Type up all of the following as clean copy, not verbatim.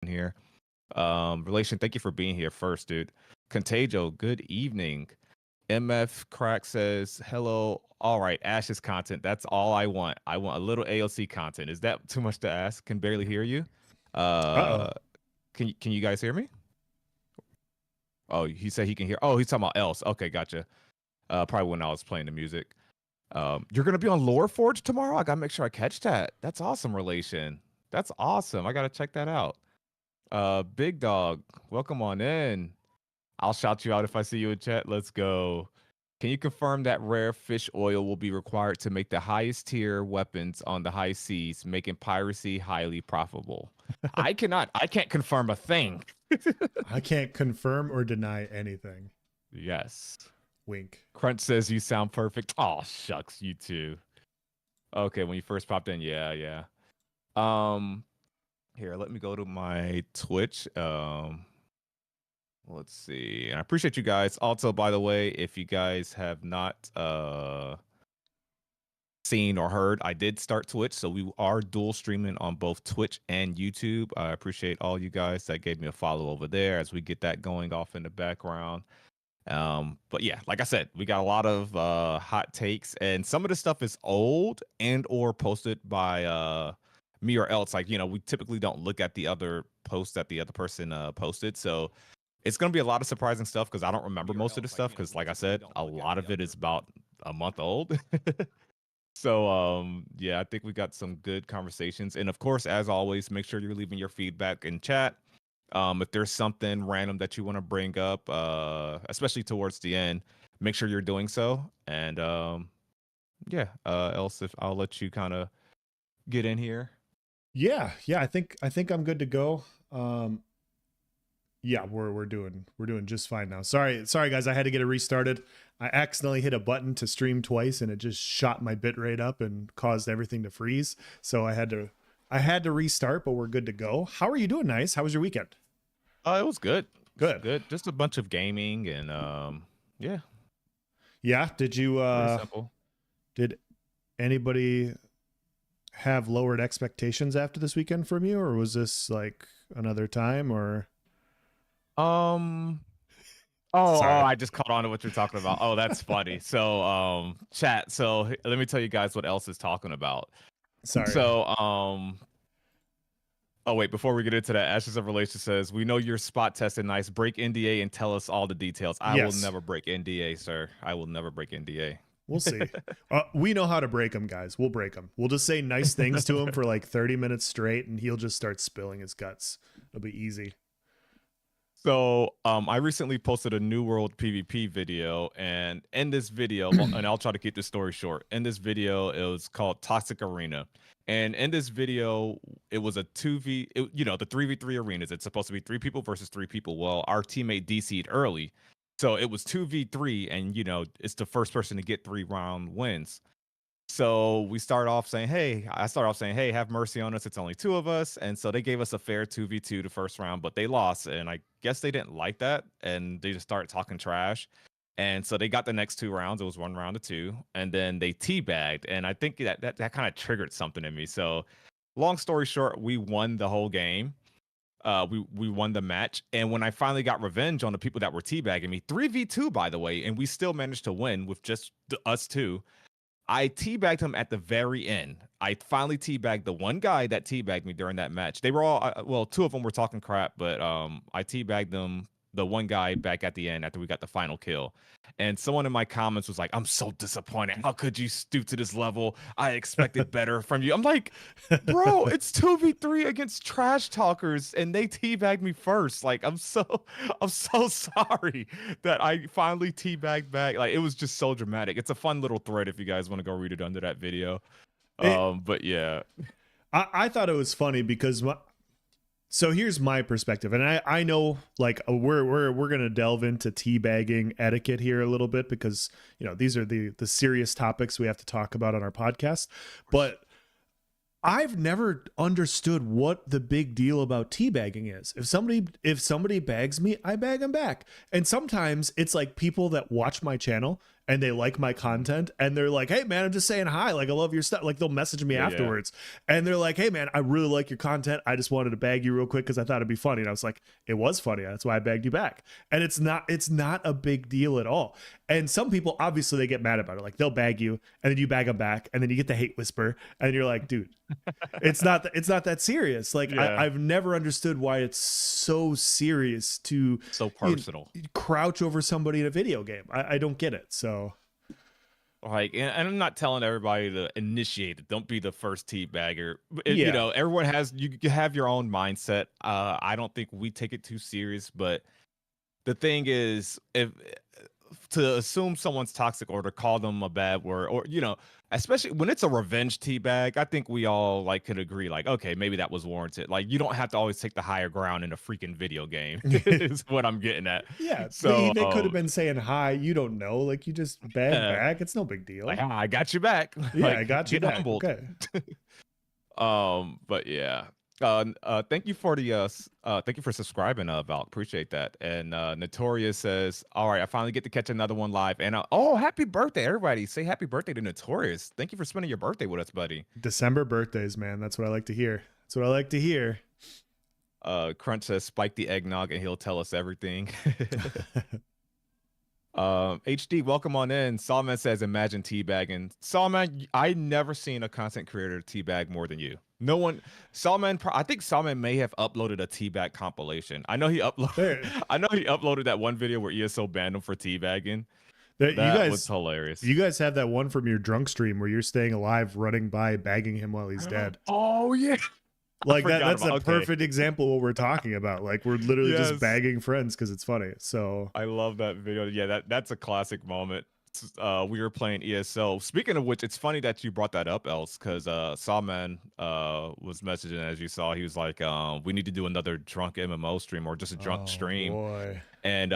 here. Relation, thank you for being here first, dude. Contagio, good evening. MF Crack says, hello. All right, Ash's content. That's all I want. I want a little AOC content. Is that too much to ask? Can barely hear you. Uh-oh. Can you guys hear me? Oh, he said he can hear. Oh, he's talking about else. Okay, gotcha. Probably when I was playing the music. You're gonna be on Lore Forge tomorrow. I gotta make sure I catch that. That's awesome, relation. That's awesome. I gotta check that out. Big Dog, welcome on in. I'll shout you out if I see you in chat. Let's go. Can you confirm that rare fish oil will be required to make the highest tier weapons on the high seas, making piracy highly profitable? I cannot. I can't confirm a thing. I can't confirm or deny anything. Yes. Wink. Crunch says you sound perfect. Oh shucks, you too. Okay, when you first popped in, yeah. Here, let me go to my Twitch. Let's see. And I appreciate you guys. Also, by the way, if you guys have not seen or heard, I did start Twitch, so we are dual streaming on both Twitch and YouTube. I appreciate all you guys that gave me a follow over there as we get that going off in the background. But yeah, like I said, we got a lot of hot takes, and some of the stuff is old and or posted by me or else. Like, we typically don't look at the other posts that the other person posted, so it's gonna be a lot of surprising stuff because I don't remember most of the stuff because, like I said, a lot of it is about a month old. So yeah, I think we got some good conversations, and of course, as always, make sure you're leaving your feedback in chat. If there's something random that you want to bring up, especially towards the end, make sure you're doing so. And yeah, else if I'll let you kind of get in here. Yeah, I think I'm good to go. Yeah, we're doing just fine now. Sorry guys, I had to get it restarted. I accidentally hit a button to stream twice and it just shot my bitrate up and caused everything to freeze. So I had to restart, but we're good to go. How are you doing, Nice? How was your weekend? It was good. Good. Good. Just a bunch of gaming and yeah. Yeah, did you Pretty simple. Did anybody have lowered expectations after this weekend from you, or was this like another time or Oh, I just caught on to what you're talking about. Oh, that's funny. So, chat. So let me tell you guys what else is talking about. Sorry. So, oh wait, before we get into that, Ashes of Relation says, we know you're spot tested. Nice. Break NDA and tell us all the details. I will never break NDA, sir. I will never break NDA. We'll see. We know how to break them, guys. We'll break them. We'll just say nice things to him for like 30 minutes straight and he'll just start spilling his guts. It'll be easy. So I recently posted a New World PvP video, and in this video, and I'll try to keep this story short. In this video, it was called Toxic Arena. And in this video, it was a 2v, the 3v3 arenas. It's supposed to be 3 people versus 3 people. Well, our teammate DC'd early. So it was 2v3, and, it's the first person to get 3-round wins. So I start off saying, hey, have mercy on us. It's only 2 of us. And so they gave us a fair 2v2 the first round, but they lost. And I guess they didn't like that. And they just started talking trash. And so they got the next 2 rounds. It was 1 round of 2. And then they teabagged. And I think that kind of triggered something in me. So long story short, we won the whole game. We won the match. And when I finally got revenge on the people that were teabagging me, 3v2, by the way, and we still managed to win with just us 2. I teabagged him at the very end. I finally teabagged the one guy that teabagged me during that match. They were all, 2 of them were talking crap, but I teabagged them, the one guy, back at the end after we got the final kill. And someone in my comments was like, I'm so disappointed. How could you stoop to this level? I expected better from you. I'm like, bro, it's 2v3 against trash talkers, and they teabagged me first. Like, I'm so sorry that I finally teabagged back. Like, it was just so dramatic. It's a fun little thread if you guys want to go read it under that video. But yeah. I thought it was funny because so here's my perspective, and I know like we're gonna delve into teabagging etiquette here a little bit because these are the serious topics we have to talk about on our podcast. But I've never understood what the big deal about teabagging is. If somebody bags me, I bag them back. And sometimes it's like people that watch my channel and they like my content and they're like, hey man, I'm just saying hi, like I love your stuff. Like they'll message me Yeah, yeah. afterwards and they're like, hey man, I really like your content, I just wanted to bag you real quick because I thought it'd be funny. And I was like, it was funny, that's why I bagged you back. And it's not a big deal at all. And some people obviously they get mad about it, like they'll bag you and then you bag them back and then you get the hate whisper and you're like, dude, it's not that serious. Like Yeah. I've never understood why it's so serious to So personal. crouch over somebody in a video game. I don't get it. So Like, and I'm not telling everybody to initiate it. Don't be the first teabagger. You yeah. know, everyone has you have your own mindset. I don't think we take it too serious, but the thing is, if to assume someone's toxic or to call them a bad word, or especially when it's a revenge teabag, I think we all like could agree, like, okay, maybe that was warranted. Like, you don't have to always take the higher ground in a freaking video game. Is what I'm getting at. Yeah, So, they could have been saying hi. You don't know. Like you just bag yeah, back. It's no big like, deal. "Ah, I got you back. Yeah, I Like, got you get back. humbled. Okay. But yeah. Thank you for the thank you for subscribing, Val. Appreciate that. And Notorious says, all right, I finally get to catch another one live. And oh, happy birthday, everybody. Say happy birthday to Notorious. Thank you for spending your birthday with us, buddy. December birthdays, man. That's what I like to hear. That's what I like to hear. Crunch says spike the eggnog and he'll tell us everything. HD, welcome on in. Salman says, imagine teabagging. Salman, I never seen a content creator teabag more than you. No one, Salman. I think Salman may have uploaded a teabag compilation. I know he uploaded. There, I know he uploaded that one video where ESO banned him for teabagging. you That was guys, hilarious. you guys have that one from your drunk stream where you're staying alive, running by, bagging him while he's dead. Oh yeah, I Like forgot that's about. a Okay, perfect example of what we're talking about. Like we're literally just yes, bagging friends because it's funny. So I love that video. Yeah, that's a classic moment. We were playing ESO. Speaking of which, it's funny that you brought that up, Else, because Salman was messaging, as you saw. He was like, we need to do another drunk MMO stream or just a drunk oh stream. boy. And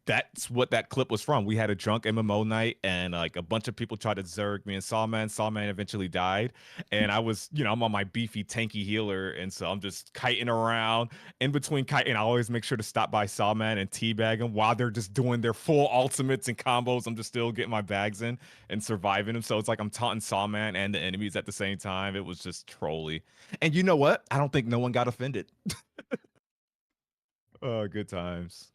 that's what that clip was from. We had a drunk MMO night, and like a bunch of people tried to zerg me and Salman. Salman eventually died, and I was, I'm on my beefy tanky healer, and so I'm just kiting around. In between kiting, I always make sure to stop by Salman and teabag him while they're just doing their full ultimates and combos. I'm just still getting my bags in and surviving them. So it's like I'm taunting Salman and the enemies at the same time. It was just trolly. And you know what? I don't think no one got offended. Oh, good times.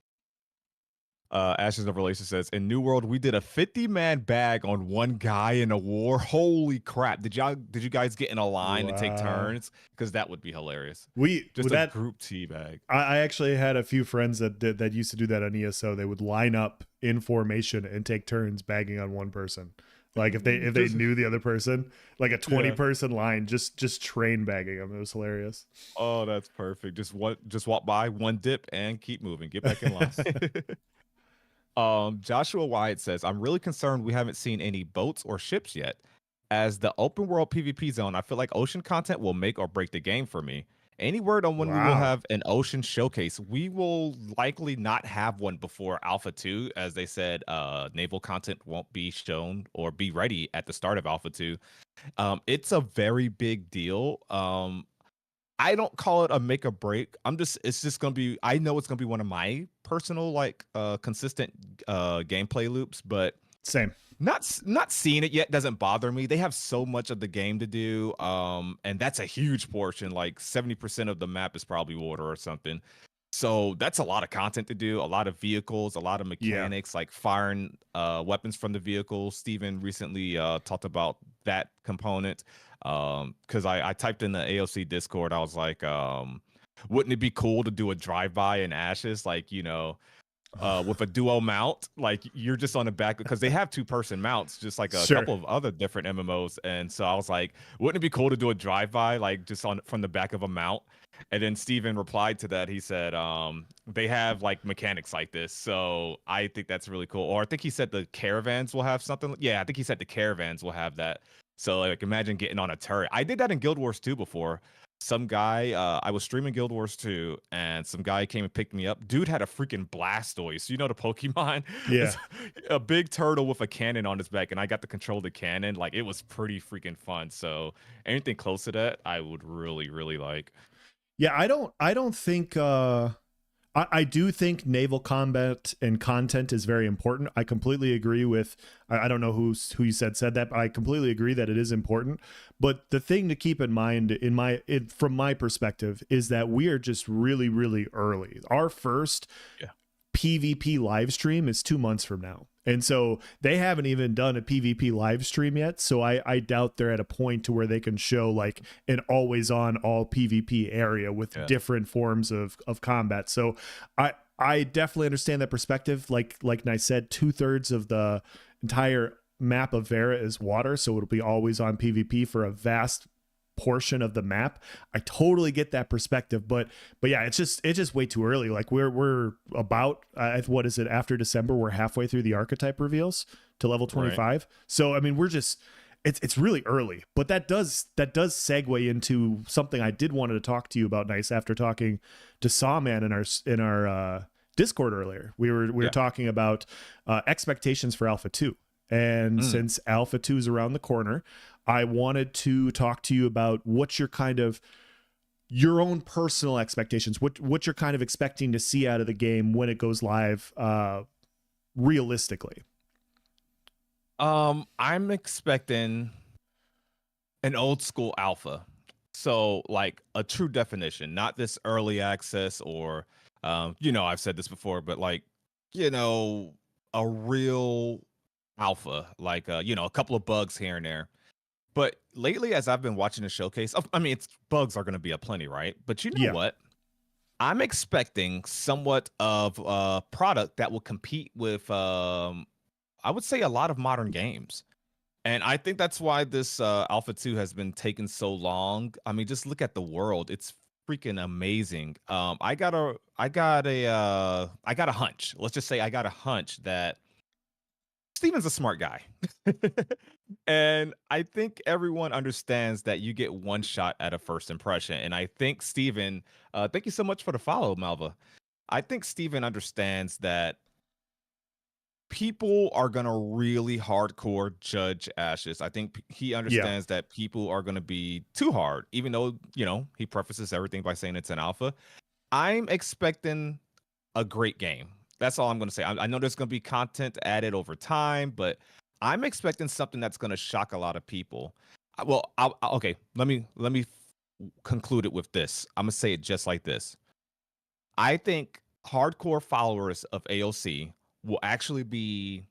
Ashes of Relation says, in New World, we did a 50-man bag on one guy in a war. Holy crap. Did you guys get in a line and take Wow. turns? Because that would be hilarious. We Just with a that group tea bag. I actually had a few friends that used to do that on ESO. They would line up in formation and take turns bagging on one person. Like if they Just, knew the other person, like a 20 yeah. person line, just train bagging them. It was hilarious. Oh, that's perfect. Just walk by, one dip, and keep moving. Get back in line. Joshua Wyatt says, I'm really concerned we haven't seen any boats or ships yet. As the open world PvP zone, I feel like ocean content will make or break the game for me. Any word on when we will Wow. have an ocean showcase? We will likely not have one before Alpha 2. As they said, naval content won't be shown or be ready at the start of Alpha 2. It's a very big deal. I don't call it a make or break. It's just gonna be, I know it's gonna be one of my personal, like, consistent gameplay loops, but Same. not seeing it yet doesn't bother me. They have so much of the game to do, and that's a huge portion. Like 70% of the map is probably water or something. So that's a lot of content to do, a lot of vehicles, a lot of Yeah. mechanics, like firing weapons from the vehicles. Steven recently talked about that component. Because I typed in the AOC Discord, I was like, wouldn't it be cool to do a drive-by in Ashes? Like, with a duo mount, like you're just on the back, because they have two-person mounts, just like a Sure. couple of other different MMOs. And so I was like, wouldn't it be cool to do a drive-by, like just on from the back of a mount? And then Steven replied to that. He said, they have like mechanics like this. So I think that's really cool. Or I think he said the caravans will have something. Yeah, I think he said the caravans will have that. So like imagine getting on a turret. I did that in Guild Wars 2 before. Some guy, I was streaming Guild Wars 2, and some guy came and picked me up. Dude had a freaking Blastoise. You know the Pokemon? Yeah. It's a big turtle with a cannon on his back, and I got to control the cannon. Like, it was pretty freaking fun. So anything close to that, I would really, really like. Yeah, I don't think I do think naval combat and content is very important. I completely agree with. I don't know who you said that, but I completely agree that it is important. But the thing to keep in mind, from my perspective, is that we are just really really early. Our first Yeah. PvP live stream is 2 months from now. And so they haven't even done a PvP live stream yet. So I doubt they're at a point to where they can show like an always on all PvP area with Yeah. different forms of combat. So I definitely understand that perspective. Like I said, 2/3 of the entire map of Verra is water. So it'll be always on PvP for a vast portion of the map. I totally get that perspective, but yeah, it's just way too early. Like we're about what is it, after December, we're halfway through the archetype reveals to level 25. Right. So I mean, we're just it's really early, but that does segue into something I did wanted to talk to you about, Nice, after talking to Sawman in our Discord earlier. We were talking about expectations for Alpha 2. And since Alpha 2 is around the corner, I wanted to talk to you about what's your own personal expectations, what you're kind of expecting to see out of the game when it goes live, realistically. I'm expecting an old school alpha. So like a true definition, not this early access or I've said this before, but like, a real alpha, like a couple of bugs here and there. But lately, as I've been watching the showcase, I mean, it's bugs are going to be a plenty, right? But you know what? I'm expecting somewhat of a product that will compete with, I would say, a lot of modern games. And I think that's why this Alpha 2 has been taking so long. I mean, just look at the world. It's freaking amazing. I got a hunch. Let's just say I got a hunch that Steven's a smart guy. And I think everyone understands that you get one shot at a first impression. And I think Steven, thank you so much for the follow, Malva. I think Steven understands that people are going to really hardcore judge Ashes. I think he understands that people are going to be too hard, even though, he prefaces everything by saying it's an alpha. I'm expecting a great game. That's all I'm going to say. I know there's going to be content added over time, but I'm expecting something that's going to shock a lot of people. Well, okay. Let me conclude it with this. I'm going to say it just like this. I think hardcore followers of AOC will actually be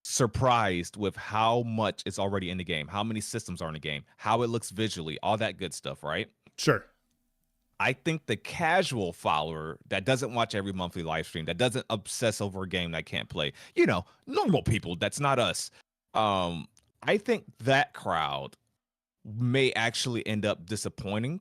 surprised with how much is already in the game, how many systems are in the game, how it looks visually, all that good stuff, right? Sure. I think the casual follower that doesn't watch every monthly live stream, that doesn't obsess over a game that can't play, normal people, that's not us. I think that crowd may actually end up disappointing.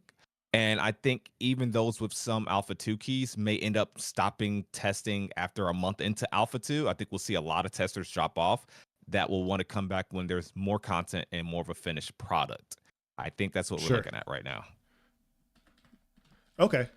And I think even those with some Alpha 2 keys may end up stopping testing after a month into Alpha 2. I think we'll see a lot of testers drop off that will want to come back when there's more content and more of a finished product. I think that's what we're looking at right now. Okay.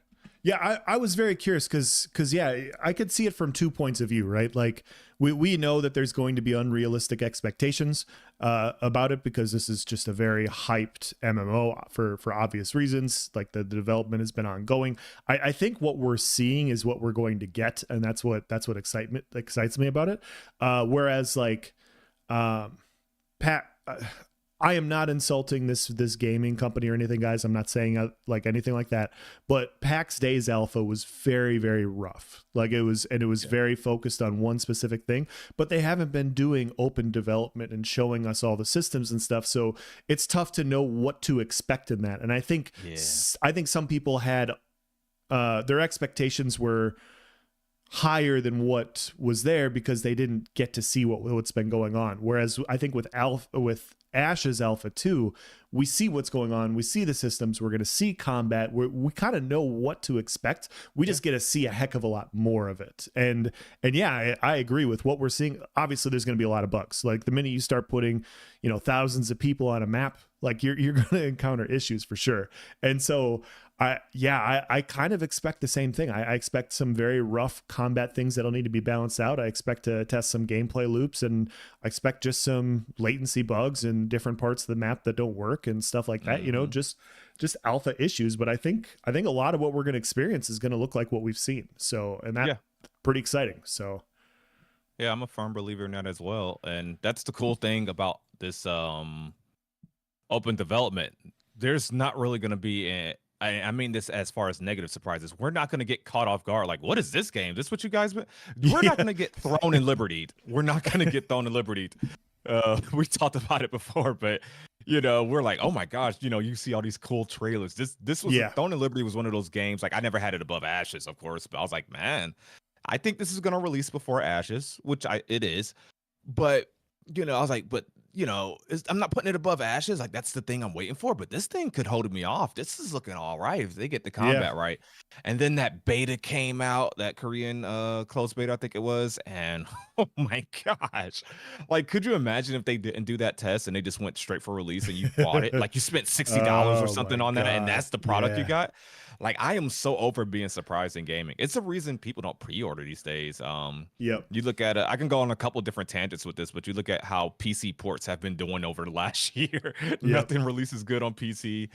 Yeah, I was very curious because yeah, I could see it from 2 points of view, right? Like we know that there's going to be unrealistic expectations about it because this is just a very hyped MMO for obvious reasons. Like the development has been ongoing. I think what we're seeing is what we're going to get, and that's what excites me about it. Whereas like Pat. I am not insulting this gaming company or anything, guys. I'm not saying like anything like that. But PAX Days Alpha was very, very rough. Like it was very focused on one specific thing. But they haven't been doing open development and showing us all the systems and stuff. So it's tough to know what to expect in that. And I think some people had their expectations were higher than what was there because they didn't get to see what's been going on. Whereas I think with Ash's Alpha 2, we see what's going on. We see the systems. We're going to see combat. We kind of know what to expect. We just get to see a heck of a lot more of it. And yeah, I agree with what we're seeing. Obviously, there's going to be a lot of bugs. Like the minute you start putting, thousands of people on a map, like you're going to encounter issues for sure. And so I kind of expect the same thing. I expect some very rough combat things that'll need to be balanced out. I expect to test some gameplay loops, and I expect just some latency bugs in different parts of the map that don't work and stuff like that. Just just alpha issues, but I think a lot of what we're going to experience is going to look like what we've seen. So, and that's Yeah. pretty exciting. So, Yeah, I'm a firm believer in that as well. And that's the cool thing about this open development. There's not really going to be I mean this as far as negative surprises. We're not going to get caught off guard like, what is this game? This what you guys we're not yeah. going to get thrown in liberty. We're not going to get thrown in liberty. We talked about it before, but we're like, oh my gosh, you see all these cool trailers. This was Yeah. Thrown in Liberty was one of those games. Like I never had it above Ashes, of course, but I was like, man, I think this is gonna release before Ashes, which it is. But I was like, but I'm not putting it above Ashes. Like that's the thing I'm waiting for. But this thing could hold me off. This is looking all right if they get the Yeah. combat right. And then that beta came out, that Korean closed beta, I think it was, and oh my gosh, like could you imagine if they didn't do that test and they just went straight for release and you bought it, like you spent $60 or Oh my something on that, and God. that's the product you Yeah. got? Like I am so over being surprised in gaming. It's a reason people don't pre-order these days. Yep. You look at it, I can go on a couple different tangents with this, but you look at how PC ports have been doing over the last year. Yep. Nothing releases good on PC.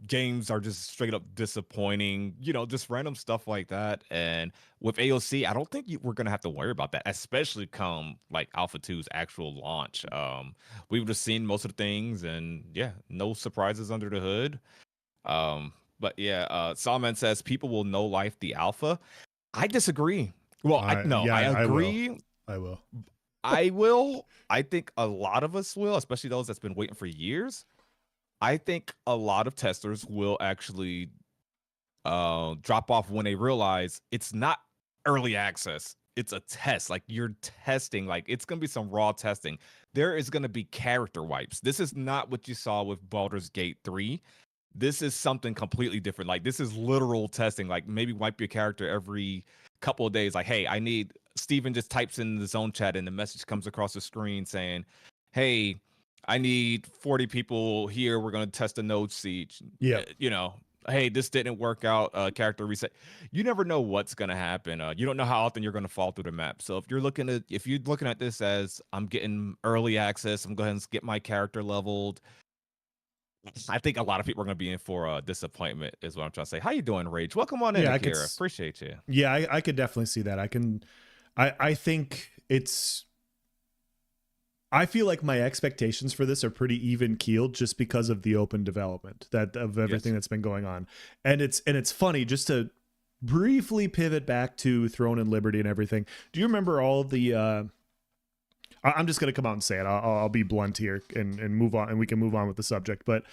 Games are just straight up disappointing, just random stuff like that. And with AOC, I don't think we're gonna have to worry about that, especially come like Alpha 2's actual launch. We've just seen most of the things, and yeah, no surprises under the hood. But yeah, Salman says people will know life the alpha. I disagree. Well, I I will. agree. I will. I will. I think a lot of us will, especially those that's been waiting for years. I think a lot of testers will actually drop off when they realize it's not early access. It's a test. Like you're testing, like it's gonna be some raw testing. There is gonna be character wipes. This is not what you saw with Baldur's Gate 3. This is something completely different. Like this is literal testing. Like maybe wipe your character every couple of days. Like, hey, I need Steven just types in the zone chat and the message comes across the screen saying, hey, I need 40 people here. We're gonna test a node siege. Yeah. Hey, this didn't work out. Character reset. You never know what's gonna happen. You don't know how often you're gonna fall through the map. So if you're looking at this as I'm getting early access, I'm going to get my character leveled. I think a lot of people are going to be in for disappointment, is what I'm trying to say. How you doing, Rage? Welcome on in, Yeah. Akira. Appreciate you. Yeah. I could definitely see that. I think I feel like my expectations for this are pretty even keeled just because of the open development of everything that's been going on. And it's funny, just to briefly pivot back to Throne and Liberty and everything. Do you remember all the I'm just going to come out and say it. I'll be blunt here and move on, and we can move on with the subject. But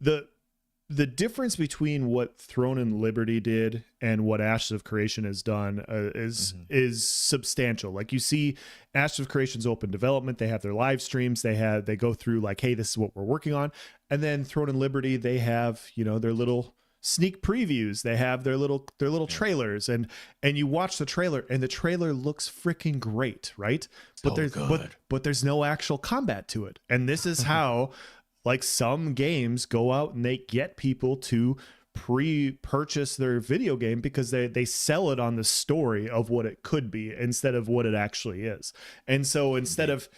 the difference between what Throne and Liberty did and what Ashes of Creation has done is substantial. Like you see Ashes of Creation's open development, they have their live streams, they go through like, hey, this is what we're working on. And then Throne and Liberty, they have, their little sneak previews, they have their little trailers, and you watch the trailer and the trailer looks freaking great, right? But there's no actual combat to it. And this is how like some games go out and they get people to pre-purchase their video game because they sell it on the story of what it could be instead of what it actually is. And so instead of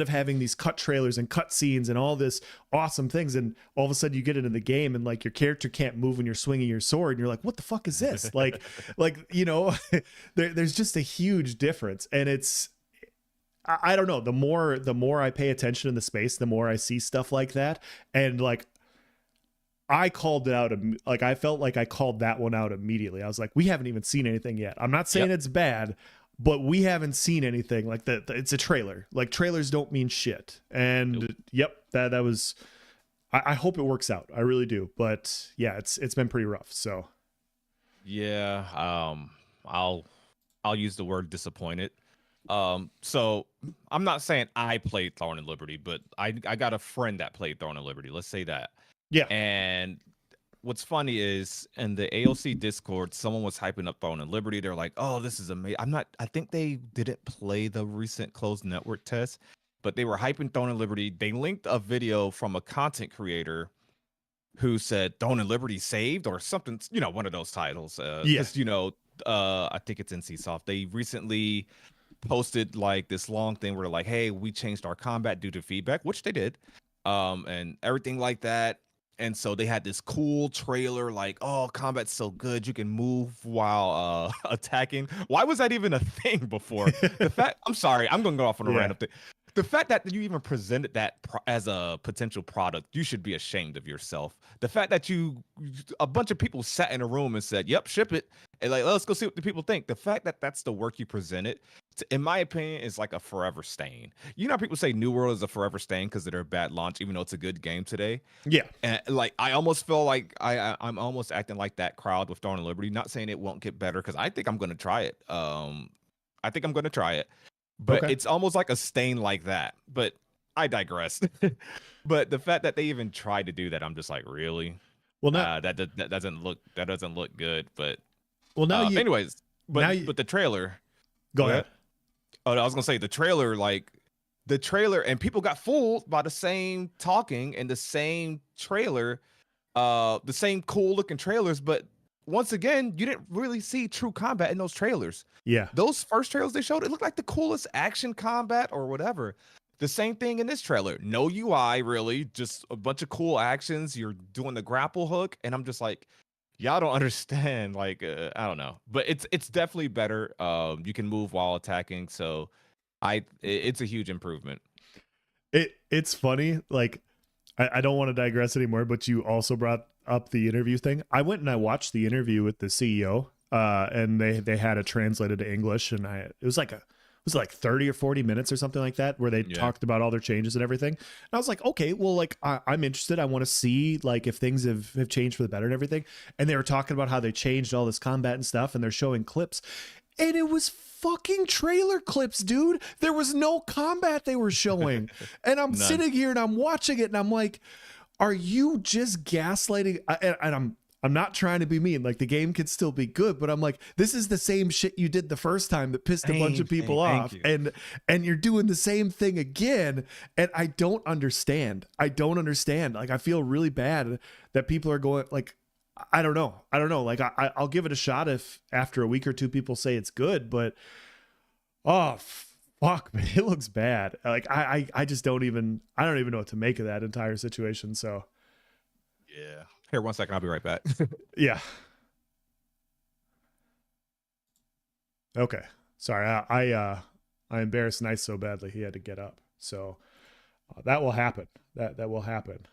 having these cut trailers and cut scenes and all this awesome things, and all of a sudden you get into the game and like your character can't move when you're swinging your sword and you're like, what the fuck is this? like there's just a huge difference. And it's, I don't know, the more I pay attention in the space, the more I see stuff like that. And like I called it out. Like I felt like I called that one out immediately. I was like, we haven't even seen anything yet. I'm not saying it's bad, but we haven't seen anything. Like that. It's a trailer. Like trailers don't mean shit. And that was. I hope it works out. I really do. But yeah, it's been pretty rough. So yeah, I'll use the word disappointed. So I'm not saying I played Throne and Liberty, but I got a friend that played Throne and Liberty. Let's say that. yeah. And what's funny is in the AOC Discord, someone was hyping up Throne and Liberty. They're like, "Oh, this is amazing." I think they didn't play the recent closed network test, but they were hyping Throne and Liberty. They linked a video from a content creator who said Throne and Liberty saved or something, one of those titles. I think it's NCSoft. They recently posted like this long thing where they're like, hey, we changed our combat due to feedback, which they did, and everything like that. And so they had this cool trailer, like, oh, combat's so good, you can move while attacking. Why was that even a thing before? I'm sorry, I'm gonna go off on a Yeah. random thing. The fact that you even presented that as a potential product, you should be ashamed of yourself. The fact that a bunch of people sat in a room and said, "Yep, ship it," and like, let's go see what the people think. The fact that that's the work you presented, in my opinion, is like a forever stain. You know, how people say New World is a forever stain because of their bad launch, even though it's a good game today. Yeah. And like, I almost feel like I'm almost acting like that crowd with Throne of Liberty. Not saying it won't get better, because I think I'm gonna try it. I think I'm gonna try it, but Okay. it's almost like a stain like that. But I digress. But the fact that they even tried to do that, I'm just like, really? Well, now, That doesn't look good. But well, now you, anyways, now you, but the trailer. go ahead. Oh, I was gonna say the trailer, and people got fooled by the same talking and the same trailer, the same cool looking trailers. But once again, you didn't really see true combat in those trailers. Yeah. Those first trailers they showed, it looked like the coolest action combat or whatever. The same thing in this trailer. No UI, really, just a bunch of cool actions. You're doing the grapple hook, and I'm just like, y'all don't understand. Like, I don't know, but it's definitely better. You can move while attacking, so it's a huge improvement. It's funny. Like, I don't want to digress anymore, but you also brought up the interview thing. I went and I watched the interview with the CEO, and they had it translated to English, and it was like 30 or 40 minutes or something like that, where they talked about all their changes and everything. And I was like, okay, well, like I'm interested. I want to see like if things have changed for the better and everything. And they were talking about how they changed all this combat and stuff, and they're showing clips, and it was fucking trailer clips, dude. There was no combat they were showing. And I'm sitting here and I'm watching it and I'm like, are you just gaslighting? And I'm not trying to be mean. Like, the game could still be good, but I'm like, this is the same shit you did the first time that pissed a bunch of people off, and you're doing the same thing again. And I don't understand. Like, I feel really bad that people are going like, I don't know. Like, I'll give it a shot if after a week or two people say it's good, but oh fuck, man, it looks bad. Like, I just don't even know what to make of that entire situation. So yeah. Here, 1 second, I'll be right back. yeah. Okay. Sorry, I embarrassed Nice so badly he had to get up. So that will happen. That will happen.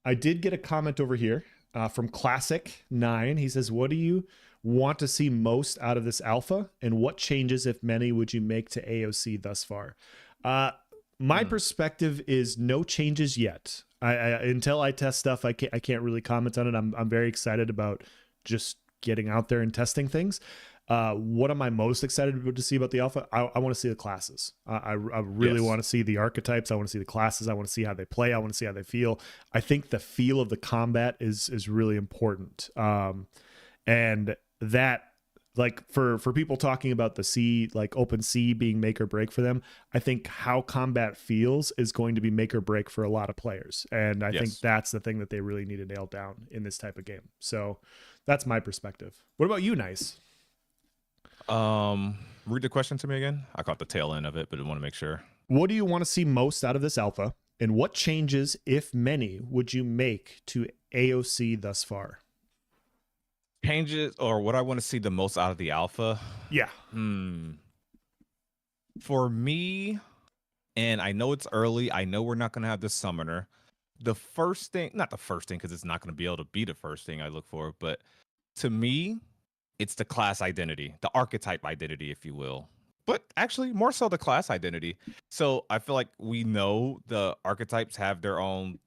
I did get a comment over here from Classic 9. He says, "What do you want to see most out of this alpha, and what changes, if many, would you make to AOC thus far?" My perspective is no changes yet. I until I test stuff, I can't really comment on it. I'm very excited about just getting out there and testing things. What am I most excited to see about the alpha? I want to see the classes. I really want to see the archetypes. I want to see the classes. I want to see how they play. I want to see how they feel. I think the feel of the combat is really important. And that, like, for people talking about the sea, like open sea being make or break for them, I think how combat feels is going to be make or break for a lot of players. And I think that's the thing that they really need to nail down in this type of game. So that's my perspective. What about you, Nice? Read the question to me again. I caught the tail end of it, but I want to make sure. What do you want to see most out of this alpha, and what changes, if many, would you make to AOC thus far? Changes, or what I want to see the most out of the alpha? Yeah. For me, and I know it's early, I know we're not going to have the summoner. The first thing, not the first thing, because it's not going to be able to be the first thing I look for, but to me, it's the class identity, the archetype identity, if you will. But actually, more so the class identity. So I feel like we know the archetypes have their own,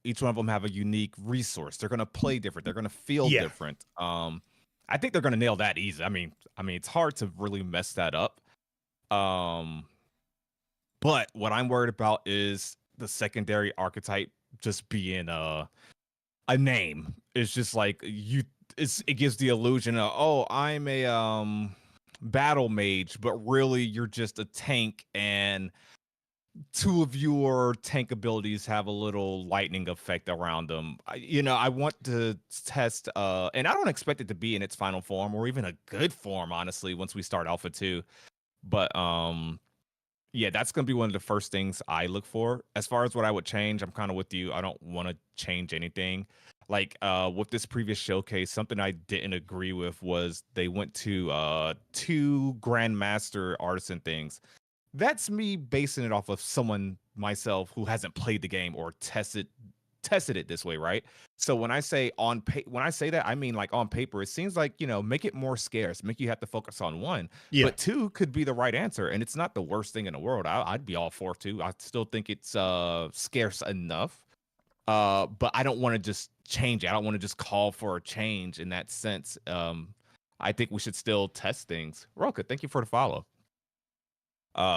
each one of them have a unique resource. They're going to play different. They're going to feel different. I think they're going to nail that easy. I mean, it's hard to really mess that up. But what I'm worried about is the secondary archetype just being a name. It's just like it gives the illusion of, oh, I'm a battle mage, but really you're just a tank, and two of your tank abilities have a little lightning effect around them. I want to test, and I don't expect it to be in its final form or even a good form, honestly, once we start Alpha 2. But Yeah, that's gonna be one of the first things I look for. As far as what I would change, I'm kind of with you. I don't want to change anything. Like with this previous showcase, something I didn't agree with was they went to two grandmaster artisan things. That's me basing it off of someone myself who hasn't played the game or tested it this way, right? So when I say that, I mean like on paper, it seems like, make it more scarce, make you have to focus on one, Yeah. but two could be the right answer, and it's not the worst thing in the world. I'd be all for two. I still think it's scarce enough. But I don't want to just change it. I don't want to just call for a change in that sense. I think we should still test things. Roka, thank you for the follow.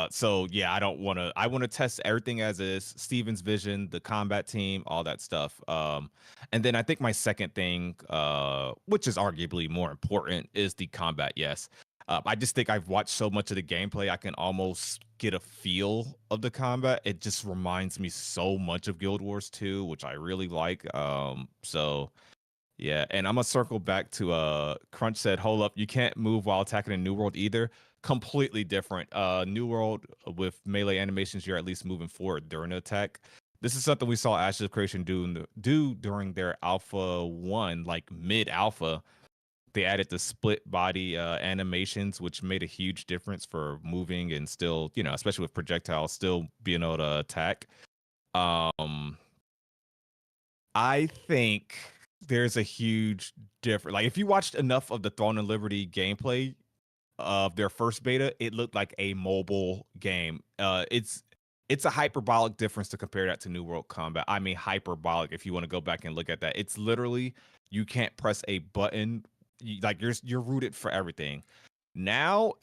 So yeah, I want to test everything as is, Steven's vision, the combat team, all that stuff. And then I think my second thing, which is arguably more important, is the combat. Yes. I just think I've watched so much of the gameplay, I can almost get a feel of the combat. It just reminds me so much of Guild Wars 2, which I really like. So yeah, and I'm gonna circle back to Crunch said, hold up, you can't move while attacking a New World either. Completely different. New World with melee animations, you're at least moving forward during the attack. This is something we saw Ashes of Creation do during their Alpha 1, like mid alpha. They added the split body animations, which made a huge difference for moving and still, especially with projectiles, still being able to attack. Um, I think there's a huge difference. Like if you watched enough of the Throne and Liberty gameplay of their first beta, it looked like a mobile game. It's a hyperbolic difference to compare that to New World Combat. I mean hyperbolic if you want to go back and look at that. It's literally you can't press a button. Like you're rooted for everything. Now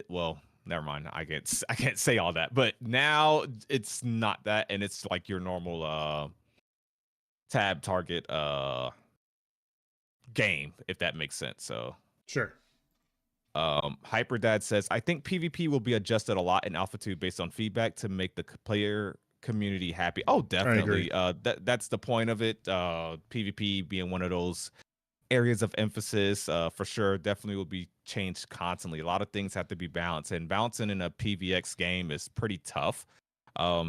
well, never mind. I can't say all that. But now it's not that, and it's like your normal tab target game, if that makes sense. So Sure. Hyperdad says, I think PvP will be adjusted a lot in Alpha 2 based on feedback to make the player community happy. Oh, I agree. definitely. That's the point of it. PvP being one of those areas of emphasis, for sure, definitely will be changed constantly. A lot of things have to be balanced, and balancing in a PvX game is pretty tough.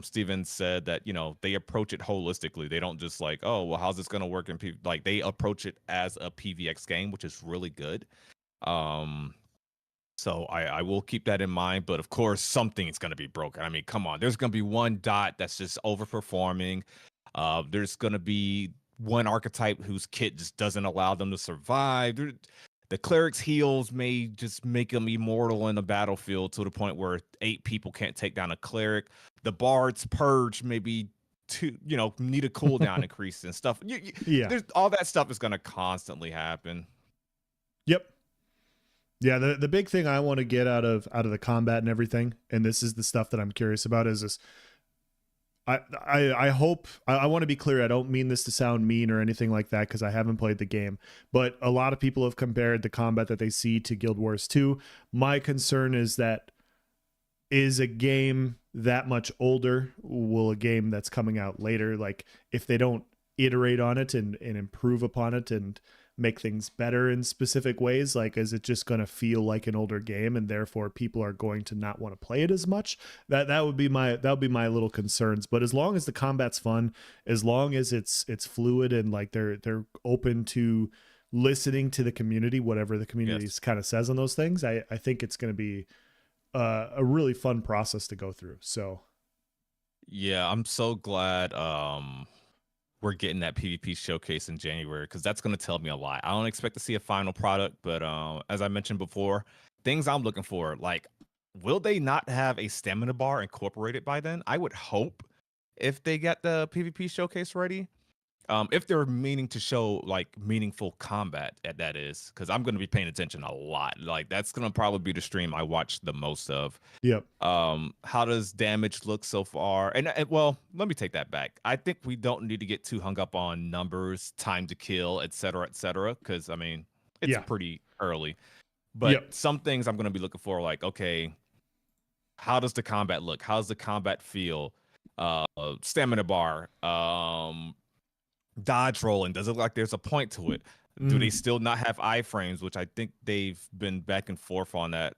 Steven said that they approach it holistically. They don't just like, oh well, how's this gonna work in like they approach it as a PvX game, which is really good. So I will keep that in mind, but of course something is gonna be broken. I mean, come on, there's gonna be one dot that's just overperforming. There's gonna be one archetype whose kit just doesn't allow them to survive. The cleric's heals may just make them immortal in the battlefield to the point where 8 people can't take down a cleric. The bard's purge maybe need a cooldown increase and stuff. Yeah. There's all that stuff is gonna constantly happen. Yep. Yeah, the big thing I want to get out of the combat and everything, and this is the stuff that I'm curious about, is this. I hope I want to be clear. I don't mean this to sound mean or anything like that because I haven't played the game, but a lot of people have compared the combat that they see to Guild Wars 2. My concern is that is a game that much older, will a game that's coming out later, like if they don't iterate on it and improve upon it and make things better in specific ways, like is it just going to feel like an older game and therefore people are going to not want to play it as much? That would be my little concerns. But as long as the combat's fun, as long as it's fluid and like they're open to listening to the community, whatever the community kind of says on those things, I think it's going to be a really fun process to go through. So yeah, I'm so glad we're getting that PvP showcase in January, because that's going to tell me a lot. I don't expect to see a final product, but as I mentioned before, things I'm looking for, like, will they not have a stamina bar incorporated by then? I would hope, if they get the PvP showcase ready. If they're meaning to show like meaningful combat, that is, because I'm going to be paying attention a lot. Like that's going to probably be the stream I watch the most of. yep. How does damage look so far? And well, let me take that back. I think we don't need to get too hung up on numbers, time to kill, etc., because I mean it's Yeah. pretty early. But Yep. some things I'm going to be looking for, like, okay, how does the combat look? How's the combat feel? Stamina bar, dodge rolling, does it look like there's a point to it? Do they still not have iframes, which I think they've been back and forth on that.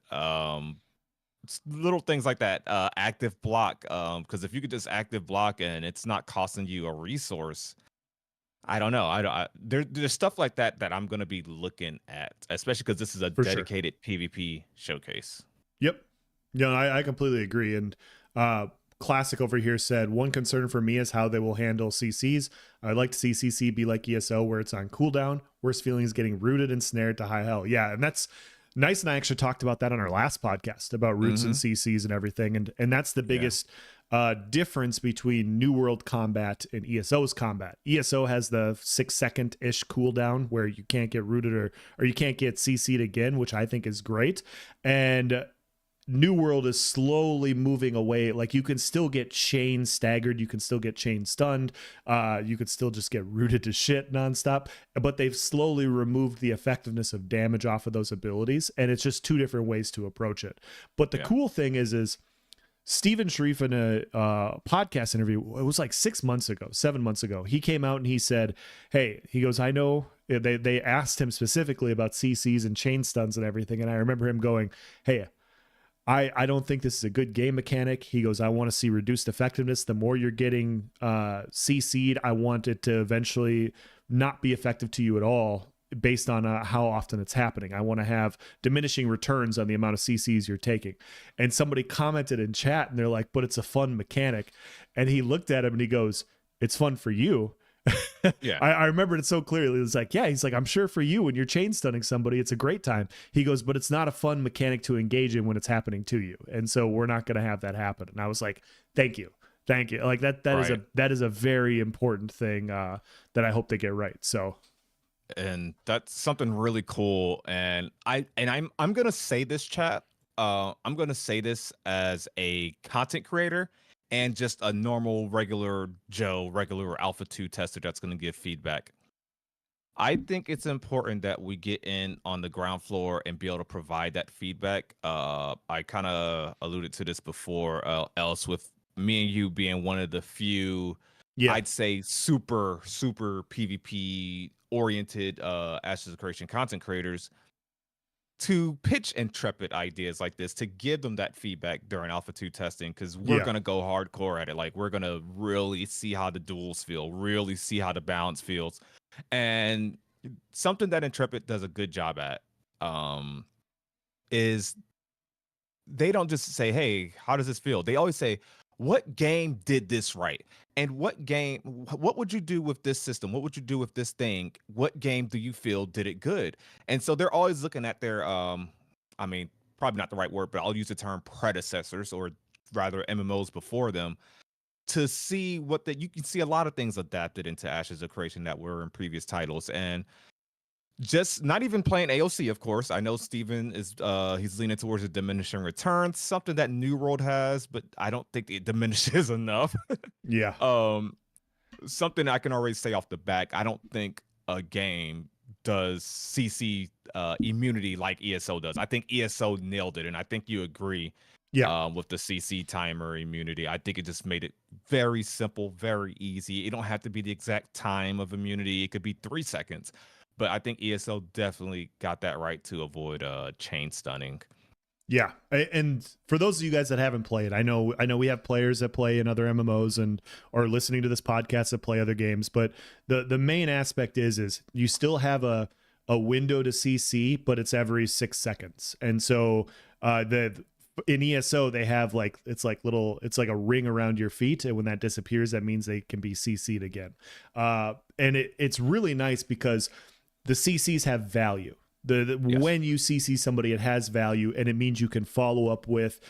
little things like that, active block, because if you could just active block and it's not costing you a resource, I don't know. There's stuff like that that I'm gonna be looking at, especially because this is a For sure. dedicated PvP showcase. Yep. No, I completely agree. And Classic over here said, one concern for me is how they will handle CCs. I'd like to see CC be like ESO where it's on cooldown. Worst feeling is getting rooted and snared to high hell. Yeah, and that's nice. And I actually talked about that on our last podcast about roots and Hmm. CCs and everything. And that's the Yeah, biggest difference between New World combat and ESO's combat. ESO has the 6 second ish cooldown where you can't get rooted or you can't get CC'd again, which I think is great. And New World is slowly moving away. Like you can still get chain staggered, you can still get chain stunned, you could still just get rooted to shit nonstop. But they've slowly removed the effectiveness of damage off of those abilities, and it's just two different ways to approach it. But the yeah, cool thing is Stephen Sharif in a podcast interview, it was like 6 months ago, 7 months ago, he came out and he said, "Hey," he goes, "I know." They asked him specifically about CCs and chain stuns and everything, and I remember him going, "Hey, I don't think this is a good game mechanic." He goes, "I want to see reduced effectiveness. The more you're getting CC'd, I want it to eventually not be effective to you at all based on how often it's happening. I want to have diminishing returns on the amount of CCs you're taking." And somebody commented in chat and they're like, "But it's a fun mechanic." And he looked at him and he goes, "It's fun for you." yeah. I remembered it so clearly. It was like, yeah, he's like, "I'm sure for you when you're chain stunning somebody, it's a great time." He goes, "But it's not a fun mechanic to engage in when it's happening to you. And so we're not going to have that happen." And I was like, thank you. Thank you. Like Right. that is a very important thing that I hope they get right. So And that's something really cool. And I'm gonna say this, chat. I'm gonna say this as a content creator and just a normal, regular Joe, regular Alpha 2 tester that's gonna give feedback. I think it's important that we get in on the ground floor and be able to provide that feedback. I kind of alluded to this before, else with me and you being one of the few, yeah, I'd say, super PvP oriented Ashes of Creation content creators to pitch intrepid ideas like this, to give them that feedback during Alpha 2 testing, because we're yeah, going to go hardcore at it. Like, we're going to really see how the duels feel, really see how the balance feels. And something that Intrepid does a good job at is they don't just say, "Hey, how does this feel?" They always say, "What game did this right? And what would you do with this system? What would you do with this thing? What game do you feel did it good?" And so they're always looking at their I mean, probably not the right word, but I'll use the term predecessors, or rather MMOs before them, to see what that you can see a lot of things adapted into Ashes of Creation that were in previous titles. And just not even playing AOC, of course. I know Steven is he's leaning towards a diminishing returns, something that New World has, but I don't think it diminishes enough. yeah, um Something I can already say off the back, I don't think a game does CC immunity like ESO does. I think ESO nailed it, and I think you agree yeah. with the CC timer immunity. I think it just made it very simple, very easy. It don't have to be the exact time of immunity. It could be 3 seconds. But I think ESO definitely got that right to avoid chain stunning. Yeah, and for those of you guys that haven't played, I know we have players that play in other MMOs and are listening to this podcast that play other games, but the main aspect is you still have a window to CC, but it's every 6 seconds, and so the in ESO they have like it's like a ring around your feet, and when that disappears, that means they can be CC'd again, and it's really nice because the CCs have value. Yes. When you CC somebody, it has value, and it means you can follow up with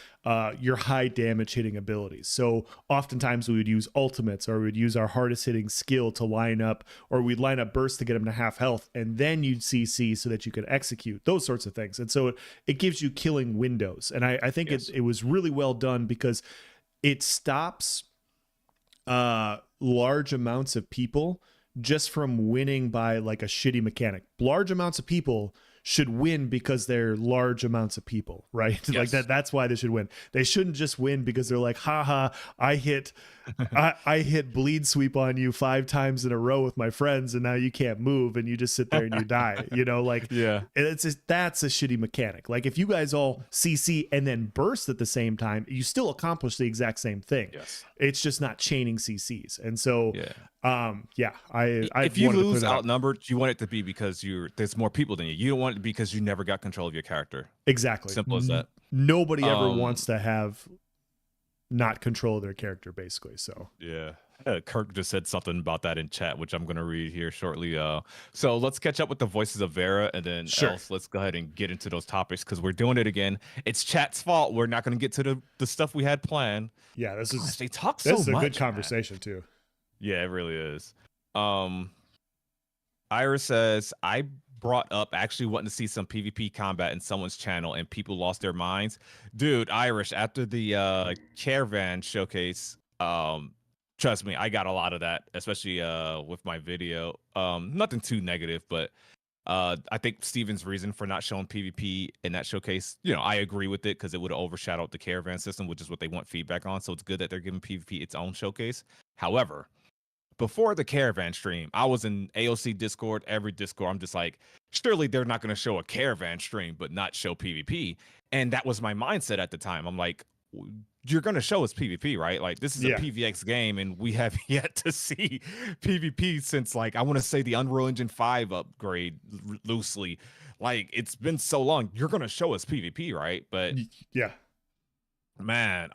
your high damage hitting abilities. So oftentimes we would use ultimates, or we'd use our hardest hitting skill to line up, or we'd line up burst to get them to half health, and then you'd CC so that you could execute those sorts of things. And so it gives you killing windows, and I think Yes. it was really well done because it stops large amounts of people just from winning by like a shitty mechanic. Large amounts of people should win because they're large amounts of people, right? Like Yes. that's why they should win. They shouldn't just win because they're like, haha, I hit bleed sweep on you 5 times in a row with my friends, and now you can't move, and you just sit there and you die. Like Yeah. that's a shitty mechanic. Like if you guys all CC and then burst at the same time, you still accomplish the exact same thing. Yes. It's just not chaining CCs. And so, Yeah. I If you wanted to clear lose that up. outnumbered, you want it to be because there's more people than you. You don't want it because you never got control of your character. Exactly. Simple as that. Nobody ever Um, wants to have not control of their character, basically. So Yeah. Kirk just said something about that in chat, which I'm going to read here shortly. So let's catch up with the voices of Verra, and then Sure. else let's go ahead and get into those topics because we're doing it again. It's chat's fault. We're not going to get to the stuff we had planned. yeah, this Gosh, is they talk this so is a much. good Man. conversation too. Yeah, it really is. Iris says, I brought up actually wanting to see some PvP combat in someone's channel and people lost their minds. Dude, Irish, after the caravan showcase, trust me, I got a lot of that, especially with my video. Nothing too negative, but I think Steven's reason for not showing PvP in that showcase, I agree with it because it would have overshadowed the caravan system, which is what they want feedback on. So it's good that they're giving PvP its own showcase. However, before the caravan stream, I was in AOC Discord, every Discord. I'm just like, surely they're not going to show a caravan stream, but not show PvP. And that was my mindset at the time. I'm like, you're going to show us PvP, right? Like, this is a PvX game, and we have yet to see PvP since, like, I want to say the Unreal Engine 5 upgrade loosely. Like, it's been so long. You're going to show us PvP, right? But yeah, man,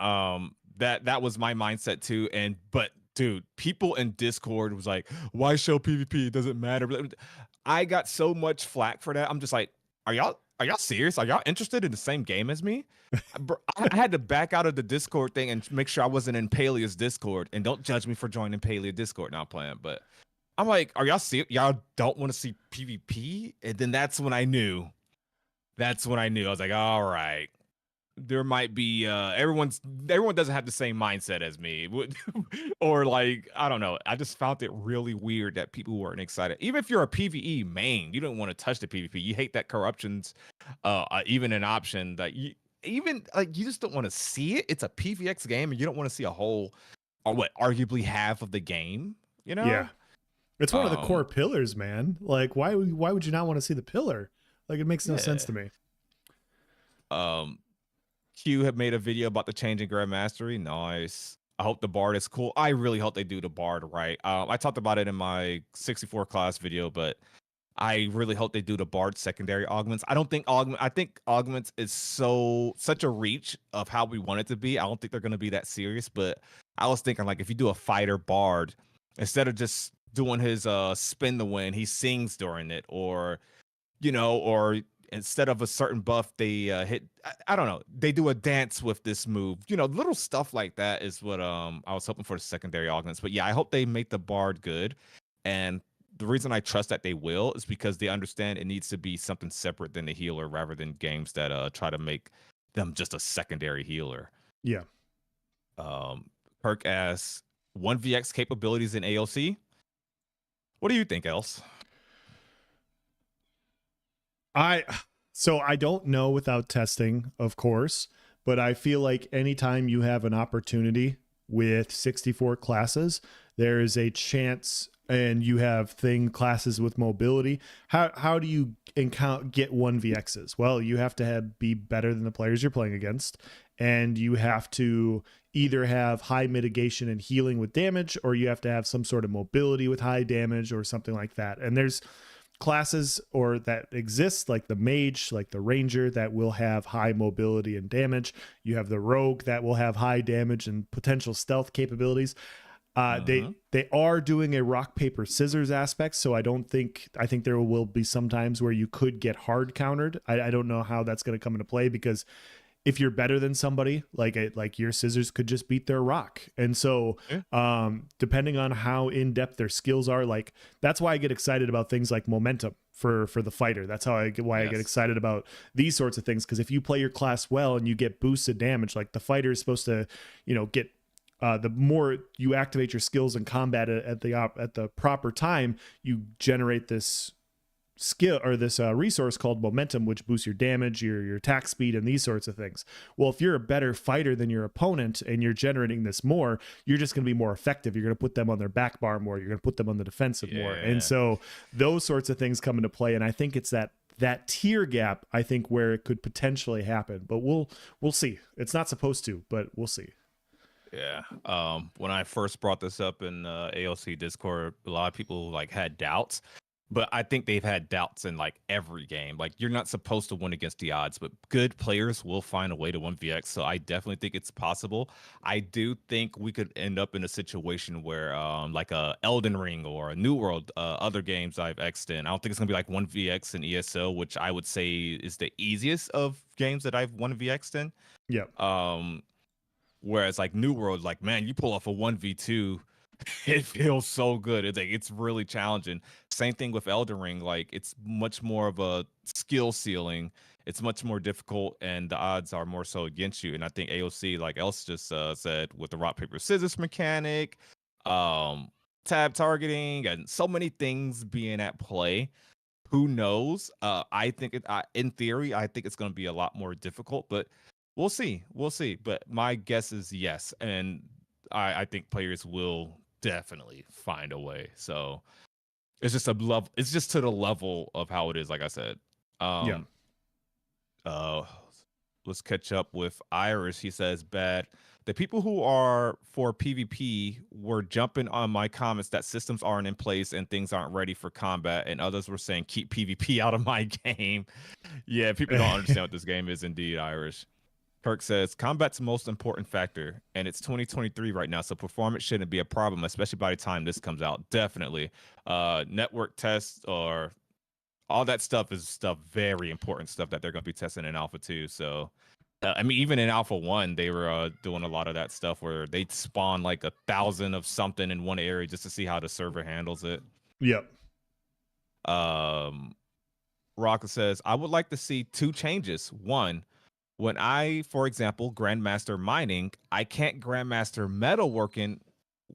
that was my mindset too. But dude, people in Discord was like, why show PvP? It doesn't matter. I got so much flack for that. I'm just like, are y'all serious? Are y'all interested in the same game as me? I had to back out of the Discord thing and make sure I wasn't in Palea's Discord. And don't judge me for joining Palea Discord now playing, but I'm like, are y'all serious? Y'all don't want to see PvP? And then that's when I knew. I was like, all right. There might be everyone doesn't have the same mindset as me. Or like, I don't know. I just found it really weird that people weren't excited. Even if you're a PvE main, you don't want to touch the PvP. You hate that corruption's even an option that you just don't want to see it. It's a PvX game and you don't want to see a whole or what arguably half of the game, Yeah. It's one of the core pillars, man. Like why would you not want to see the pillar? Like it makes no sense to me. Q have made a video about the change in Grand Mastery. Nice. I hope the Bard is cool. I really hope they do the Bard right. I talked about it in my 64 class video, but I really hope they do the Bard secondary augments. I think augments is such a reach of how we want it to be. I don't think they're going to be that serious, but I was thinking like if you do a fighter Bard, instead of just doing his spin the win, he sings during it, or instead of a certain buff, they hit. I don't know. They do a dance with this move. Little stuff like that is what I was hoping for the secondary augments. But yeah, I hope they make the Bard good. And the reason I trust that they will is because they understand it needs to be something separate than the healer, rather than games that try to make them just a secondary healer. Yeah. Kirk asks 1vx capabilities in AOC. What do you think, Else? I don't know without testing, of course, but I feel like anytime you have an opportunity with 64 classes, there is a chance, and you have classes with mobility. How do you get 1vx's? Well, you have to be better than the players you're playing against, and you have to either have high mitigation and healing with damage, or you have to have some sort of mobility with high damage or something like that. And there's classes that exist, like the mage, like the ranger, that will have high mobility and damage. You have the rogue that will have high damage and potential stealth capabilities. They are doing a rock paper scissors aspect, so I think there will be some times where you could get hard countered. I don't know how that's going to come into play, because if you're better than somebody, like your scissors could just beat their rock. And so depending on how in-depth their skills are, like that's why I get excited about things like momentum for the fighter. That's I get excited about these sorts of things, because if you play your class well and you get boosted damage, like the fighter is supposed to get the more you activate your skills in combat at the proper time, you generate this skill or this resource called momentum, which boosts your damage, your attack speed, and these sorts of things. Well, if you're a better fighter than your opponent and you're generating this more, you're just going to be more effective. You're going to put them on their back bar more. You're going to put them on the defensive more. And Yeah. so those sorts of things come into play. And I think it's that tier gap, I think, where it could potentially happen. But we'll see. It's not supposed to, but we'll see. Yeah. When I first brought this up in AOC Discord, a lot of people like had doubts, but I think they've had doubts in like every game. Like you're not supposed to win against the odds, but good players will find a way to 1vx. So I definitely think it's possible. I do think we could end up in a situation where like a Elden Ring or a New World, other games I've X'd in. I don't think it's gonna be like 1vx in ESO, which I would say is the easiest of games that I've 1vx'd in. Yeah. Whereas like New World, like man, you pull off a 1v2, it feels so good. It's like it's really challenging. Same thing with Elden Ring, like it's much more of a skill ceiling. It's much more difficult, and the odds are more so against you. And I think AOC, like else just said, with the rock paper scissors mechanic, um, tab targeting, and so many things being at play. Who knows? I think in theory, I think it's going to be a lot more difficult, but we'll see. We'll see. But my guess is yes, and I think players will definitely find a way. So it's just a love. It's just to the level of how it is. Like I said, Yeah. um, uh, let's catch up with Iris. He says, "Bad. The people who are for PvP were jumping on my comments that systems aren't in place and things aren't ready for combat, and others were saying keep PvP out of my game." Yeah, people don't understand what this game is. Indeed, Irish. Kirk says combat's the most important factor, and it's 2023 right now, so performance shouldn't be a problem, especially by the time this comes out. Definitely, network tests or all that stuff is stuff very important stuff that they're going to be testing in Alpha 2. So, I mean, even in Alpha 1, they were doing a lot of that stuff where they'd spawn like 1,000 of something in one area just to see how the server handles it. Yep. Rocket says, I would like to see two changes. One, when I, for example, grandmaster mining, I can't grandmaster metalworking,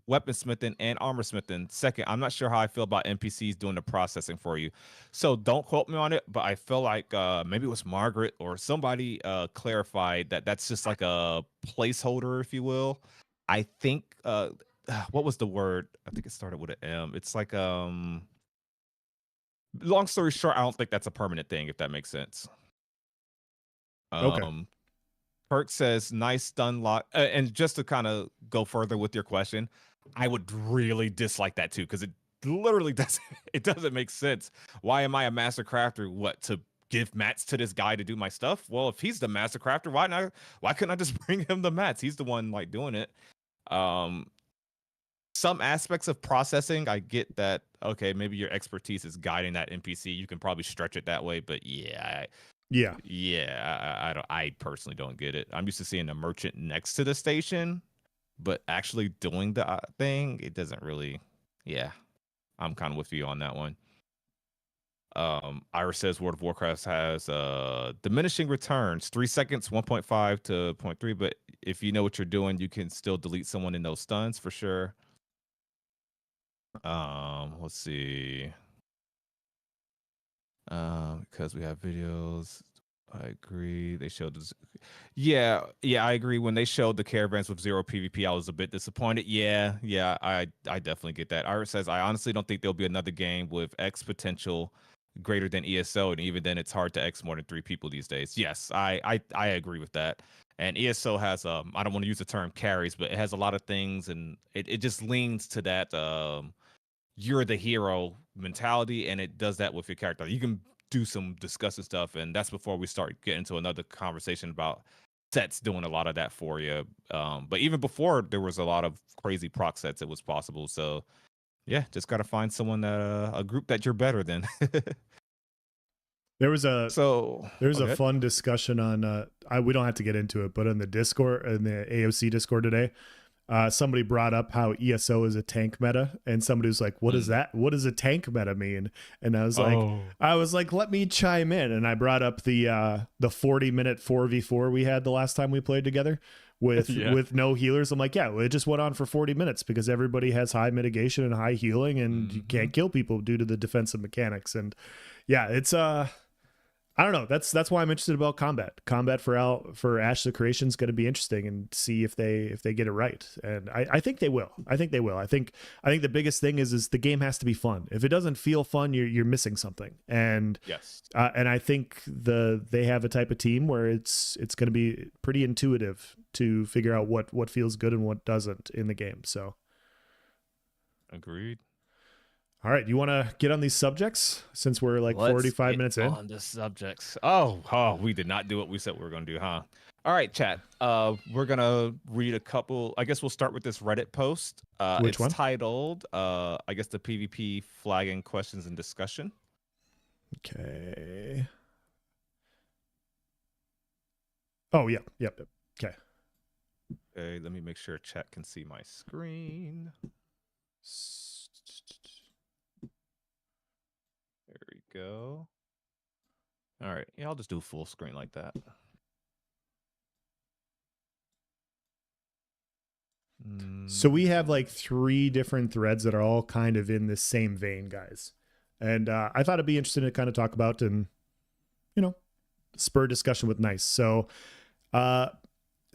weaponsmithing, and armorsmithing. Second, I'm not sure how I feel about NPCs doing the processing for you. So don't quote me on it, but I feel like maybe it was Margaret or somebody clarified that that's just like a placeholder, if you will. I think what was the word? I think it started with an M. It's like long story short, I don't think that's a permanent thing, if that makes sense. Okay. Perk says, nice stun lock. And just to kind of go further with your question, I would really dislike that too, because it literally doesn't make sense. Why am I a master crafter? What, to give mats to this guy to do my stuff? Well, if he's the master crafter, why couldn't I just bring him the mats? He's the one like doing it. Some aspects of processing, I get that, okay, maybe your expertise is guiding that NPC. You can probably stretch it that way, but yeah, I personally don't get it. I'm used to seeing a merchant next to the station, but actually doing the thing, it doesn't really. Yeah, I'm kind of with you on that one. Iris says World of Warcraft has diminishing returns, 3 seconds, 1.5 to 0.3. But if you know what you're doing, you can still delete someone in those stuns for sure. Let's see. Because we have videos. I agree. They showed this. Yeah, I agree. When they showed the caravans with zero PvP, I was a bit disappointed. Yeah, I definitely get that. Iris says, I honestly don't think there'll be another game with X potential greater than ESO, and even then, it's hard to X more than 3 people these days. Yes, I agree with that. And ESO has I don't want to use the term carries, but it has a lot of things, and it just leans to that you're the hero mentality, and it does that with your character. You can do some disgusting stuff, and that's before we start getting into another conversation about sets doing a lot of that for you. But even before, there was a lot of crazy proc sets. It was possible. So yeah, just gotta find someone that a group that you're better than. There was a So There's a okay. fun discussion on we don't have to get into it, but in the Discord, in the AOC Discord today, somebody brought up how ESO is a tank meta, and somebody was like, "What is Mm. that? What does a tank meta mean?" And Oh. I was like, "Let me chime in." And I brought up the 40-minute 4v4 we had the last time we played together Yeah. with no healers. I'm like, yeah, well, it just went on for 40 minutes because everybody has high mitigation and high healing, and you Hmm. can't kill people due to the defensive mechanics. And yeah, it's I don't know. That's why I'm interested about combat. Combat for Ash the Creation is going to be interesting, and see if they get it right. And I think they will. I think they will. I think the biggest thing is the game has to be fun. If it doesn't feel fun, you're missing something. Yes. And I think they have a type of team where it's going to be pretty intuitive to figure out what feels good and what doesn't in the game. So Agreed. all right, you want to get on these subjects since we're like Let's 45 get minutes in? on the subjects. Oh, we did not do what we said we were going to do, huh? All right, chat. We're gonna read a couple. I guess we'll start with this Reddit post. Which It's one? titled, I guess the PvP flagging questions and discussion. Okay. Oh, yeah. Yep. Okay. Okay, let me make sure chat can see my screen. There we go. All right, yeah, I'll just do full screen like that. So we have like 3 different threads that are all kind of in the same vein, guys. And I thought it'd be interesting to kind of talk about and, you know, spur discussion with Nice. So it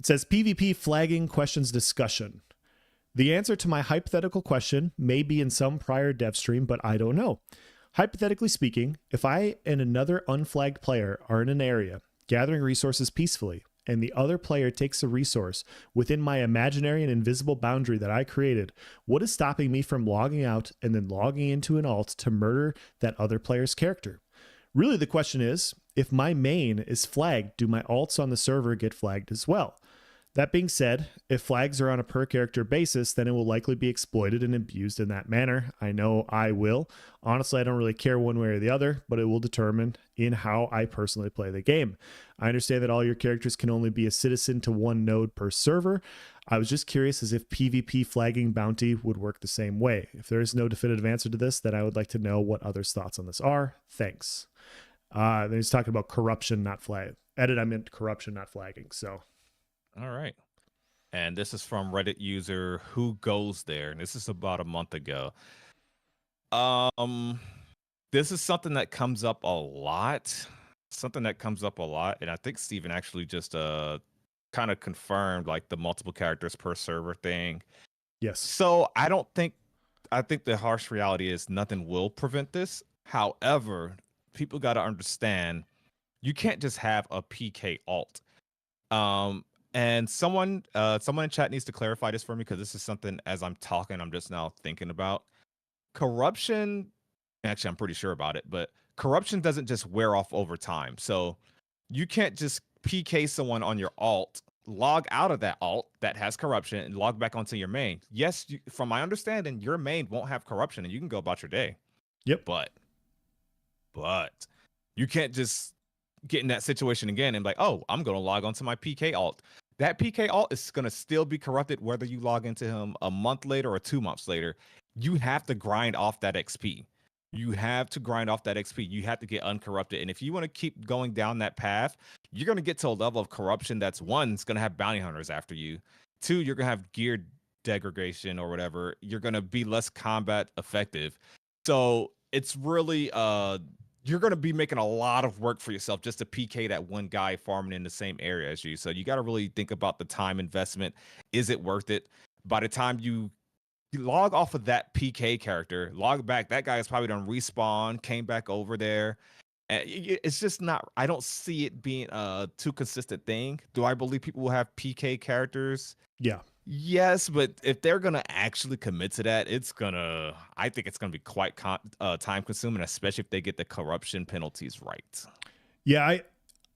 says PvP flagging questions discussion. The answer to my hypothetical question may be in some prior dev stream, but I don't know. Hypothetically speaking, if I and another unflagged player are in an area gathering resources peacefully, and the other player takes a resource within my imaginary and invisible boundary that I created, what is stopping me from logging out and then logging into an alt to murder that other player's character? Really, the question is, if my main is flagged, do my alts on the server get flagged as well? That being said, if flags are on a per character basis, then it will likely be exploited and abused in that manner. I know I will. Honestly, I don't really care one way or the other, but it will determine in how I personally play the game. I understand that all your characters can only be a citizen to one node per server. I was just curious as if PvP flagging bounty would work the same way. If there is no definitive answer to this, then I would like to know what others' thoughts on this are. Thanks. Then he's talking about corruption, not flag. Edit, I meant corruption, not flagging. So All right. And this is from Reddit user Who Goes There. And this is about a month ago. Um, this is something that comes up a lot. Something that comes up a lot. And I think Steven actually just kind of confirmed like the multiple characters per server thing. yes. So I think the harsh reality is nothing will prevent this. However, people gotta understand you can't just have a PK alt. And someone in chat needs to clarify this for me because this is something as I'm talking, I'm just now thinking about. Corruption, actually, I'm pretty sure about it, but corruption doesn't just wear off over time. So you can't just PK someone on your alt, log out of that alt that has corruption, and log back onto your main. Yes, from my understanding, your main won't have corruption and you can go about your day. Yep. But you can't just get in that situation again and be like, oh, I'm going to log onto my PK alt. That PK alt is going to still be corrupted whether you log into him a month later or 2 months later. You have to grind off that XP. You have to grind off that XP. You have to get uncorrupted. And if you want to keep going down that path, you're going to get to a level of corruption that's one, it's going to have bounty hunters after you. 2, you're going to have gear degradation or whatever. You're going to be less combat effective. So it's really you're going to be making a lot of work for yourself just to PK that one guy farming in the same area as you. So you got to really think about the time investment. Is it worth it? By the time you log off of that PK character, log back, that guy is probably done respawn, came back over there. And it's just not, I don't see it being a too consistent thing. Do I believe people will have PK characters? Yeah. Yes, but if they're gonna actually commit to that, I think it's gonna be quite time consuming, especially if they get the corruption penalties right. Yeah,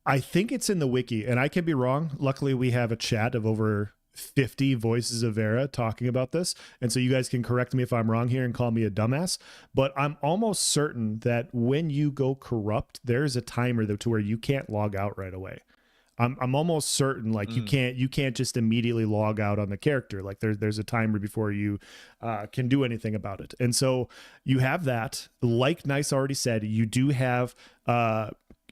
I think it's in the wiki, and I can be wrong. Luckily, we have a chat of over 50 voices of Verra talking about this, and so you guys can correct me if I'm wrong here and call me a dumbass. But I'm almost certain that when you go corrupt, there's a timer to where you can't log out right away. I'm almost certain like Mm, you can't just immediately log out on the character. Like there's a timer before you can do anything about it. And so you have that. Like Nice already said, you do have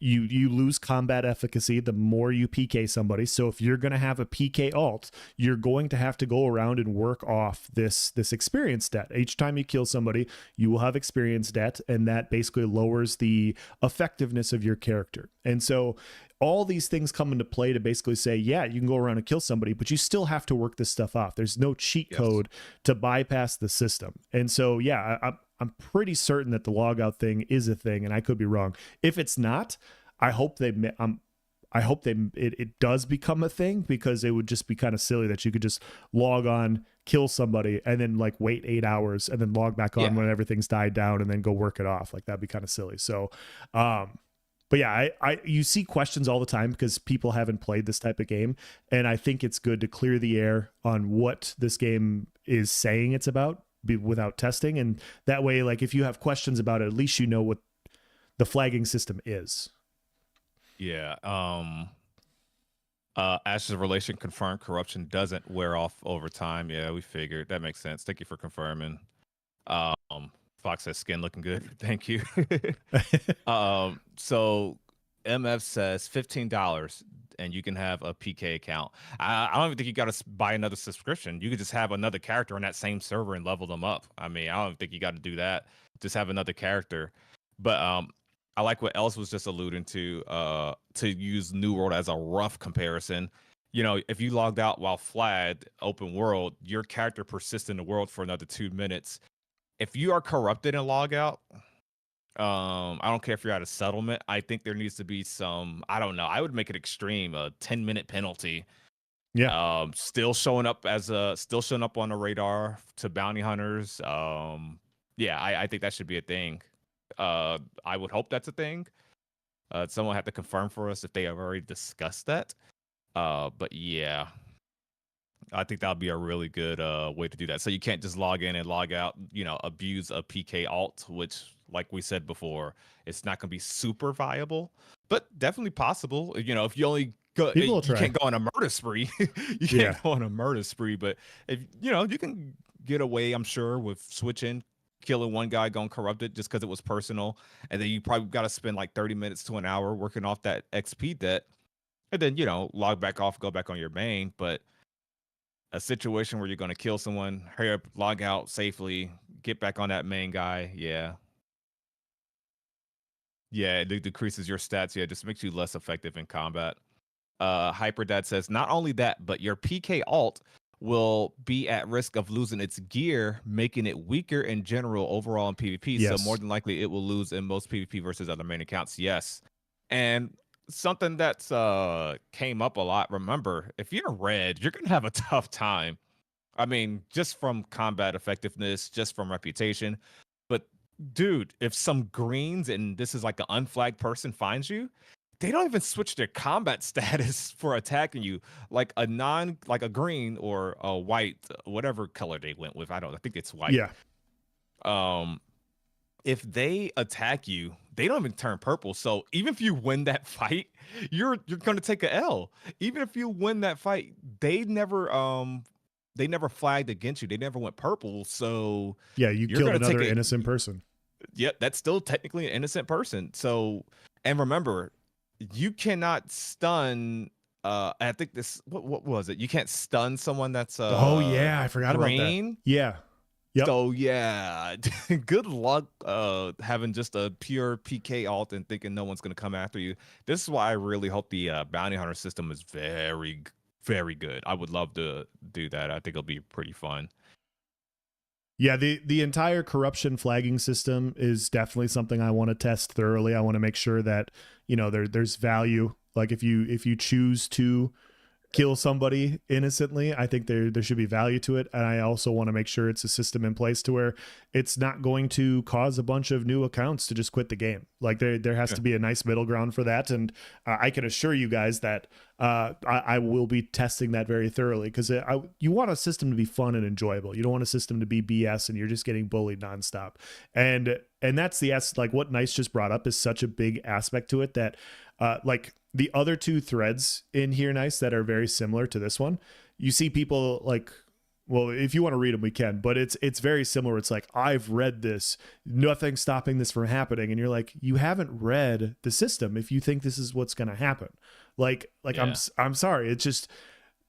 you lose combat efficacy the more you PK somebody. So if you're going to have a PK alt, you're going to have to go around and work off this experience debt. Each time you kill somebody, you will have experience debt, and that basically lowers the effectiveness of your character. And so all these things come into play to basically say, yeah, you can go around and kill somebody, but you still have to work this stuff off. There's no cheat yes. code to bypass the system. And so, yeah, I'm pretty certain that the logout thing is a thing, and I could be wrong. If it's not, I hope they I hope it does become a thing, because it would just be kind of silly that you could just log on, kill somebody, and then like wait 8 hours and then log back on Yeah. when everything's died down and then go work it off. Like that'd be kind of silly. So, but yeah, I you see questions all the time because people haven't played this type of game, and I think it's good to clear the air on what this game is saying it's about without testing, and that way, like if you have questions about it, at least you know what the flagging system is. Yeah. Ash's relation confirmed corruption doesn't wear off over time. Yeah, we figured. That makes sense. Thank you for confirming. Um, Fox says skin looking good. Thank you. So MF says $15 and you can have a PK account. I don't even think you got to buy another subscription. You could just have another character on that same server and level them up. I mean, I don't think you got to do that. Just have another character. But I like what else was just alluding to use New World as a rough comparison. You know, if you logged out while flagged open world, your character persists in the world for another 2 minutes. If you are corrupted and log out, I don't care if you're at a settlement. I think there needs to be some, I don't know. I would make it extreme, a 10-minute penalty. Yeah. Still showing up on the radar to bounty hunters. Yeah, I think that should be a thing. I would hope that's a thing. Someone have to confirm for us if they have already discussed that. But yeah, I think that would be a really good way to do that. So you can't just log in and log out, you know, abuse a PK alt, which, like we said before, it's not going to be super viable, but definitely possible. You know, if you only go, People will you try. can't go on a murder spree. You Yeah. can't go on a murder spree, but if, you know, you can get away, I'm sure, with switching, killing one guy, going corrupted just because it was personal. And then you probably got to spend like 30 minutes to an hour working off that XP debt. And then, you know, log back off, go back on your main. But a situation where you're going to kill someone, hurry up, log out safely, get back on that main guy. Yeah. Yeah, it decreases your stats. Yeah, it just makes you less effective in combat. Hyperdad says, not only that, but your PK alt will be at risk of losing its gear, making it weaker in general overall in PvP. So more Yes. than likely it will lose in most PvP versus other main accounts. Yes. And something that's came up a lot. Remember, if you're red, you're gonna have a tough time. I mean, just from combat effectiveness, just from reputation. But dude, if some greens and this is like an unflagged person finds you, they don't even switch their combat status for attacking you. Like a green or a white, whatever color they went with. I think it's white. Yeah. Um, if they attack you, they don't even turn purple. So even if you win that fight, you're gonna take a L. Even if you win that fight, they never flagged against you. They never went purple. So Yeah. You you're killed gonna take another a innocent person. yeah, that's still technically an innocent person. So and remember, you cannot stun I think this what was it? You can't stun someone that's Oh yeah, I forgot about that. green. Yeah. Yep. So yeah, good luck having just a pure PK alt and thinking no one's gonna come after you. This is why I really hope the bounty hunter system is very good. I would love to do that. I think it'll be pretty fun. Yeah, the entire corruption flagging system is definitely something I want to test thoroughly. I want to make sure that, you know, there's value. Like if you choose to kill somebody innocently, I think there should be value to it. And I also want to make sure it's a system in place to where it's not going to cause a bunch of new accounts to just quit the game. Like there has Yeah. to be a nice middle ground for that. And I can assure you guys that I will be testing that very thoroughly, because you want a system to be fun and enjoyable. You don't want a system to be BS and you're just getting bullied nonstop. And And that's like what Nice just brought up is such a big aspect to it that like the other two threads in here, Nice, that are very similar to this one, you see people like, well, if you want to read them, we can, but it's very similar. It's like, I've read this, nothing's stopping this from happening. And you're like, you haven't read the system if you think this is what's going to happen. Like Yeah. I'm sorry. It's just,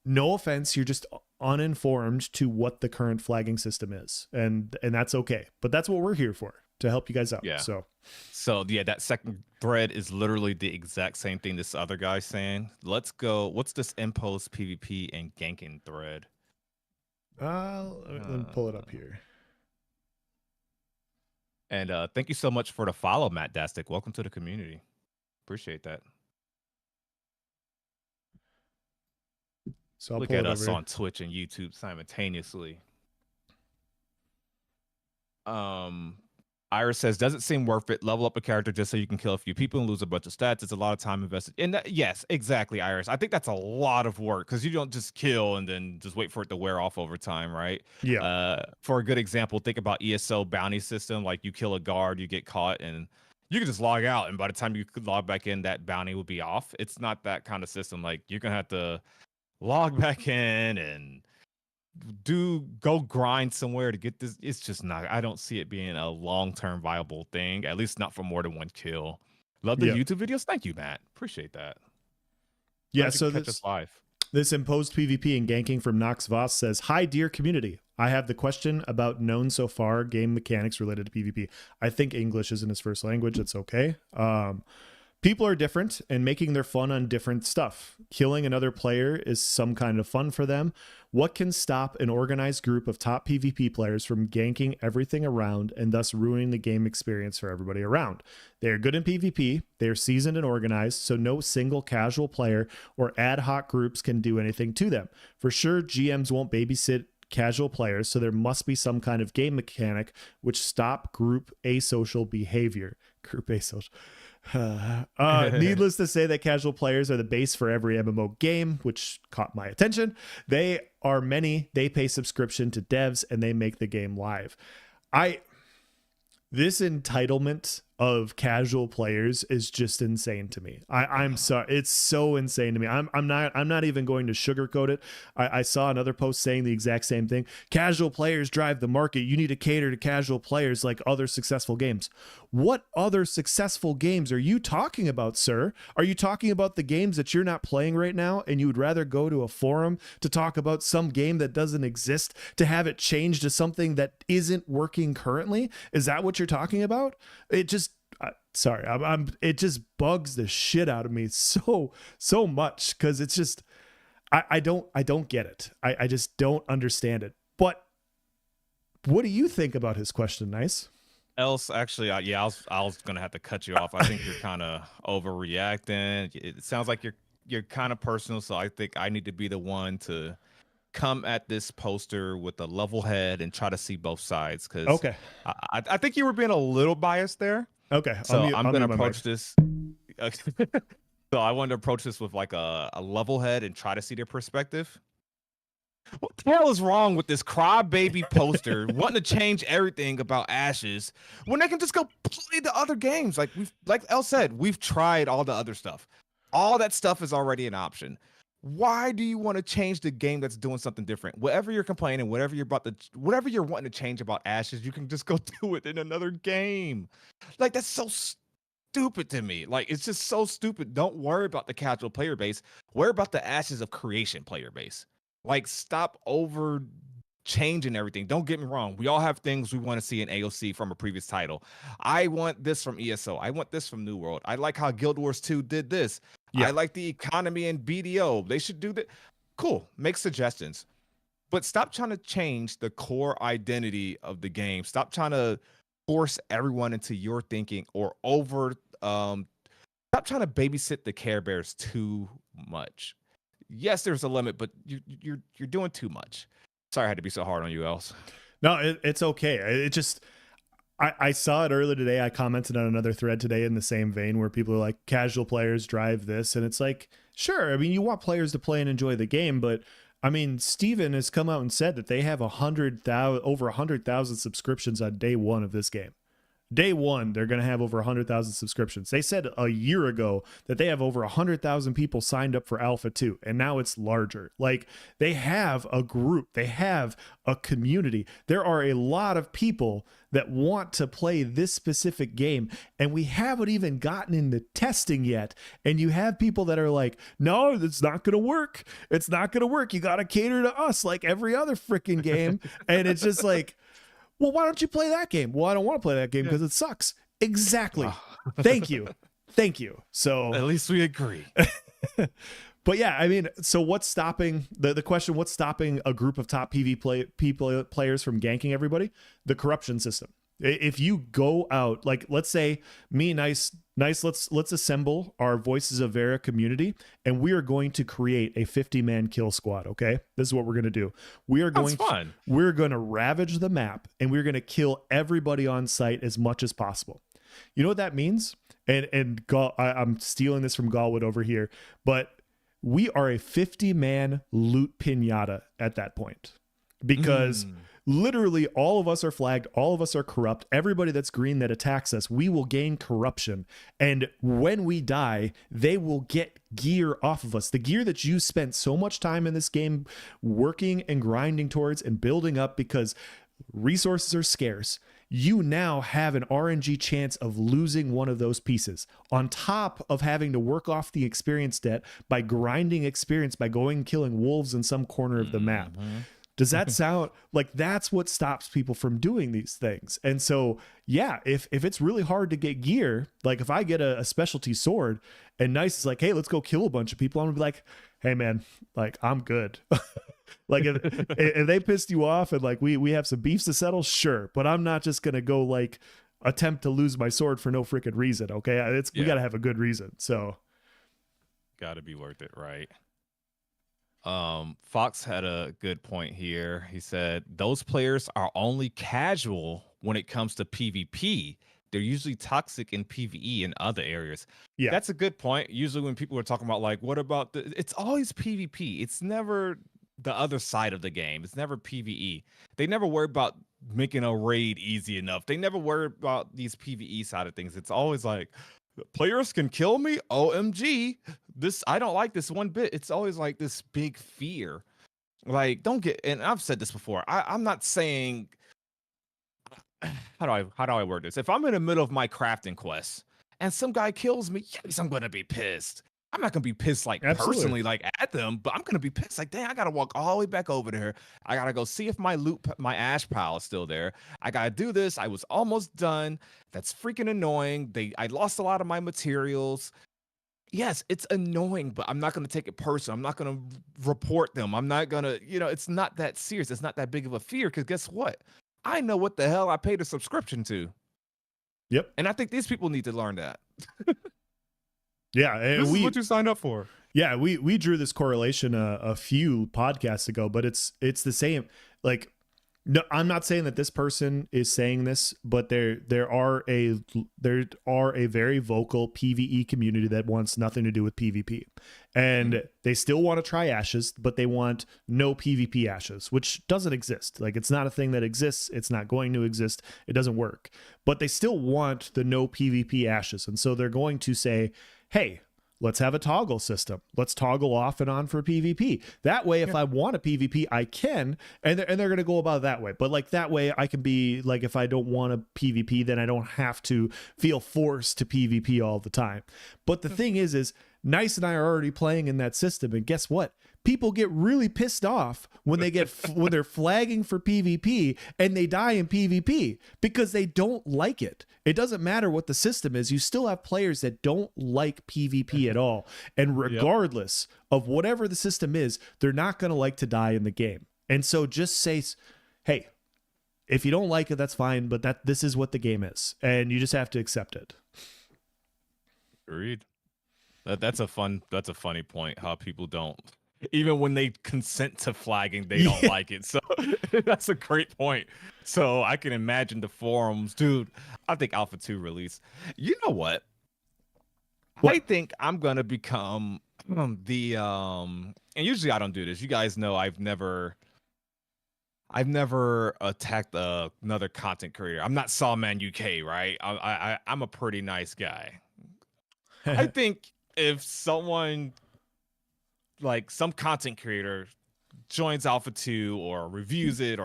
no offense. You're just uninformed to what the current flagging system is. And that's okay. But that's what we're here for, to help you guys out. Yeah. So Yeah, that second thread is literally the exact same thing this other guy's saying. Let's go. What's this impulse PvP and ganking thread? let me pull it up here. And thank you so much for the follow, Matt Dastic. Welcome to the community. Appreciate that. So I'll look pull at it us over on Twitch and YouTube simultaneously. Iris says, does it seem worth it? Level up a character just so you can kill a few people and lose a bunch of stats. It's a lot of time invested. And yes, exactly, Iris. I think that's a lot of work because you don't just kill and then just wait for it to wear off over time, right? Yeah. For a good example, think about ESO bounty system. Like you kill a guard, you get caught, and you can just log out. And by the time you could log back in, that bounty will be off. It's not that kind of system. Like you're going to have to log back in and go grind somewhere to get this. It's just not, I don't see it being a long-term viable thing, at least not for more than one kill. Love the YouTube videos. Thank you, Matt. Appreciate that. Yeah. Glad you So catch us live. This imposed PvP and ganking from Nox Voss says, hi, dear community. I have the question about known so far game mechanics related to PvP. I think English isn't his first language. It's okay. People are different and making their fun on different stuff. Killing another player is some kind of fun for them. What can stop an organized group of top PvP players from ganking everything around and thus ruining the game experience for everybody around? They are good in PvP. They are seasoned and organized, so no single casual player or ad hoc groups can do anything to them. For sure, GMs won't babysit casual players, so there must be some kind of game mechanic which stop group asocial behavior. Group asocial. Needless to say that casual players are the base for every MMO game, which caught my attention. They are many. They pay subscription to devs and they make the game live. This entitlement of casual players is just insane to me. I'm sorry. It's so insane to me. I'm not even going to sugarcoat it. I saw another post saying the exact same thing. Casual players drive the market. You need to cater to casual players like other successful games. What other successful games are you talking about, sir? Are you talking about the games that you're not playing right now and you would rather go to a forum to talk about some game that doesn't exist to have it changed to something that isn't working currently? Is that what you're talking about? It just sorry, it just bugs the shit out of me so much because it's just I don't get it. I just don't understand it. But what do you think about his question, Nice? Else, actually, I was gonna have to cut you off. I think you're kind of overreacting. It sounds like you're kind of personal, so I think I need to be the one to come at this poster with a level head and try to see both sides because okay, I think you were being a little biased there. Okay, so I'm gonna approach this. So I wanted to approach this with like a level head and try to see their perspective. What the hell is wrong with this crybaby poster wanting to change everything about Ashes when they can just go play the other games? Like El said, we've tried all the other stuff. All that stuff is already an option. Why do you want to change the game that's doing something different? Whatever you're complaining, whatever you're wanting to change about Ashes, you can just go do it in another game. Like that's so stupid to me. Like it's just so stupid. Don't worry about the casual player base. Worry about the Ashes of Creation player base. Like stop over changing everything. Don't get me wrong. We all have things we want to see in AOC from a previous title. I want this from ESO. I want this from New World. I like how Guild Wars 2 did this. Yeah. I like the economy in BDO. They should do that. Cool. Make suggestions. But stop trying to change the core identity of the game. Stop trying to force everyone into your thinking or stop trying to babysit the Care Bears too much. Yes, there's a limit, but you're doing too much. Sorry I had to be so hard on you, Els. No, it's okay. It just I saw it earlier today. I commented on another thread today in the same vein where people are like, casual players drive this. And it's like, sure. I mean, you want players to play and enjoy the game, but I mean, Steven has come out and said that they have over 100,000 subscriptions on day one of this game. Day one, they're going to have over 100,000 subscriptions. They said a year ago that they have over 100,000 people signed up for Alpha 2, and now it's larger. Like, they have a group, they have a community. There are a lot of people that want to play this specific game, and we haven't even gotten into testing yet. And you have people that are like, no, it's not going to work. It's not going to work. You got to cater to us like every other freaking game. And it's just like, well, why don't you play that game? Well, I don't want to play that game because it sucks. Exactly. Thank you. Thank you. So at least we agree. But yeah, I mean, so what's stopping the question? What's stopping a group of top players from ganking everybody? The corruption system. If you go out, like, let's say me, nice, let's assemble our Voices of Verra community, and we are going to create a 50-man kill squad. Okay, this is what we're going to do. We're going to ravage the map, and we're going to kill everybody on site as much as possible. You know what that means? And I'm stealing this from Galwood over here, but we are a 50-man loot pinata at that point, because literally all of us are flagged, all of us are corrupt. Everybody that's green that attacks us, we will gain corruption. And when we die, they will get gear off of us. The gear that you spent so much time in this game working and grinding towards and building up, because resources are scarce. You now have an RNG chance of losing one of those pieces, on top of having to work off the experience debt by grinding experience by going and killing wolves in some corner of the map. Does that sound like that's what stops people from doing these things? And so, yeah, if it's really hard to get gear, like if I get a specialty sword and Nice is like, hey, let's go kill a bunch of people, I'm gonna be like, hey man, like I'm good. Like if they pissed you off and like we have some beefs to settle, sure, but I'm not just gonna go like attempt to lose my sword for no freaking reason. Okay, we gotta have a good reason. So, gotta be worth it, right? Fox had a good point here. He said those players are only casual when it comes to PvP. They're usually toxic in PvE and other areas. Yeah, that's a good point. Usually when people are talking about like, what about it's always PvP. It's never the other side of the game. It's never PvE. They never worry about making a raid easy enough. They never worry about these PvE side of things. It's always like, players can kill me. OMG. I don't like this one bit. It's always like this big fear. Like, don't get, and I've said this before. I'm not saying, how do I word this? If I'm in the middle of my crafting quest and some guy kills me, yes, I'm gonna be pissed. I'm not gonna be pissed like personally like at them, but I'm gonna be pissed like, dang, I gotta walk all the way back over there. I gotta go see if my my ash pile is still there. I gotta do this. I was almost done. That's freaking annoying. I lost a lot of my materials. Yes, it's annoying, but I'm not gonna take it personal. I'm not gonna report them. I'm not gonna, it's not that serious. It's not that big of a fear, because guess what? I know what the hell I paid a subscription to. Yep. And I think these people need to learn that. Yeah, this is what you signed up for. Yeah, we drew this correlation a few podcasts ago, but it's the same. Like, no, I'm not saying that this person is saying this, but there are a very vocal PvE community that wants nothing to do with PvP, and they still want to try ashes, but they want no PvP ashes, which doesn't exist. Like, it's not a thing that exists. It's not going to exist. It doesn't work. But they still want the no PvP ashes, and so they're going to say, hey, let's have a toggle system. Let's toggle off and on for PvP. That way, if I want a PvP, I can, and they're going to go about it that way. But like that way, I can be like, if I don't want a PvP, then I don't have to feel forced to PvP all the time. But the thing is Nice and I are already playing in that system, and guess what? People get really pissed off when when they're flagging for PvP and they die in PvP because they don't like it. It doesn't matter what the system is. You still have players that don't like PvP at all. And regardless of whatever the system is, they're not going to like to die in the game. And so just say, hey, if you don't like it, that's fine, but this is what the game is, and you just have to accept it. Agreed. That's a funny point, how people don't, even when they consent to flagging, they don't like it. So that's a great point. So I can imagine the forums, dude. I think Alpha 2 release. You know what? I think I'm gonna become and usually I don't do this. You guys know I I've never attacked another content creator. I'm not Sawman UK, right? I'm a pretty nice guy. I think if someone like some content creator joins Alpha 2 or reviews it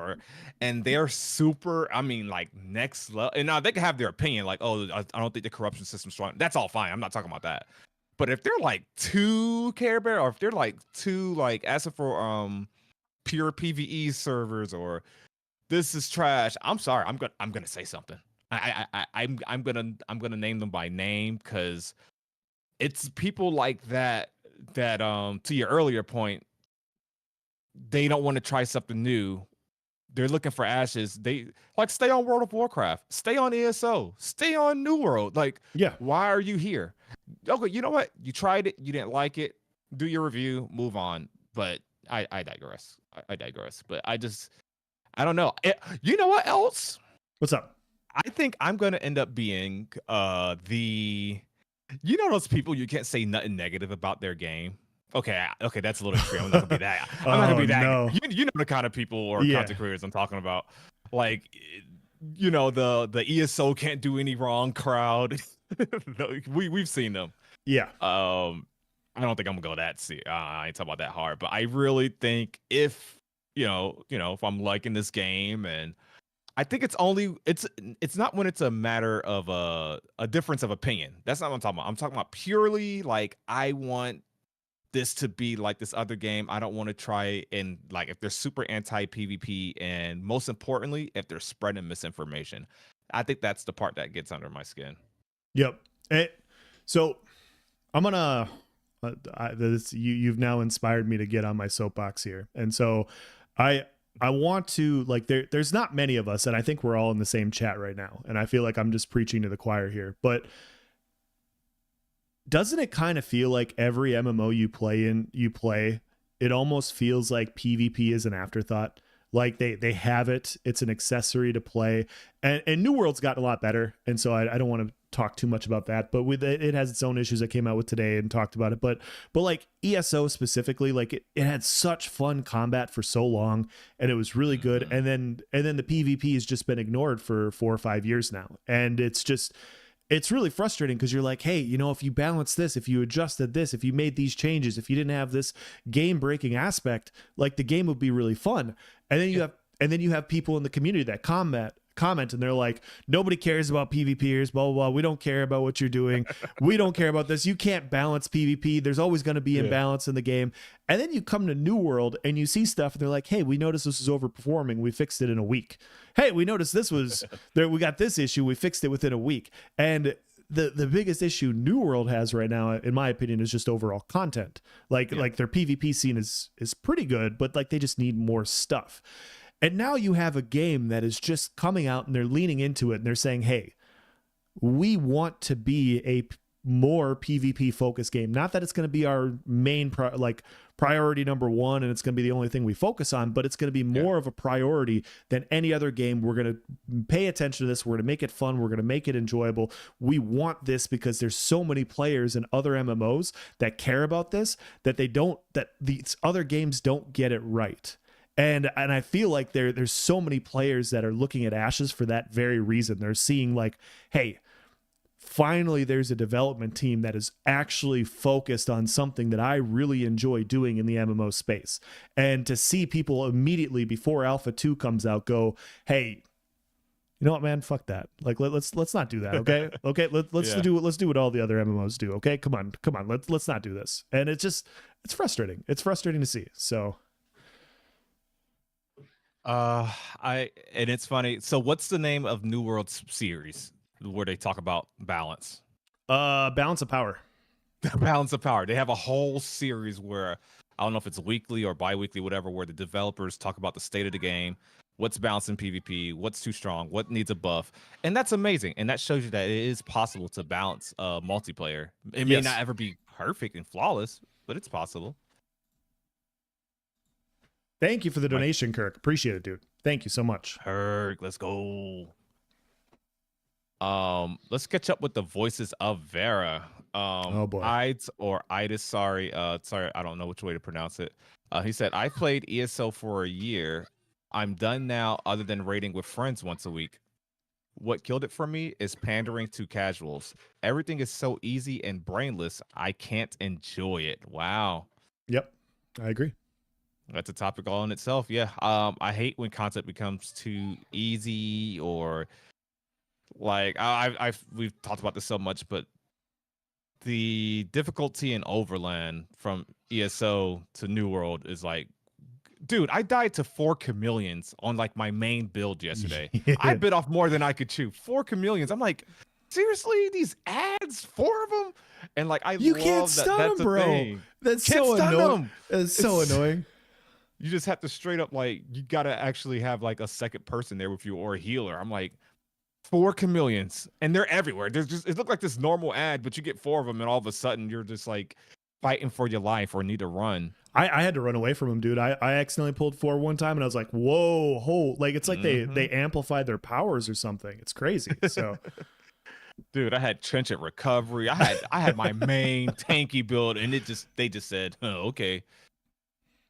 and they're super, I mean, like next level. And now they can have their opinion, like, oh, I don't think the corruption system's strong. That's all fine. I'm not talking about that. But if they're like too Care Bear, or if they're like too like asking for pure PvE servers, or this is trash, I'm sorry. I'm gonna say something. I'm gonna name them by name, because it's people like that to your earlier point, they don't want to try something new. They're looking for ashes. They like stay on World of Warcraft, stay on ESO, stay on New World. Like, Yeah. why are you here? Okay, you know what? You tried it, you didn't like it. Do your review, move on. But I digress. I digress. But I don't know. You know what else? What's up? I think I'm gonna end up being the you know those people you can't say nothing negative about their game. Okay, that's a little extreme. I'm not gonna be that. I'm not gonna Oh be that. no. You know the kind of people or Yeah. content creators I'm talking about. Like, you know, the ESO can't do any wrong crowd. We've seen them. Yeah. I don't think I'm gonna go that. I ain't talking about that hard, but I really think if if I'm liking this game, and I think it's not when it's a matter of a difference of opinion. That's not what I'm talking about. I'm talking about purely like I want this to be like this other game. I don't want to try and like if they're super anti PvP, and most importantly, if they're spreading misinformation. I think that's the part that gets under my skin. Yep. So I'm gonna. You've now inspired me to get on my soapbox here, and so I want to like there's not many of us, and I think we're all in the same chat right now, and I feel like I'm just preaching to the choir here, but doesn't it kind of feel like every MMO you play, it almost feels like PvP is an afterthought? Like they have it, it's an accessory to play, and New World's gotten a lot better, and so I don't want to talk too much about that, but with it has its own issues that came out with today and talked about it, but like ESO specifically, like it had such fun combat for so long, and it was really good, and then the PvP has just been ignored for 4 or 5 years now, and it's really frustrating because you're like, hey, if you balance this, if you adjusted this, if you made these changes, if you didn't have this game breaking aspect, like the game would be really fun. And then you have people in the community that comment and they're like, nobody cares about PvPers, blah, blah, blah. We don't care about what you're doing. We don't care about this. You can't balance PvP. There's always going to be imbalance in the game. And then you come to New World and you see stuff and they're like, hey, we noticed this is overperforming. We fixed it in a week. Hey, we noticed this was there. We got this issue. We fixed it within a week. And the biggest issue New World has right now, in my opinion, is just overall content. Like their PvP scene is pretty good, but like they just need more stuff. And now you have a game that is just coming out and they're leaning into it and they're saying, hey, we want to be a more PvP focused game. Not that it's going to be our main priority number one and it's going to be the only thing we focus on, but it's going to be more of a priority than any other game. We're going to pay attention to this. We're going to make it fun. We're going to make it enjoyable. We want this because there's so many players in other MMOs that care about this, that these other games don't get it right. And I feel like there's so many players that are looking at Ashes for that very reason. They're seeing like, hey, finally there's a development team that is actually focused on something that I really enjoy doing in the MMO space. And to see people immediately before Alpha 2 comes out go, hey, you know what, man, fuck that. Like let's not do that, okay? Okay, let's do what all the other MMOs do, okay? Come on. Let's not do this. And it's frustrating. It's frustrating to see. So and it's funny. So what's the name of New World's series where they talk about balance? Balance of Power. Balance of Power. They have a whole series where I don't know if it's weekly or bi-weekly, whatever, where the developers talk about the state of the game, what's balanced in PvP, what's too strong, what needs a buff. And that's amazing. And that shows you that it is possible to balance multiplayer. It may not ever be perfect and flawless, but it's possible. Thank you for the donation, Kirk. Appreciate it, dude. Thank you so much. Kirk, let's go. Let's catch up with the voices of Verra. Oh boy. Idis, sorry, I don't know which way to pronounce it. He said, I played ESO for a year I'm done now, other than raiding with friends once a week. What killed it for me is pandering to casuals. Everything is so easy and brainless, I can't enjoy it. Wow. Yep, I agree. That's a topic all in itself. Yeah. I hate when content becomes too easy or like I've we've talked about this so much, but the difficulty in Overland from ESO to New World is like, dude, I died to 4 chameleons on like my main build yesterday. I Yeah. bit off more than I could chew. 4 chameleons. I'm like, seriously, these ads, 4 of them, and like I You can't love that. stun That's them, a bro. thing. That's Can't so stun annoying. them. That's so annoying. You just have to straight up like you gotta actually have like a second person there with you or a healer. I'm like, 4 chameleons, and they're everywhere. There's just it looked like this normal ad, but you get 4 of them, and all of a sudden you're just like fighting for your life or need to run. I had to run away from him, dude. I accidentally pulled 4 one time, and I was like, whoa, like it's like they amplified their powers or something. It's crazy. So, dude, I had trenchant recovery. I had my main tanky build, and they just said, oh, okay.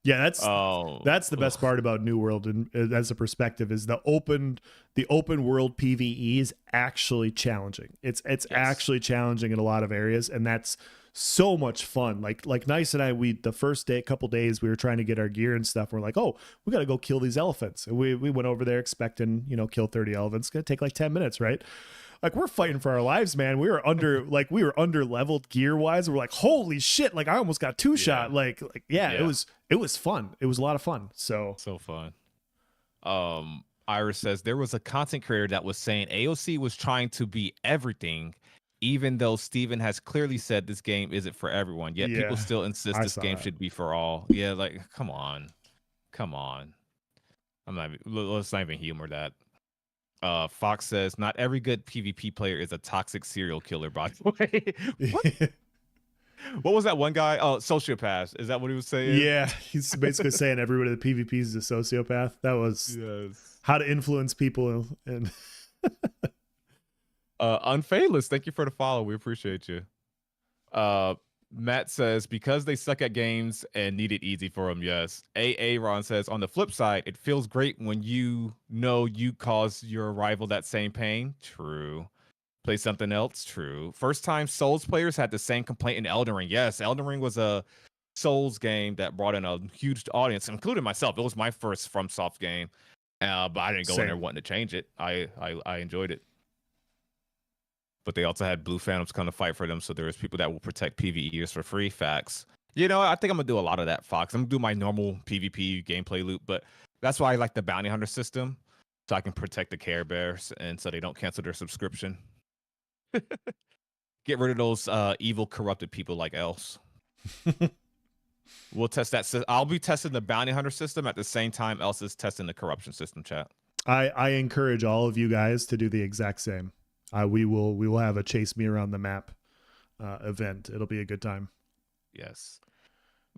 yeah, Oh, that's the best part about New World, and as a perspective, is the open world PVE is actually challenging. It's actually challenging in a lot of areas, and that's so much fun. Like Nice and I, the first couple days we were trying to get our gear and stuff. We're like, oh, we got to go kill these elephants. And we went over there expecting, kill 30 elephants. It's gonna take like 10 minutes, right? Like we're fighting for our lives, man. We were under leveled gear wise. We're like, holy shit! Like I almost got two-shot. Yeah, it was fun. It was a lot of fun. So fun. Iris says there was a content creator that was saying AOC was trying to be everything, even though Steven has clearly said this game isn't for everyone. Yet people still insist this game should be for all. Yeah, like come on. Let's not even humor that. Fox says not every good PvP player is a toxic serial killer, by the way. What was that one guy? Oh, sociopath. Is that what he was saying? Yeah, he's basically saying everybody that PvP is a sociopath. That was how to influence people. And Unfadeless, thank you for the follow. We appreciate you. Matt says because they suck at games and need it easy for them. Yes. Ron says on the flip side, it feels great when you know you caused your rival that same pain. True. Play something else. True. First time Souls players had the same complaint in Elden Ring. Yes, Elden Ring was a Souls game that brought in a huge audience, including myself. It was my first FromSoft game, but I didn't go in there wanting to change it. I enjoyed it. But they also had Blue Phantoms come to fight for them, so there's people that will protect PvEers for free. Facts. I think I'm gonna do a lot of that, Fox. I'm gonna do my normal PvP gameplay loop, but that's why I like the bounty hunter system, so I can protect the Care Bears and so they don't cancel their subscription. Get rid of those evil, corrupted people like Else. We'll test that. I'll be testing the bounty hunter system at the same time Else is testing the corruption system. Chat. I encourage all of you guys to do the exact same. We will have a chase me around the map event. It'll be a good time. Yes.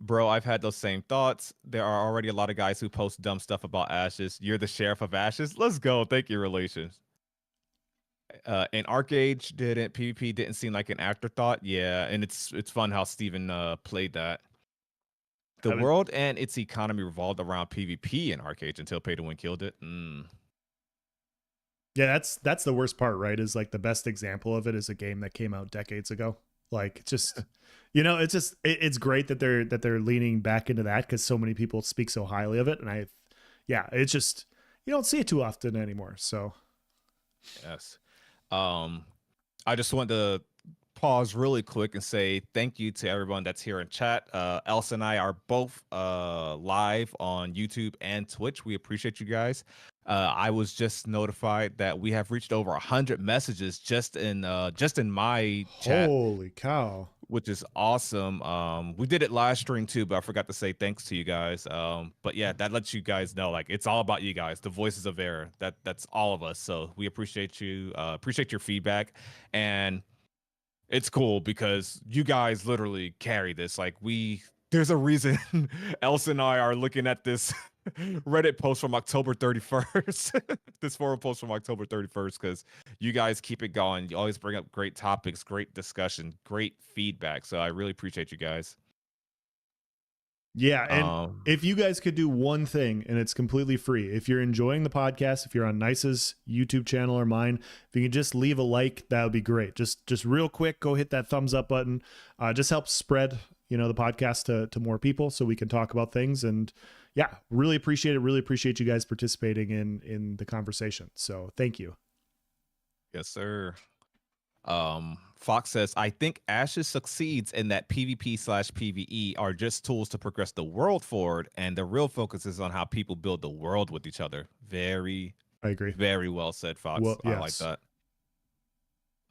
Bro, I've had those same thoughts. There are already a lot of guys who post dumb stuff about Ashes. You're the sheriff of Ashes. Let's go. Thank you, relations. And Arcade PvP didn't seem like an afterthought. Yeah, and it's fun how Steven played that. The world and its economy revolved around PvP in Arcade until Pay to Win killed it. Yeah, that's the worst part, right? Is like the best example of it is a game that came out decades ago. Like just it's great that they're leaning back into that because so many people speak so highly of it, and it's just you don't see it too often anymore. So yes. I just want to pause really quick and say thank you to everyone that's here in chat. Elsa and I are both live on YouTube and Twitch. We appreciate you guys. I was just notified that we have reached over 100 messages just in my chat. Holy cow. Which is awesome. We did it live stream too, but I forgot to say thanks to you guys. But yeah, that lets you guys know like it's all about you guys, the voices of Verra. That's all of us. So we appreciate you, appreciate your feedback, and it's cool because you guys literally carry this. Like there's a reason Elsa and I are looking at this Reddit post from October 31st, this forum post from October 31st, because you guys keep it going. You always bring up great topics, great discussion, great feedback. So I really appreciate you guys. Yeah, and Um, if you guys could do one thing and it's completely free, if you're enjoying the podcast, if you're on Nice's YouTube channel or mine, if you can just leave a like, that would be great. Just real quick, go hit that thumbs up button. Just help spread, the podcast to more people so we can talk about things. And yeah, really appreciate it. Really appreciate you guys participating in the conversation. So thank you. yes, sir. Fox says, I think Ashes succeeds in that PvP/PvE are just tools to progress the world forward, and the real focus is on how people build the world with each other. Very, I agree. very well said, Fox. Well, I like yes. that.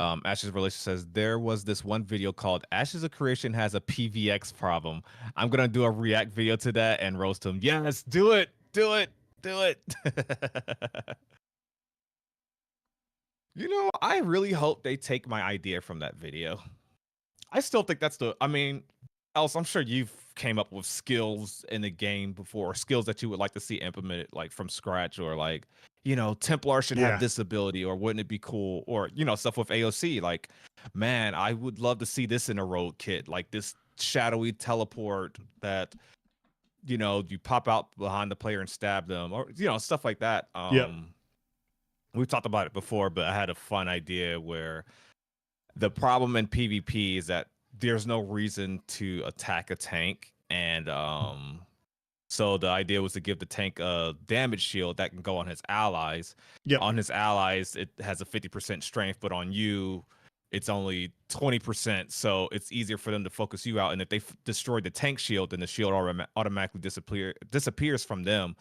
Ashes Relation says there was this one video called Ashes of Creation has a PVX problem. I'm gonna do a react video to that and roast him. Yes, do it, do it, do it. I really hope they take my idea from that video. I still think that's I mean, else I'm sure you've came up with skills in the game before, skills that you would like to see implemented like from scratch, or like, Templar should have Yeah. this ability, or wouldn't it be cool, or stuff with AOC. Like, man, I would love to see this in a road kit, like this shadowy teleport that you pop out behind the player and stab them, or stuff like that. Yep. We've talked about it before, but I had a fun idea where the problem in PvP is that there's no reason to attack a tank, and so the idea was to give the tank a damage shield that can go on his allies. Yep. On his allies, it has a 50% strength, but on you, it's only 20%. So it's easier for them to focus you out. And if they destroy the tank shield, then the shield automatically disappears from them.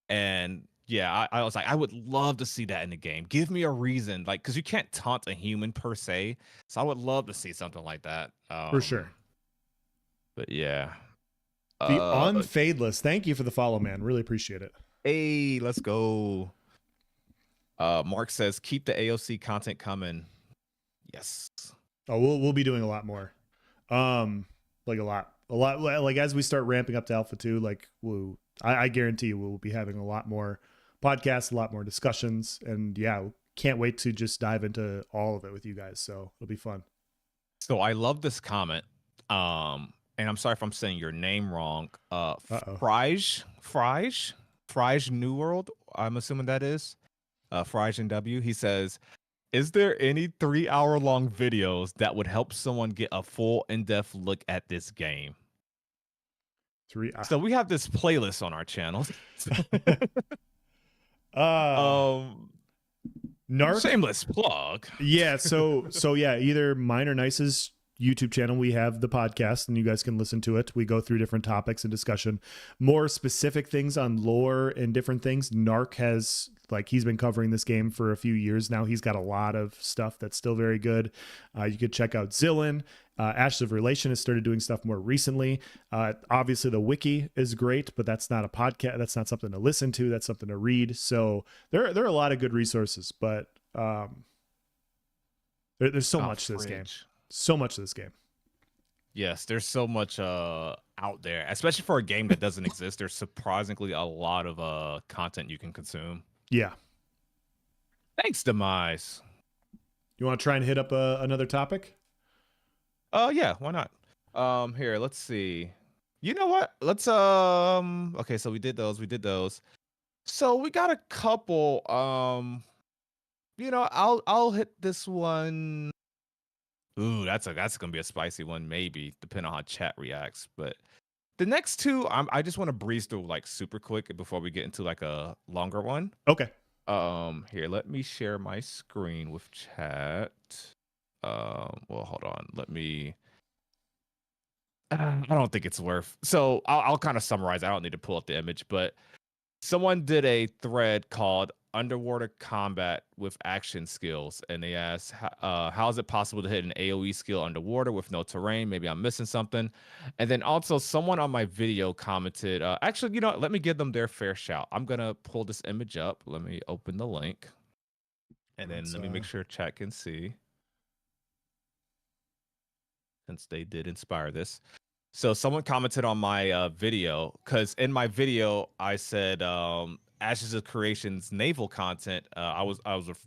And yeah, I was like, I would love to see that in the game. Give me a reason, like, because you can't taunt a human per se. So I would love to see something like that. For sure. But yeah. The Unfadeless. Thank you for the follow, man. Really appreciate it. Hey, let's go. Mark says, keep the AOC content coming. Yes. Oh, we'll be doing a lot more. Like a lot. Like as we start ramping up to Alpha 2, like I guarantee you we'll be having a lot more podcasts, a lot more discussions, and yeah, can't wait to just dive into all of it with you guys. So it'll be fun. So I love this comment. And I'm sorry if I'm saying your name wrong. Frige New World, I'm assuming that is. Frige and W. He says, is there any 3-hour long videos that would help someone get a full in-depth look at this game? So we have this playlist on our channel. Narc, shameless plug. Yeah, so yeah, either mine or Nice's YouTube channel, we have the podcast and you guys can listen to it. We go through different topics and discussion, more specific things on lore and different things. Narc has, like, he's been covering this game for a few years now. He's got a lot of stuff that's still very good. You could check out Zillin. Ashes of Relation has started doing stuff more recently. Obviously the wiki is great, but that's not a podcast. That's not something to listen to. That's something to read. So there are a lot of good resources, but there's so much to this game. So much of this game. Yes, there's so much out there, especially for a game that doesn't exist. There's surprisingly a lot of content you can consume. Yeah. Thanks, Demise. You want to try and hit up another topic? Yeah, why not? Here, let's see. You know what? Let's okay, so we did those. So we got a couple. I'll hit this one. Ooh, that's gonna be a spicy one, maybe, depending on how chat reacts. But the next two, I just want to breeze through like super quick before we get into like a longer one. Okay. Here, let me share my screen with chat. Well, hold on. Let me. I don't think it's worth. So I'll kind of summarize. I don't need to pull up the image, but someone did a thread called underwater combat with action skills, and they asked, how is it possible to hit an AoE skill underwater with no terrain? Maybe I'm missing something. And then also someone on my video commented, actually, let me give them their fair shout. I'm gonna pull this image up. Let me open the link, and then let me make sure chat can see, since they did inspire this. So someone commented on my video, because in my video I said Ashes of Creation's naval content. I was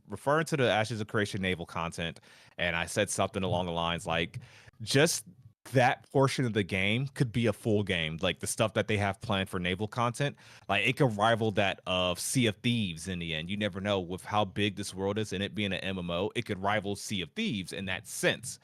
referring to the Ashes of Creation naval content, and I said something along the lines like, just that portion of the game could be a full game. Like the stuff that they have planned for naval content, like it could rival that of Sea of Thieves in the end. You never know with how big this world is and it being an MMO, it could rival Sea of Thieves in that sense.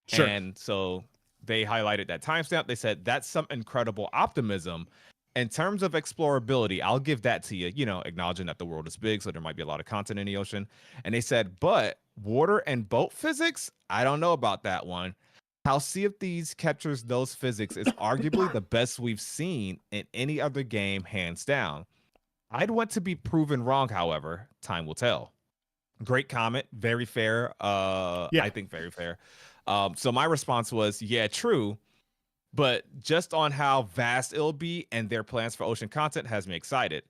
Sure. And so they highlighted that timestamp. They said that's some incredible optimism. In terms of explorability, I'll give that to you, acknowledging that the world is big, so there might be a lot of content in the ocean. And they said, but water and boat physics, I don't know about that one. How Sea of Thieves captures those physics is arguably the best we've seen in any other game, hands down. I'd want to be proven wrong, however. Time will tell. Great comment, very fair. Yeah. I think very fair. So my response was, yeah, true, but just on how vast it'll be and their plans for ocean content has me excited.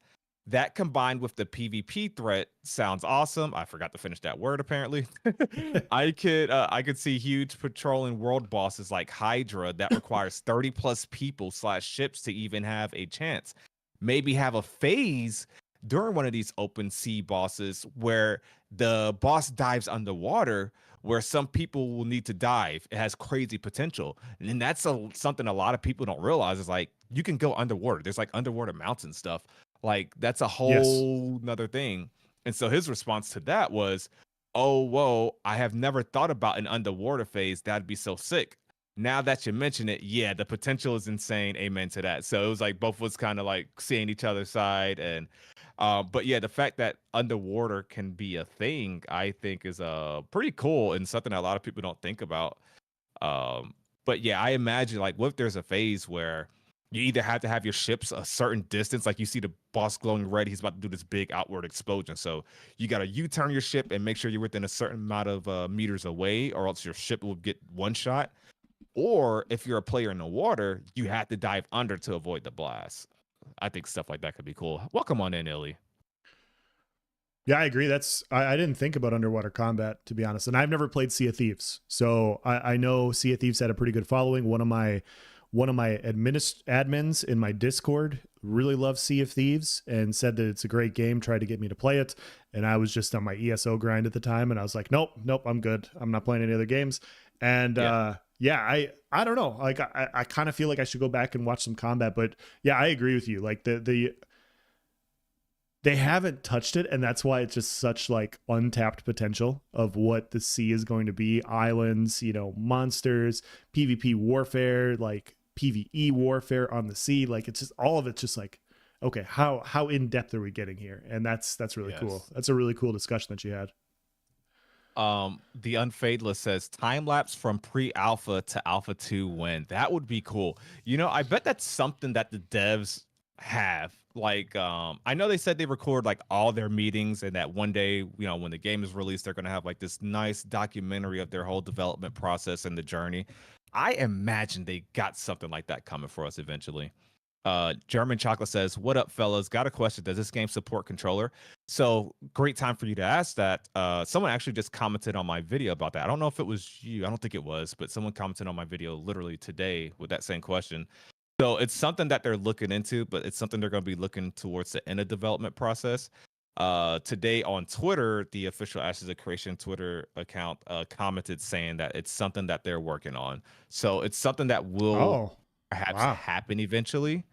That combined with the PvP threat sounds awesome. I forgot to finish that word apparently. I could see huge patrolling world bosses like Hydra that requires 30 plus people / ships to even have a chance. Maybe have a phase during one of these open sea bosses where the boss dives underwater where some people will need to dive. It has crazy potential. And that's something a lot of people don't realize is like you can go underwater. There's like underwater mountain stuff. Like that's a Yes. whole nother thing. And so his response to that was, oh, whoa, I have never thought about an underwater phase. That'd be so sick. Now that you mention it, yeah, the potential is insane. Amen to that. So it was like both was kind of like seeing each other's side. And but yeah, the fact that underwater can be a thing, I think is pretty cool and something that a lot of people don't think about. But yeah, I imagine like what if there's a phase where you either have to have your ships a certain distance, like you see the boss glowing red, he's about to do this big outward explosion. So you got to U-turn your ship and make sure you're within a certain amount of meters away, or else your ship will get one shot. Or if you're a player in the water, you have to dive under to avoid the blast. I think stuff like that could be cool. Welcome on in, Illy. Yeah, I agree. I didn't think about underwater combat, to be honest. And I've never played Sea of Thieves. So I know Sea of Thieves had a pretty good following. One of my admins in my Discord really loves Sea of Thieves and said that it's a great game, tried to get me to play it. And I was just on my ESO grind at the time. And I was like, nope, I'm good. I'm not playing any other games. And I don't know. Like I kind of feel like I should go back and watch some combat, but yeah, I agree with you. Like they haven't touched it, and that's why it's just such like untapped potential of what the sea is going to be. Islands, monsters, PvP warfare, like PvE warfare on the sea. Like it's just all of it's just like, okay, how in depth are we getting here? And that's really cool. That's a really cool discussion that you had. The Unfadeless says time lapse from pre-alpha to alpha 2 when. That would be cool. I bet that's something that the devs have. Like I know they said they record like all their meetings and that one day, when the game is released, they're going to have like this nice documentary of their whole development process and the journey. I imagine they got something like that coming for us eventually. German Chocolate says, what up, fellas? Got a question. Does this game support controller? So great time for you to ask that. Someone actually just commented on my video about that. I don't know if it was you. I don't think it was, but someone commented on my video literally today with that same question. So it's something that they're looking into, but it's something they're going to be looking towards the end of development process. Today on Twitter, the official Ashes of Creation Twitter account commented saying that it's something that they're working on. So it's something that will Oh, perhaps wow. happen eventually.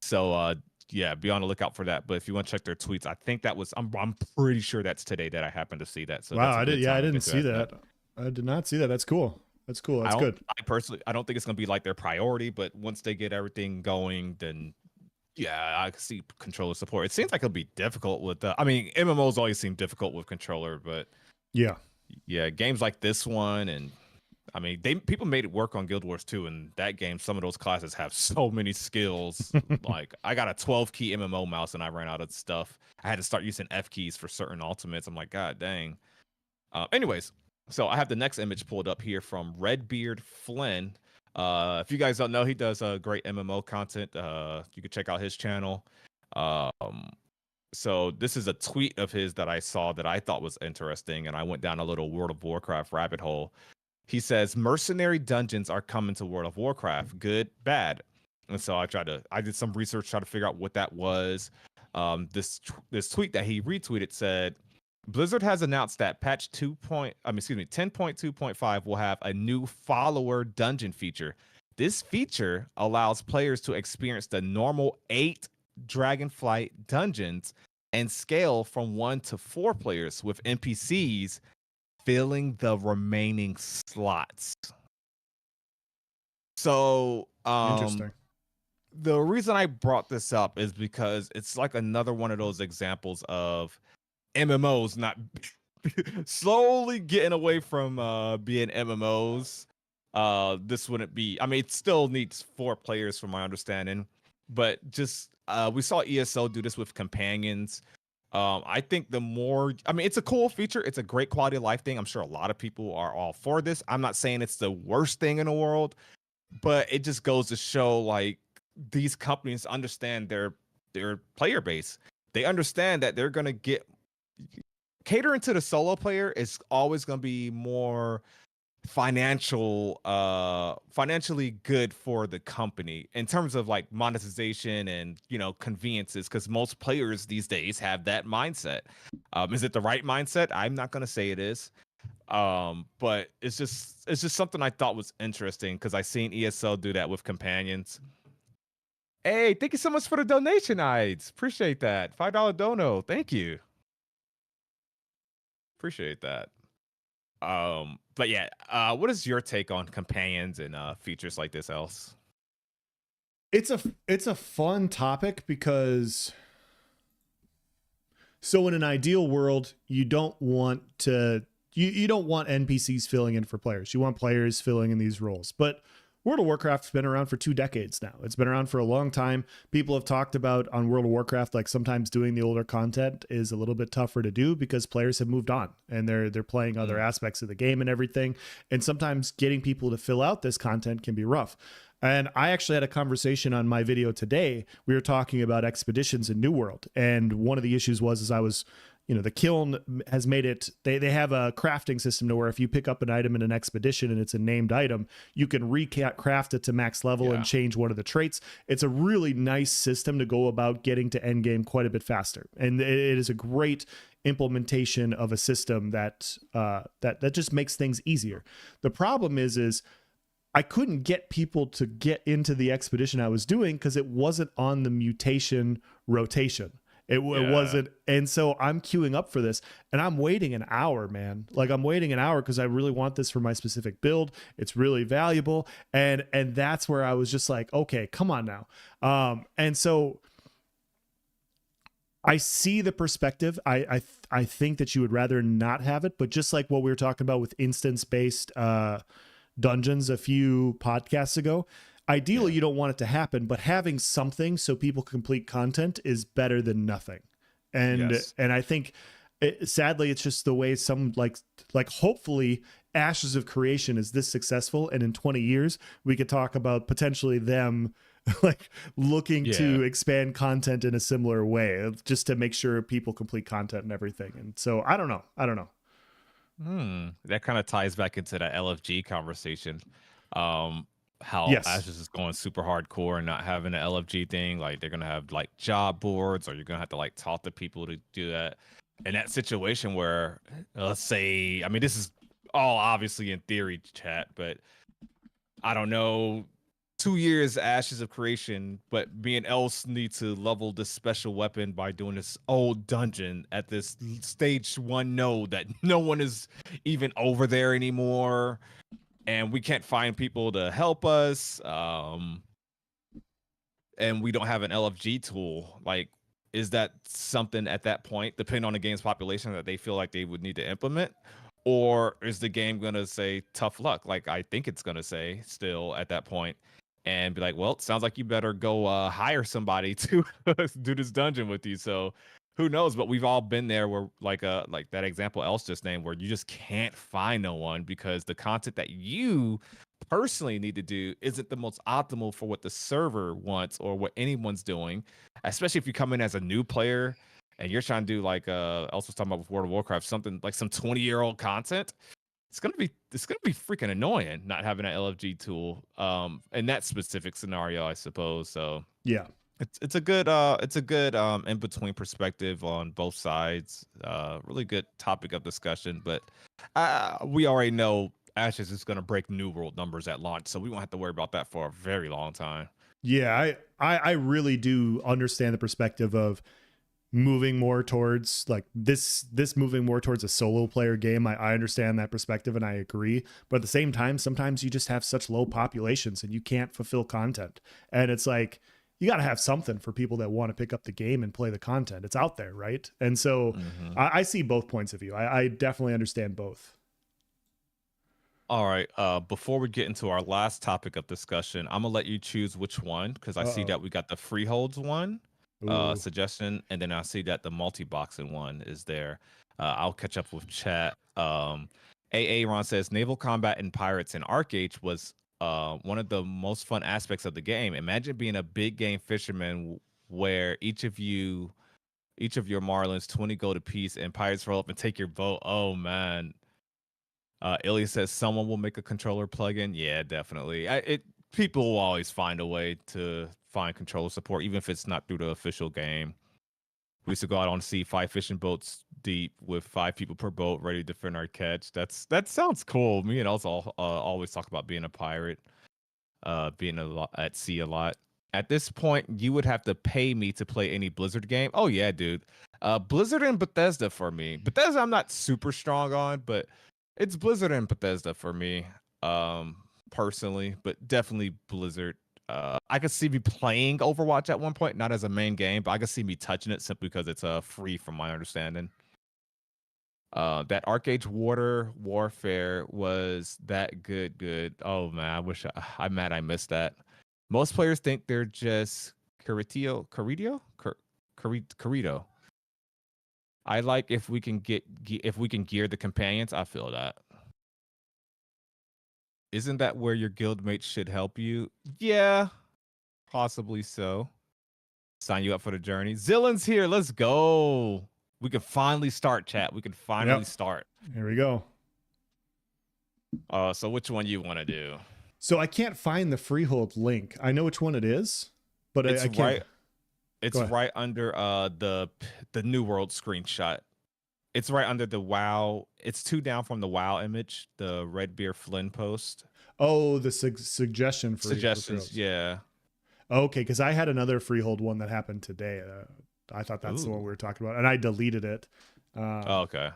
So yeah, be on the lookout for that. But if you want to check their tweets, I think that was I'm pretty sure that's today that I happened to see that. So Wow. that's a good I time didn't to see ask that. that. I did not see that. That's cool. That's cool. That's good. I don't think it's gonna be like their priority, but once they get everything going, then yeah, I can see controller support. It seems like it'll be difficult with I mean, MMOs always seem difficult with controller, but Yeah. yeah, games like this one and I mean, people made it work on Guild Wars 2, and that game, some of those classes have so many skills. Like, I got a 12 key MMO mouse, and I ran out of stuff. I had to start using F keys for certain ultimates. I'm like, God dang. Anyways, so I have the next image pulled up here from Redbeard Flynn. If you guys don't know, he does great MMO content. You can check out his channel. So this is a tweet of his that I saw that I thought was interesting, and I went down a little World of Warcraft rabbit hole. He says mercenary dungeons are coming to World of Warcraft. Good, bad. And so I did some research, try to figure out what that was. This tweet that he retweeted said, Blizzard has announced that patch 10.2.5 will have a new follower dungeon feature. This feature allows players to experience the normal 8 Dragonflight dungeons and scale from 1 to 4 players, with NPCs filling the remaining slots. So, Interesting. the reason I brought this up is because it's like another one of those examples of MMOs not slowly getting away from being MMOs. This wouldn't be, I mean, it still needs 4 players from my understanding, but just we saw ESO do this with companions. I think the more, I mean, it's a cool feature. It's a great quality of life thing. I'm sure a lot of people are all for this. I'm not saying it's the worst thing in the world, but it just goes to show like these companies understand their player base. They understand that they're gonna get catering to the solo player is always gonna be more financially good for the company in terms of like monetization and conveniences, because most players these days have that mindset. Is it the right mindset? I'm not gonna say it is. But it's just something I thought was interesting because I seen ESL do that with companions. Hey, thank you so much for the donation, Ides. Appreciate that. $5 dono. Thank you. Appreciate that. But yeah, what is your take on companions and features like this, Else? It's a fun topic because so in an ideal world, you don't want NPCs filling in for players. You want players filling in these roles. But World of Warcraft's been around for 2 decades now. It's been around for a long time. People have talked about on World of Warcraft, like sometimes doing the older content is a little bit tougher to do because players have moved on and they're playing other aspects of the game and everything. And sometimes getting people to fill out this content can be rough. And I actually had a conversation on my video today. We were talking about expeditions in New World. And one of the issues was I was, the kiln has made it, they have a crafting system to where if you pick up an item in an expedition and it's a named item, you can recraft it to max level and change one of the traits. It's a really nice system to go about getting to end game quite a bit faster. And it is a great implementation of a system that just makes things easier. The problem is I couldn't get people to get into the expedition I was doing because it wasn't on the mutation rotation. It wasn't. And so I'm queuing up for this and I'm waiting an hour, man. Like I'm waiting an hour because I really want this for my specific build. It's really valuable. And that's where I was just like, okay, come on now. And so I see the perspective. I think that you would rather not have it, but just like what we were talking about with instance-based dungeons a few podcasts ago, ideally you don't want it to happen, but having something so people complete content is better than nothing. And I think sadly it's just the way some like hopefully Ashes of Creation is this successful, and in 20 years we could talk about potentially them like looking to expand content in a similar way just to make sure people complete content and everything. And so I don't know. That kind of ties back into that LFG conversation. How Ashes is going super hardcore and not having an LFG thing. Like they're gonna have like job boards, or you're gonna have to like talk to people to do that. In that situation where, let's say, I mean, this is all obviously in theory, chat, but I don't know. 2 years Ashes of Creation, but me and Else need to level this special weapon by doing this old dungeon at this stage 1 node that no one is even over there anymore, and we can't find people to help us, and we don't have an LFG tool. Like, is that something at that point, depending on the game's population, that they feel like they would need to implement? Or is the game going to say tough luck, like I think it's going to say still at that point, and be like, well, it sounds like you better go hire somebody to do this dungeon with you? So who knows? But we've all been there where like that example Else just named, where you just can't find no one because the content that you personally need to do isn't the most optimal for what the server wants or what anyone's doing, especially if you come in as a new player and you're trying to do like Else was talking about with World of Warcraft, something like some 20-year-old content. It's gonna be freaking annoying not having an LFG tool in that specific scenario, I suppose. So yeah it's a good in between perspective on both sides. Really good topic of discussion, but we already know Ashes is going to break new world numbers at launch, so we won't have to worry about that for a very long time. Yeah, I really do understand the perspective of moving more towards like this moving more towards a solo player game. I understand that perspective and I agree, but at the same time sometimes you just have such low populations and you can't fulfill content, and it's like you got to have something for people that want to pick up the game and play the content. It's out there, right? And so Hmm. I see both points of view. I definitely understand both. All right. Before we get into our last topic of discussion, I'm gonna let you choose which one because I see Uh-oh. that we got the freeholds one Ooh. suggestion, and then I see that the multi-boxing one is there. I'll catch up with chat. AA Ron says naval combat in Pirates and Arcade was one of the most fun aspects of the game. Imagine being a big game fisherman where each of your Marlins 20 gold apiece and pirates roll up and take your boat. Oh man. Ilya says someone will make a controller plugin. Yeah, definitely. People will always find a way to find controller support, even if it's not through the official game. We used to go out on sea, 5 fishing boats deep with 5 people per boat, ready to defend our catch. That sounds cool. Me and also always talk about being a pirate, being at sea a lot. At this point, you would have to pay me to play any Blizzard game. Oh yeah, dude. Blizzard and Bethesda for me. Bethesda, I'm not super strong on, but it's Blizzard and Bethesda for me, personally. But definitely Blizzard. I could see me playing Overwatch at one point, not as a main game, but I could see me touching it simply because it's free, from my understanding. That Arcade Water Warfare was that good. Good. Oh man, I'm mad I missed that. Most players think they're just Carito. I like if we can if we can gear the companions. I feel that. Isn't that where your guildmates should help you? Yeah, possibly so. Sign you up for the journey. Zillin's here. Let's go. We can finally start, chat. We can finally Yep. start. Here we go. So which one you want to do? So I can't find the freehold link. I know which one it is, but It's I can't. right. Go It's ahead. right under the new world screenshot. It's right under the WoW. It's two down from the WoW image, the Red Beer Flynn post. Oh, the suggestion for Suggestions, freeholds. yeah. Okay, because I had another freehold one that happened today. I thought that's the one Ooh. we were talking about, and I deleted it. Oh, okay.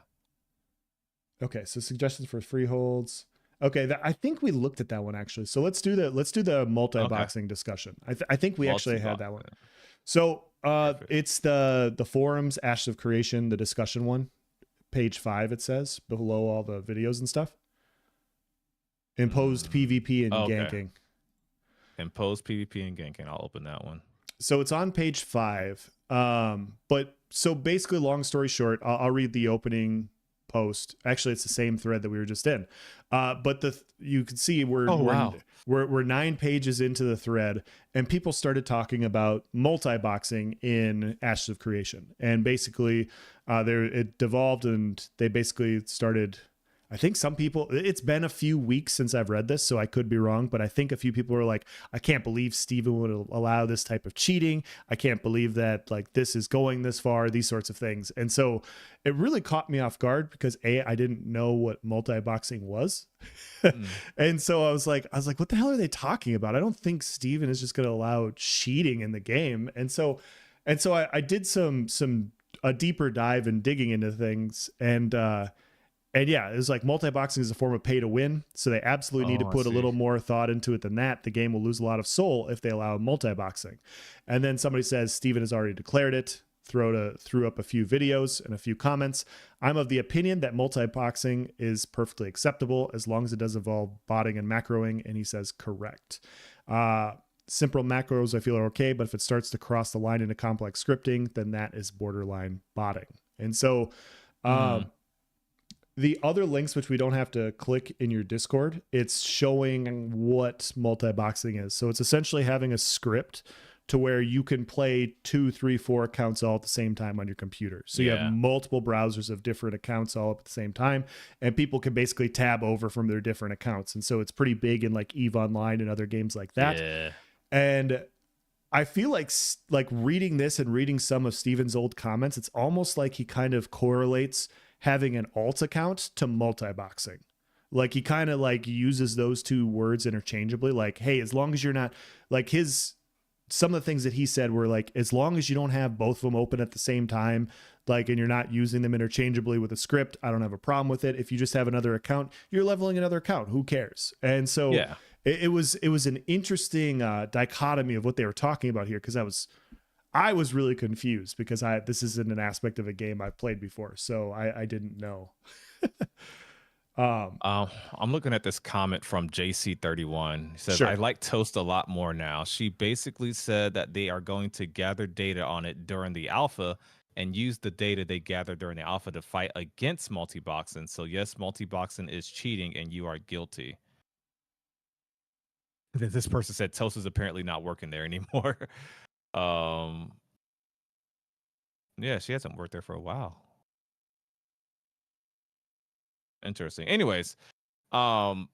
Okay, so suggestions for freeholds. Okay, I think we looked at that one actually. So let's do the multi Okay. boxing discussion. I think we actually had Multi-bot. that one. So Perfect. it's the forums Ashes of Creation, the discussion one, page 5. It says below all the videos and stuff. Imposed PvP and Okay. ganking. Impose PvP and ganking. I'll open that one. So it's on page 5. But so basically, long story short, I'll read the opening post. Actually, it's the same thread that we were just in. But you can see Oh wow. we're 9 pages into the thread, and people started talking about multi-boxing in Ashes of Creation, and basically, it devolved, and they basically started. I think some people, it's been a few weeks since I've read this, so I could be wrong, but I think a few people were like, I can't believe Steven would allow this type of cheating. I can't believe that like this is going this far, these sorts of things. And so it really caught me off guard because I didn't know what multi-boxing was. Mm. And so I was like, what the hell are they talking about? I don't think Steven is just going to allow cheating in the game. And so I did a deeper dive and digging into things, and yeah, it was like multi-boxing is a form of pay to win. So they absolutely need to Oh, I put a see. little more thought into it than that. The game will lose a lot of soul if they allow multi-boxing. And then somebody says, Steven has already declared it, threw up a few videos and a few comments. I'm of the opinion that multi-boxing is perfectly acceptable as long as it does involve botting and macroing. And he says, correct. Simple macros I feel are okay, but if it starts to cross the line into complex scripting, then that is borderline botting. And so, Mm. the other links, which we don't have to click in your Discord, it's showing what multi-boxing is. So it's essentially having a script to where you can play 2, 3, 4 accounts all at the same time on your computer. So you have Yeah. multiple browsers of different accounts all up at the same time, and people can basically tab over from their different accounts. And so it's pretty big in like EVE Online and other games like that. Yeah. And I feel like reading this and reading some of Steven's old comments, it's almost like he kind of correlates having an alt account to multi-boxing. Like he kind of like uses those two words interchangeably. Like, hey, as long as you're not like his some of the things that he said were like, as long as you don't have both of them open at the same time, like, and you're not using them interchangeably with a script, I don't have a problem with it. If you just have another account, you're leveling another account. Who cares? And so Yeah. it was an interesting dichotomy of what they were talking about here because I was really confused because this isn't an aspect of a game I've played before, so I didn't know. I'm looking at this comment from JC31. He says, Sure. I like Toast a lot more now. She basically said that they are going to gather data on it during the alpha and use the data they gather during the alpha to fight against multi-boxing. So yes, multi-boxing is cheating and you are guilty. This person said Toast is apparently not working there anymore. um, yeah, she hasn't worked there for a while. Interesting. Anyways, um,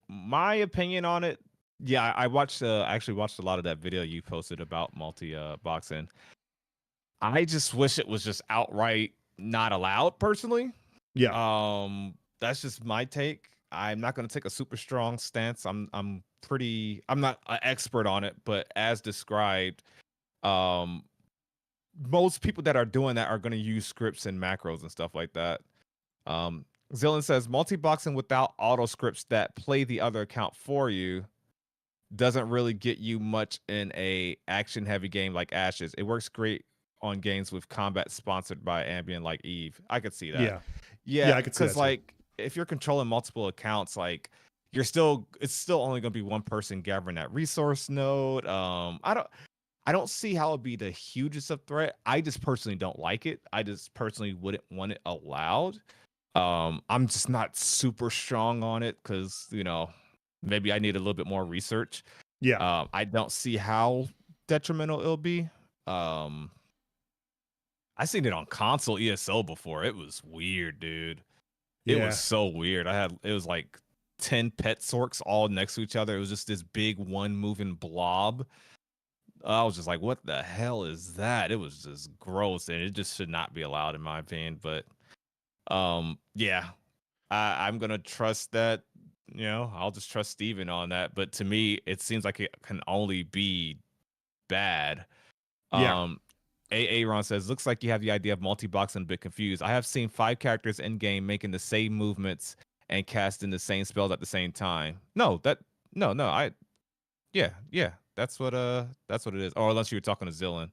my opinion on it, yeah, I watched. I actually watched a lot of that video you posted about multi boxing. I just wish it was just outright not allowed. Personally, Yeah. that's just my take. I'm not going to take a super strong stance. I'm pretty. I'm not an expert on it, but as described, um, most people that are doing that are going to use scripts and macros and stuff like that. Zillion says multi-boxing without auto scripts that play the other account for you doesn't really get you much in a action heavy game like Ashes. It works great on games with combat sponsored by Ambient like Eve. I could see that. Yeah. Yeah, I could see because that too. like if you're controlling multiple accounts, like it's still only gonna be one person gathering that resource node. I don't see how it'd be the hugest of threat. I just personally don't like it. I just personally wouldn't want it allowed. I'm just not super strong on it because maybe I need a little bit more research. Yeah. I don't see how detrimental it'll be. I seen it on console ESO before. It was weird, dude. It was Yeah. so weird. It was like 10 pet sorks all next to each other. It was just this big one moving blob. I was just like, what the hell is that? It was just gross and it just should not be allowed in my opinion. But yeah, I'm gonna trust that. I'll just trust Steven on that. But to me, it seems like it can only be bad. Yeah. Aaron says, looks like you have the idea of multi-boxing a bit confused. I have seen 5 characters in game making the same movements and casting the same spells at the same time. No, yeah, that's what it is. Or unless you were talking to Zillion.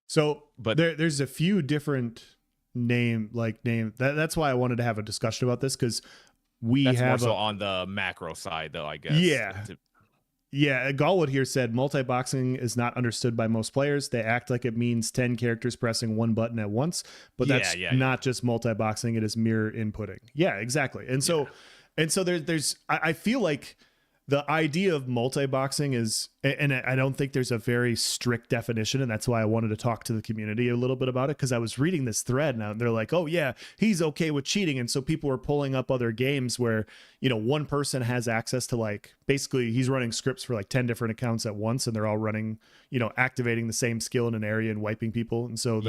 So But there's a few different that's why I wanted to have a discussion about this because we that's more have so on the macro side though, I guess. Yeah. Yeah, Galwood here said multi-boxing is not understood by most players. They act like it means 10 characters pressing one button at once, but that's not just multi-boxing, it is mirror inputting. Yeah, exactly. And so there's I feel like the idea of multi-boxing is, and I don't think there's a very strict definition, and that's why I wanted to talk to the community a little bit about it, because I was reading this thread and they're like, oh yeah, he's okay with cheating. And so people were pulling up other games where, one person has access to like, basically he's running scripts for like 10 different accounts at once, and they're all running, activating the same skill in an area and wiping people. And so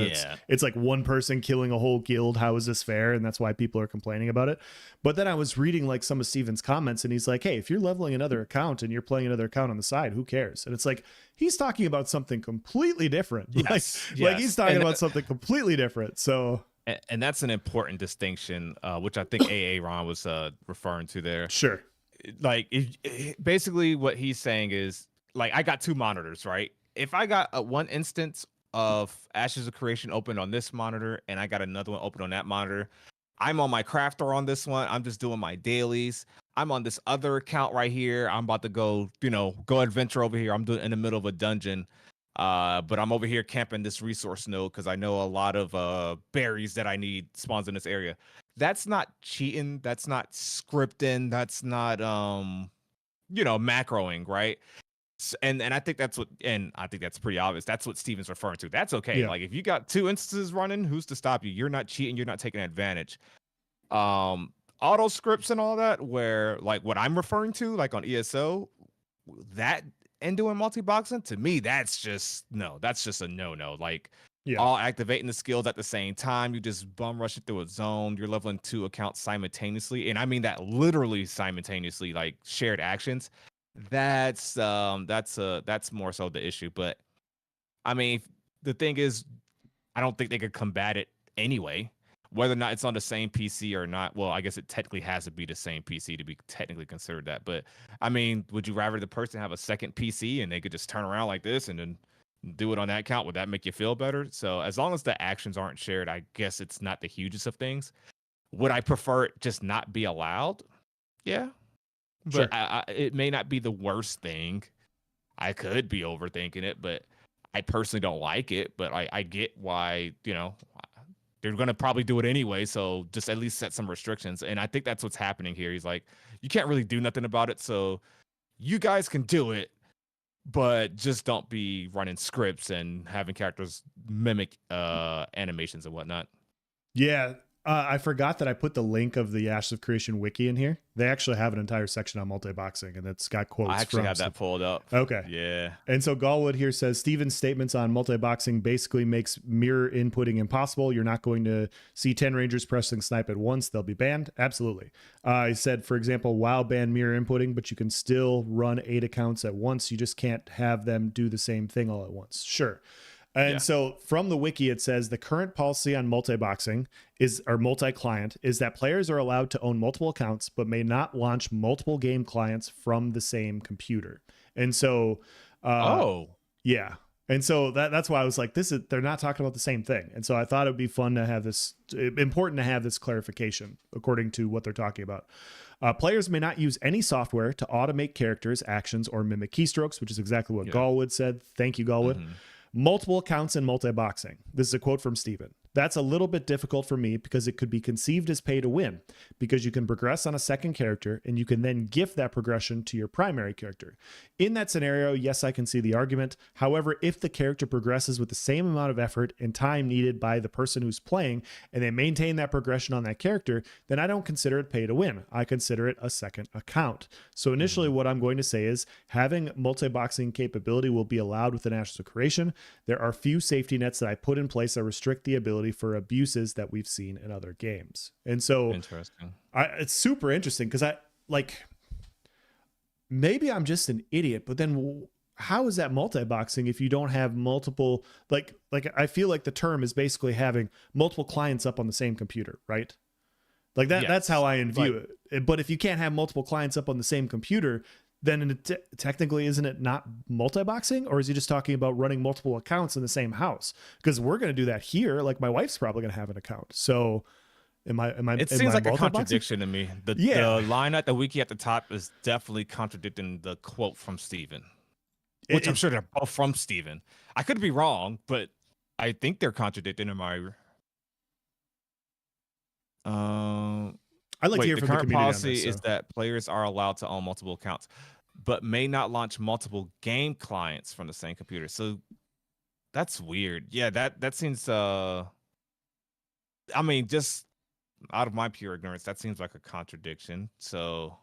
it's like one person killing a whole guild. How is this fair? And that's why people are complaining about it. But then I was reading like some of Steven's comments, and he's like, hey, if you're leveling another account and you're playing another account on the side, who cares? And it's like, he's talking about something completely different. Yes, like he's talking about something completely different. So, and that's an important distinction, which I think Ron was referring to there. Sure. Like, basically what he's saying is, like, I got 2 monitors, right? If I got one instance of Ashes of Creation open on this monitor and I got another one open on that monitor, I'm on my crafter on this one. I'm just doing my dailies. I'm on this other account right here. I'm about to go adventure over here. I'm doing in the middle of a dungeon. But I'm over here camping this resource node because I know a lot of berries that I need spawns in this area. That's not cheating. That's not scripting. That's not macroing, right? And I think that's pretty obvious. That's what Steven's referring to. That's okay. Yeah. Like if you got 2 instances running, who's to stop you? You're not cheating. You're not taking advantage. Auto scripts and all that, where like what I'm referring to, like on ESO, that and doing multi-boxing, to me, that's just a no-no. Like Yeah. all activating the skills at the same time, you just bum rushing through a zone, you're leveling 2 accounts simultaneously. And I mean that literally simultaneously, like shared actions. That's more so the issue. But I mean, the thing is, I don't think they could combat it anyway. Whether or not it's on the same PC or not, well, I guess it technically has to be the same PC to be technically considered that. But I mean, would you rather the person have a second PC and they could just turn around like this and then do it on that account? Would that make you feel better? So as long as the actions aren't shared, I guess it's not the hugest of things. Would I prefer it just not be allowed? Yeah, but Sure. it may not be the worst thing. I could be overthinking it, but I personally don't like it. But I get why, they're going to probably do it anyway. So just at least set some restrictions. And I think that's what's happening here. He's like, you can't really do nothing about it. So you guys can do it, but just don't be running scripts and having characters mimic animations and whatnot. Yeah. I forgot that I put the link of the Ashes of Creation wiki in here. They actually have an entire section on multi-boxing, and it's got quotes. I actually have that pulled up. Okay. Yeah. And so Galwood here says Steven's statements on multi-boxing basically makes mirror inputting impossible. You're not going to see 10 Rangers pressing snipe at once. They'll be banned. Absolutely. He said, for example, WoW banned mirror inputting, but you can still run 8 accounts at once. You just can't have them do the same thing all at once. Sure. And so from the wiki, it says the current policy on multi-boxing or multi-client is that players are allowed to own multiple accounts, but may not launch multiple game clients from the same computer. And so, yeah. And so that's why I was like, they're not talking about the same thing. And so I thought it would be fun to have important to have this clarification according to what they're talking about. Players may not use any software to automate characters, actions, or mimic keystrokes, which is exactly what Galwood said. Thank you, Galwood. Mm-hmm. Multiple accounts in multi-boxing. This is a quote from Steven. That's a little bit difficult for me because it could be conceived as pay to win, because you can progress on a second character and you can then gift that progression to your primary character. In that scenario, yes, I can see the argument. However, if the character progresses with the same amount of effort and time needed by the person who's playing and they maintain that progression on that character, then I don't consider it pay to win. I consider it a second account. So initially what I'm going to say is having multi-boxing capability will be allowed within Ashes of Creation. There are few safety nets that I put in place that restrict the ability for abuses that we've seen in other games. And so interesting. It's super interesting because maybe I'm just an idiot, but then how is that multi-boxing if you don't have multiple, like I feel like the term is basically having multiple clients up on the same computer, right? Like that. Yes. That's how I view it. But if you can't have multiple clients up on the same computer, then technically, isn't it not multi-boxing? Or is he just talking about running multiple accounts in the same house? Because we're going to do that here. Like my wife's probably going to have an account. So am I? It seems like a contradiction to me. The line at the wiki at the top is definitely contradicting the quote from Steven, which I'm sure they're both from Steven. I could be wrong, but I think they're contradicting in my... I'd like to hear from the community policy on this, is that players are allowed to own multiple accounts, but may not launch multiple game clients from the same computer. So that's weird. Yeah, that seems I mean, just out of my pure ignorance, that seems like a contradiction. So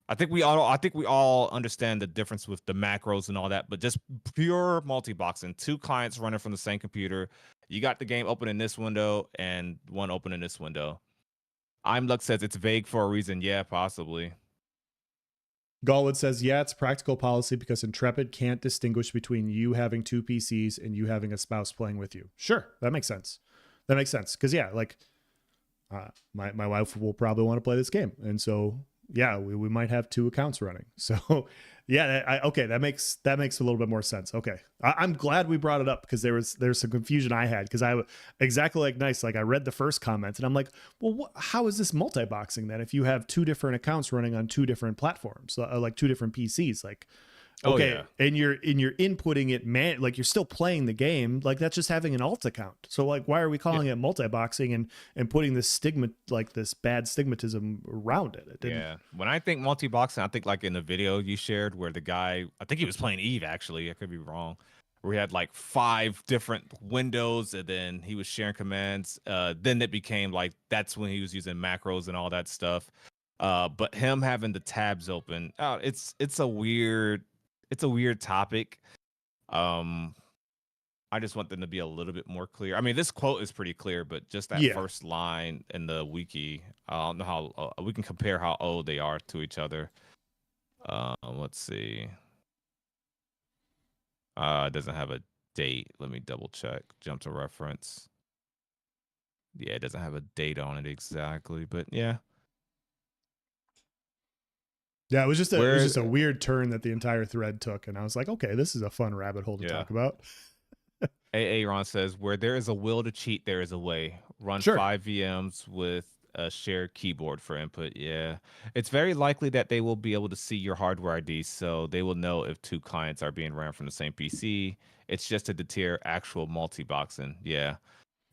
I think we all understand the difference with the macros and all that, but just pure multi-boxing, 2 clients running from the same computer. You got the game open in this window and one open in this window. Luck says it's vague for a reason. Yeah, possibly. Galwood says, yeah, it's practical policy because Intrepid can't distinguish between you having 2 PCs and you having a spouse playing with you. Sure, that makes sense. Because, yeah, like my wife will probably want to play this game. And so, yeah, we might have 2 accounts running. So, yeah, okay, that makes a little bit more sense. Okay, I'm glad we brought it up because there's some confusion I had because I exactly like Nice. Like I read the first comment and I'm like, well, how is this multi-boxing then? If you have 2 different accounts running on 2 different platforms, like 2 different PCs, like. Okay, and you're inputting it, like you're still playing the game, like that's just having an alt account. So like, why are we calling it multi-boxing and putting this stigma, like this bad stigmatism around it? When I think multi-boxing, I think like in the video you shared where the guy, I think he was playing Eve actually, I could be wrong, where he had like 5 different windows and then he was sharing commands. Then it became like that's when he was using macros and all that stuff. But him having the tabs open, it's a weird. it's a weird topic. Um, I just want them to be a little bit more clear. I mean, this quote is pretty clear, but just that Yeah. first line in the wiki, I don't know how we can compare how old they are to each other. Let's see. It doesn't have a date. Let me double check. Jump to reference. Yeah, it doesn't have a date on it exactly, but yeah. Yeah, it was just Where a weird turn that the entire thread took, and I was like, okay, this is a fun rabbit hole to yeah. talk about. Aaron says, where there is a will to cheat, there is a way. Run Sure. 5 VMs with a shared keyboard for input. Yeah. It's very likely that they will be able to see your hardware ID, so they will know if 2 clients are being ran from the same PC. It's just to deter actual multi-boxing. Yeah.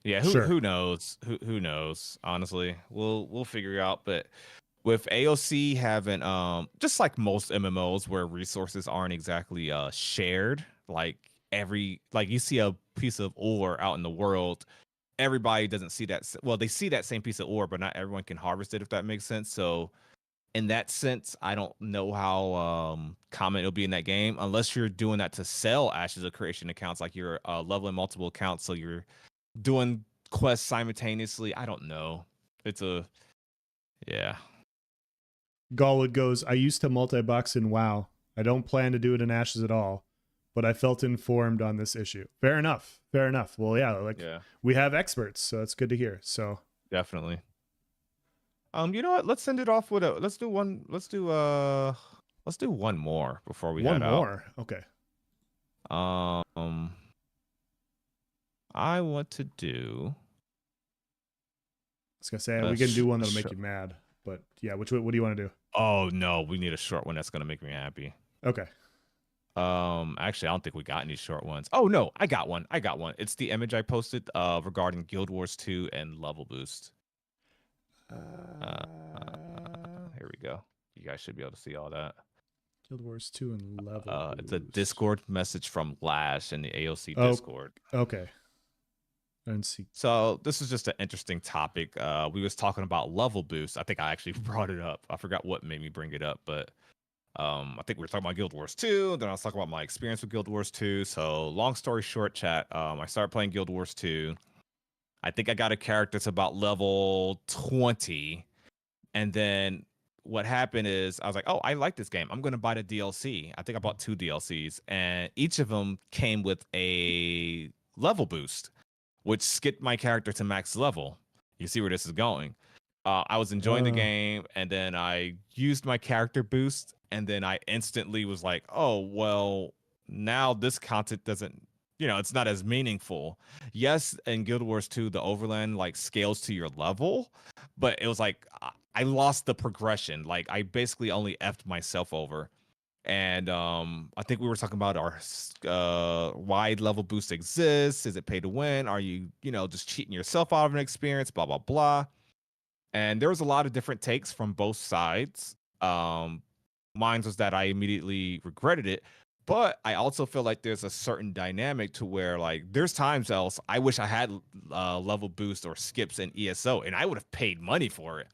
Yeah, Sure. who knows? Who knows? Honestly. We'll figure it out, but with AOC having just like most MMOs where resources aren't exactly shared, like you see a piece of ore out in the world, everybody doesn't see that. Well, they see that same piece of ore, but not everyone can harvest it, if that makes sense. So in that sense, I don't know how common it'll be in that game unless you're doing that to sell Ashes of Creation accounts, like you're leveling multiple accounts, so you're doing quests simultaneously. I don't know. It's a yeah. Galwood goes, I used to multi-box in WoW. I don't plan to do it in Ashes at all, but I felt informed on this issue. Fair enough. Fair enough. Well, yeah, like we have experts, so it's good to hear. So definitely. You know what? Let's send it off with a let's do one more before we one head more. Okay. I want to do I was gonna say we can do one that'll make you mad, but yeah, what do you want to do? Oh no, we need a short one that's gonna make me happy. Okay. Actually, I don't think we got any short ones. Oh no, I got one. It's the image I posted regarding Guild Wars 2 and level boost. Here we go. You guys should be able to see all that. Guild Wars 2 and level it's a Discord message from Lash in the AOC Discord. Okay. And see. So this is just an interesting topic. We was talking about level boost. I think I actually brought it up. I forgot what made me bring it up, but I think we were talking about Guild Wars 2. Then I was talking about my experience with Guild Wars 2. So long story short, chat. I started playing Guild Wars 2. I think I got a character that's about level 20. And then what happened is I was like, oh, I like this game. I'm going to buy the DLC. I think I bought 2 DLCs. And each of them came with a level boost, which skipped my character to max level. You see where this is going. I was enjoying the game, and then I used my character boost, and then I instantly was like, oh, well, now this content doesn't, it's not as meaningful. Yes, in Guild Wars 2, the overland like scales to your level, but it was like I lost the progression. Like I basically only effed myself over. And I think we were talking about our why level boost exists. Is it pay to win? Are you, just cheating yourself out of an experience? Blah, blah, blah. And there was a lot of different takes from both sides. Mine was that I immediately regretted it. But I also feel like there's a certain dynamic to where, like, there's times else I wish I had level boost or skips in ESO, and I would have paid money for it.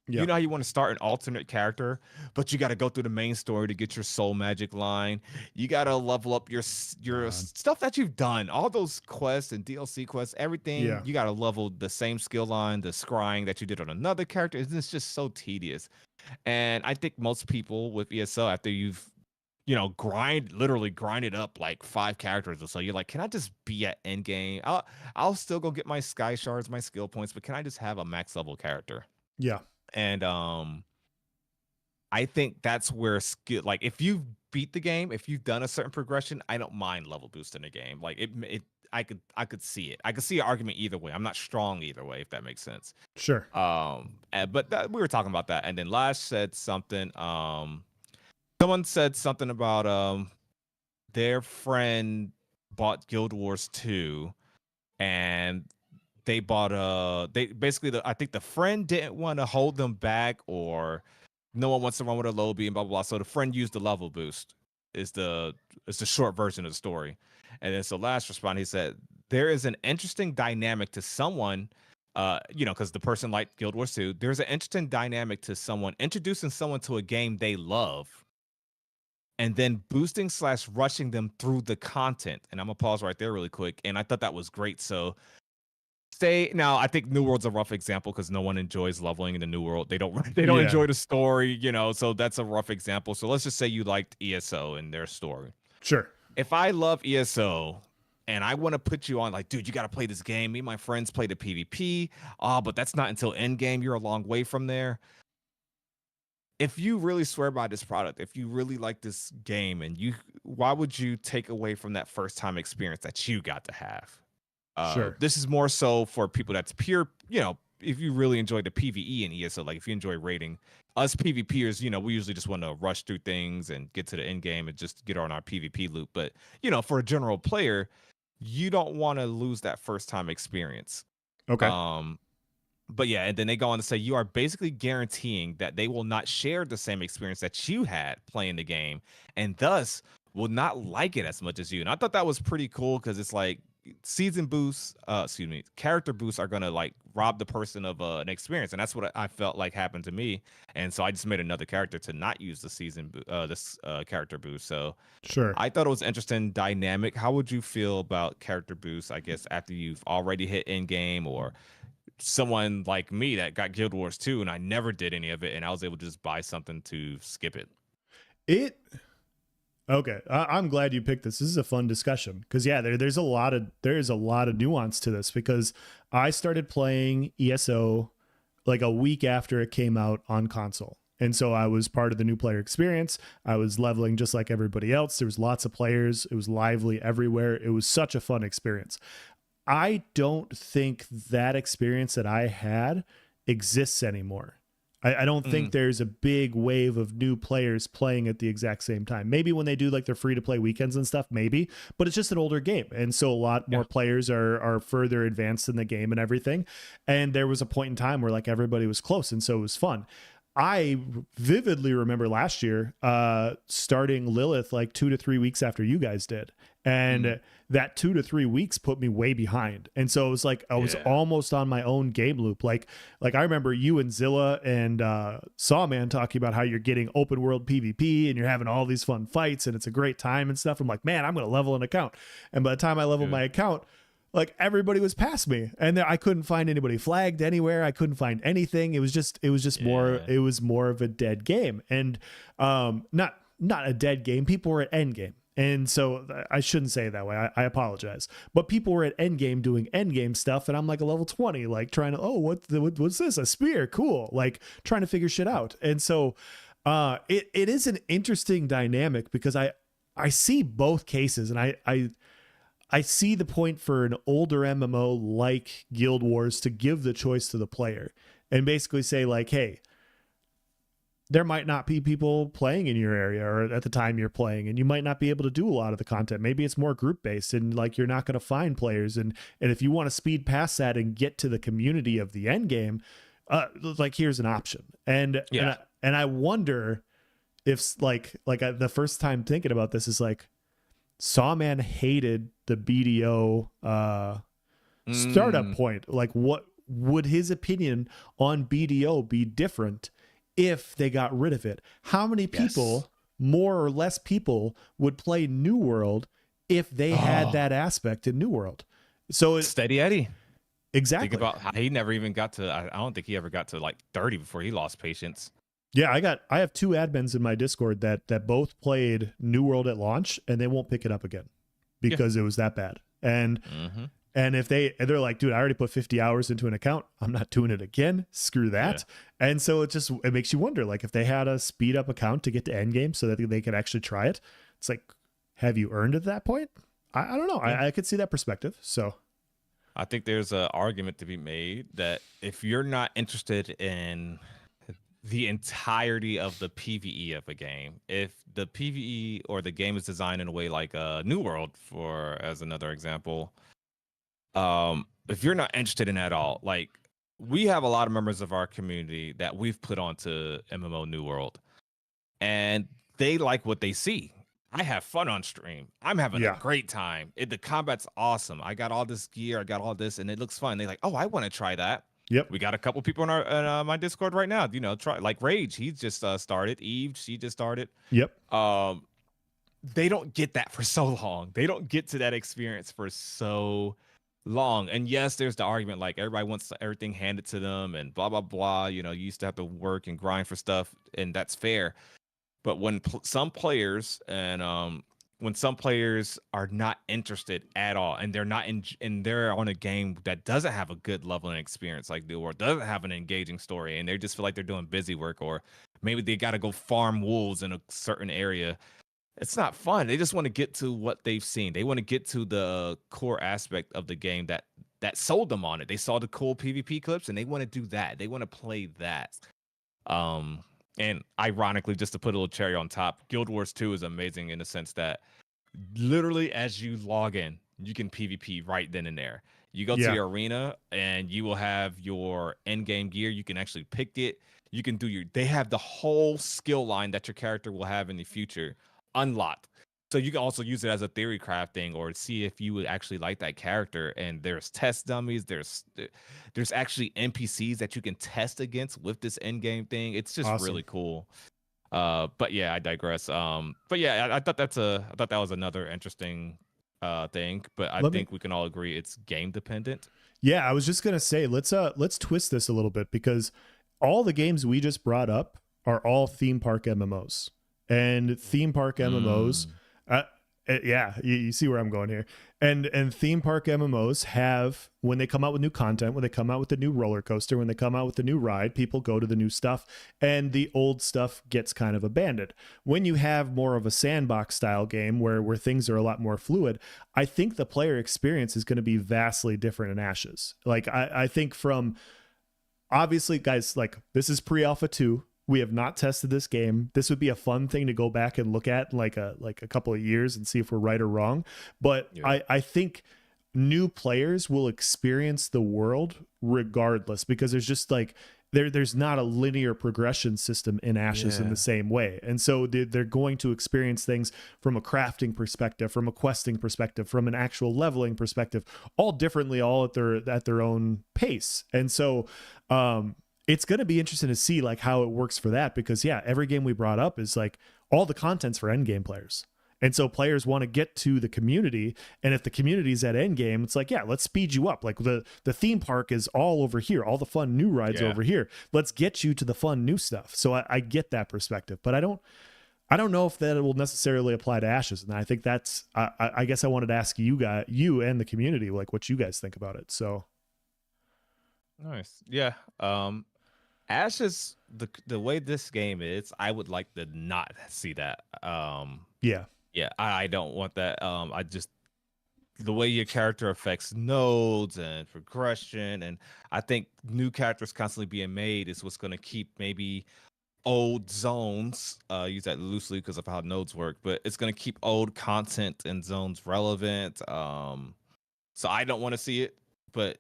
Yeah. You know how you want to start an alternate character, but you got to go through the main story to get your soul magic line. You got to level up your stuff that you've done, all those quests and DLC quests, everything. Yeah. You got to level the same skill line, the scrying that you did on another character. It's just so tedious. And I think most people with ESO, after you've literally grinded up like 5 characters or so, you're like, can I just be at end game? I'll still go get my sky shards, my skill points, but can I just have a max level character? Yeah. And I think that's where skill, like if you beat the game, if you've done a certain progression, I don't mind level boosting the game. Like I could see it. I could see an argument either way. I'm not strong either way, if that makes sense. Sure. But we were talking about that, and then Lash said something. Someone said something about their friend bought Guild Wars 2, and they bought I think the friend didn't want to hold them back, or no one wants to run with a low B and blah blah blah. So the friend used the level boost. Is the short version of the story. And then so last respond, he said there is an interesting dynamic to someone, because the person liked Guild Wars 2. There's an interesting dynamic to someone introducing someone to a game they love, and then boosting slash rushing them through the content. And I'm gonna pause right there really quick. And I thought that was great. So say now, I think New World's a rough example because no one enjoys leveling in the New World. They don't they don't Yeah, enjoy the story, so that's a rough example. So let's just say you liked ESO and their story. sure. If I love ESO and I want to put you on, like, dude, you got to play this game. Me and my friends play the PvP. But that's not until end game. You're a long way from there. If you really swear by this product, if you really like this game, why would you take away from that first time experience that you got to have? Sure. This is more so for people that's pure, if you really enjoy the PvE in ESO, like if you enjoy raiding, us PvPers, we usually just want to rush through things and get to the end game and just get on our PvP loop. But, for a general player, you don't want to lose that first time experience. Okay. But yeah, and then they go on to say you are basically guaranteeing that they will not share the same experience that you had playing the game, and thus will not like it as much as you. And I thought that was pretty cool because it's like season boosts, character boosts are gonna like rob the person of an experience, and that's what I felt like happened to me. And so I just made another character to not use the character boost. So Sure. I thought it was interesting dynamic. How would you feel about character boosts? I guess after you've already hit end game, or someone like me that got Guild Wars 2 and I never did any of it, and I was able to just buy something to skip it. Okay, I'm glad you picked this. This is a fun discussion because yeah, there's a lot of nuance to this because I started playing ESO like a week after it came out on console. And so I was part of the new player experience. I was leveling just like everybody else. There was lots of players. It was lively everywhere. It was such a fun experience. I don't think that experience that I had exists anymore. I don't think there's a big wave of new players playing at the exact same time. Maybe when they do like their free to play weekends and stuff, maybe, but it's just an older game. And so a lot more players are further advanced in the game and everything. And there was a point in time where like everybody was close. And so it was fun. I vividly remember last year starting Lilith like 2 to 3 weeks after you guys did. And that 2 to 3 weeks put me way behind. And so it was like I was almost on my own game loop. Like I remember you and Zilla and Sawman talking about how you're getting open world PvP and you're having all these fun fights and it's a great time and stuff. I'm like, man, I'm going to level an account. And by the time I leveled my account, like everybody was past me and I couldn't find anybody flagged anywhere. I couldn't find anything. It was just more of a dead game, and not a dead game. People were at end game. And so I shouldn't say it that way. I apologize. But people were at end game doing end game stuff. And I'm like a level 20, like trying to, what's this? A spear. Cool. Like trying to figure shit out. And so it is an interesting dynamic because I see both cases, and I see the point for an older MMO like Guild Wars to give the choice to the player and basically say like, hey, there might not be people playing in your area or at the time you're playing, and you might not be able to do a lot of the content. Maybe it's more group based and like you're not going to find players. And if you want to speed past that and get to the community of the end game, like here's an option. And I wonder if the first time thinking about this is like, Sawman hated the BDO startup point. Like, what would his opinion on BDO be different if they got rid of it? How many people, more or less people, would play New World if they had that aspect in New World? So it's Steady Eddie. Exactly. Think about how he never even got to. I don't think he ever got to like 30 before he lost patience. Yeah, I have 2 admins in my Discord that both played New World at launch and they won't pick it up again because it was that bad. And if they're like, dude, I already put 50 hours into an account, I'm not doing it again. Screw that. Yeah. And so it makes you wonder, like if they had a speed up account to get to end game so that they could actually try it, it's like, have you earned at that point? I don't know. Yeah. I could see that perspective. So I think there's an argument to be made that if you're not interested in the entirety of the PvE of a game, if the PvE or the game is designed in a way like New World, as another example, if you're not interested in that at all, like we have a lot of members of our community that we've put onto MMO New World, and they like what they see. I have fun on stream. I'm having a great time. The combat's awesome. I got all this gear. I got all this, and it looks fun. They're like, oh, I want to try that. Yep. We got a couple people in my Discord right now. Try like Rage. He's just started. Eve, she just started. Yep. they don't get that for so long. They don't get to that experience for so long. And yes, there's the argument like everybody wants everything handed to them and blah blah blah. You know, you used to have to work and grind for stuff, and that's fair. But some players when some players are not interested at all, and they're not in, and they're on a game that doesn't have a good level and experience like the world doesn't have an engaging story, and they just feel like they're doing busy work, or maybe they got to go farm wolves in a certain area. It's not fun. They just want to get to what they've seen. They want to get to the core aspect of the game that sold them on it. They saw the cool PvP clips and they want to do that. They want to play that. Um, and ironically, just to put a little cherry on top, Guild Wars 2 is amazing in the sense that literally as you log in, you can PvP right then and there. You go to Yeah, the arena and you will have your end game gear. You can actually pick it. You can do they have the whole skill line that your character will have in the future unlocked. So you can also use it as a theory crafting or see if you would actually like that character. And there's test dummies. There's actually NPCs that you can test against with this end game thing. It's just awesome. really cool. But yeah, I digress. But yeah, I thought I thought that was another interesting thing. But I Let me think we can all agree it's game dependent. Yeah, I was just gonna say let's twist this a little bit because all the games we just brought up are all theme park MMOs, and theme park MMOs, Mm. uh, yeah, you see where I'm going here, and theme park MMOs have when they come out with new content, when they come out with the new roller coaster, when they come out with the new ride, people go to the new stuff, and the old stuff gets kind of abandoned. When you have more of a sandbox style game where things are a lot more fluid, I think the player experience is going to be vastly different in Ashes. Like I think from obviously, guys, like this is pre-alpha 2. We have not tested this game. This would be a fun thing to go back and look at in like a couple of years and see if we're right or wrong. But Yeah. I think new players will experience the world regardless because there's just like there's not a linear progression system in Ashes in the Yeah. same way. And so they're going to experience things from a crafting perspective, from a questing perspective, from an actual leveling perspective, all differently, all at their own pace. And so it's going to be interesting to see like how it works for that because yeah, every game we brought up is like all the content's for end game players. And so players want to get to the community. And if the community's at end game, it's like, yeah, let's speed you up. Like the theme park is all over here. All the fun new rides are Yeah. over here. Let's get you to the fun new stuff. So I get that perspective, but I don't know if that will necessarily apply to Ashes. And I think that's, I guess I wanted to ask you and the community, like what you guys think about it. So Nice. Yeah. Ashes, the way this game is, I would like to not see that. yeah, Yeah, I don't want that. I just the way your character affects nodes and progression, and I think new characters constantly being made is what's going to keep maybe old zones. Use that loosely because of how nodes work, but it's going to keep old content and zones relevant. So I don't want to see it, but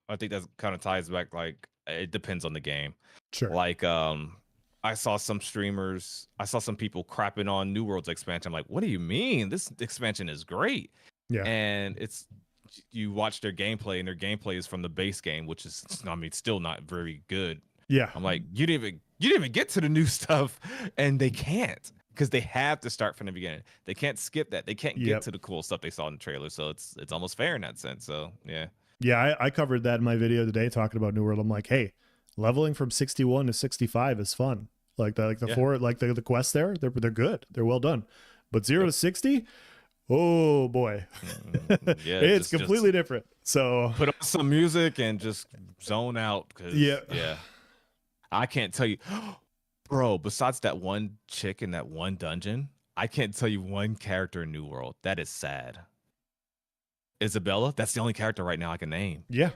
I think that kind of ties back. Like it depends on the game. sure. Like I saw some streamers, I saw some people crapping on New World's expansion. I'm like, what do you mean? This expansion is great. Yeah. And it's you watch their gameplay and their gameplay is from the base game, which is I mean still not very good. Yeah. I'm like, you didn't even get to the new stuff, and they can't because they have to start from the beginning. They can't skip that. They can't get Yep. to the cool stuff they saw in the trailer. So it's almost fair in that sense. So yeah. Yeah, I covered that in my video today talking about New World. I'm like, hey, leveling from 61 to 65 is fun. Like the Yeah. four like the quests they're good. They're well done. But 0 Yep. to 60, oh boy. Yeah, It's just completely different. So put on some music and just zone out because yeah. yeah, I can't tell you, bro. Besides that one chick in that one dungeon, I can't tell you one character in New World. That is sad. Isabella, that's the only character right now I can name. Yeah.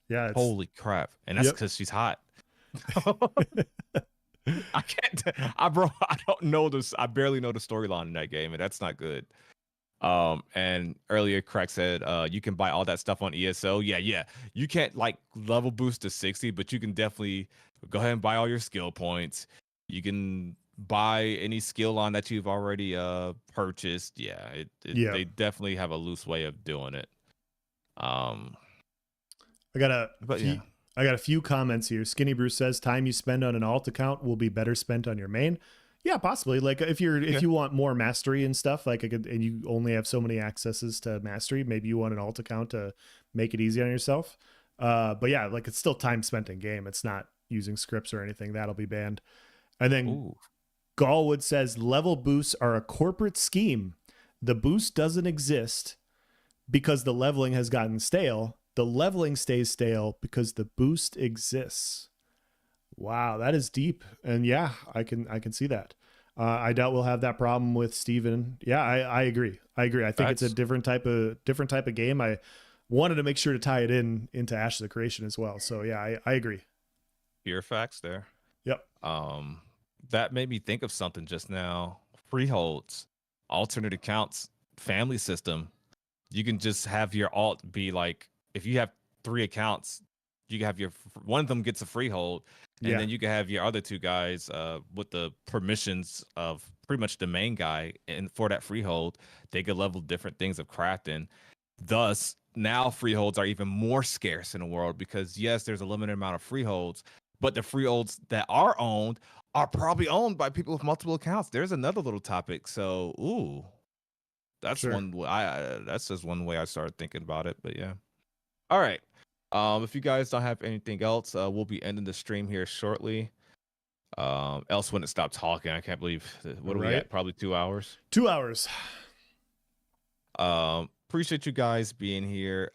Yeah, it's Holy crap! And that's yep. because she's hot. I can't. Bro, I don't know this. I barely know the storyline in that game, and that's not good. And earlier Crack said you can buy all that stuff on ESO. Yeah. You can't like level boost to 60, but you can definitely go ahead and buy all your skill points. You can buy any skill line that you've already purchased. Yeah, Yeah. they definitely have a loose way of doing it. I got a But few yeah. I got a few comments here. Skinny Bruce says time you spend on an alt account will be better spent on your main. Yeah, possibly. Like if Okay. you want more mastery and stuff, like and you only have so many accesses to mastery, maybe you want an alt account to make it easy on yourself. But yeah, like it's still time spent in game. It's not using scripts or anything. That'll be banned. And then Ooh. Galwood says level boosts are a corporate scheme. The boost doesn't exist because the leveling has gotten stale. The leveling stays stale because the boost exists. Wow, that is deep. And yeah, I can see that. I doubt we'll have that problem with Steven. Yeah, I agree. I agree. I think it's a Facts. different type of game. I wanted to make sure to tie it into Ashes of Creation as well. So yeah, I agree. Pure facts there. Yep. Um, that made me think of something just now. Freeholds, alternate accounts, family system. You can just have your alt be like, if you have 3 accounts, you can have your one of them gets a freehold, and Yeah. then you can have your other 2 guys with the permissions of pretty much the main guy, and for that freehold, they could level different things of crafting. Thus, now freeholds are even more scarce in the world because yes, there's a limited amount of freeholds, but the freeholds that are owned are probably owned by people with multiple accounts. There's another little topic. So, ooh, that's Sure. one that's just one way I started thinking about it. But yeah. All right. If you guys don't have anything else, we'll be ending the stream here shortly. Else wouldn't stop talking. I can't believe All what are we right. at? Probably 2 hours. 2 hours. Appreciate you guys being here.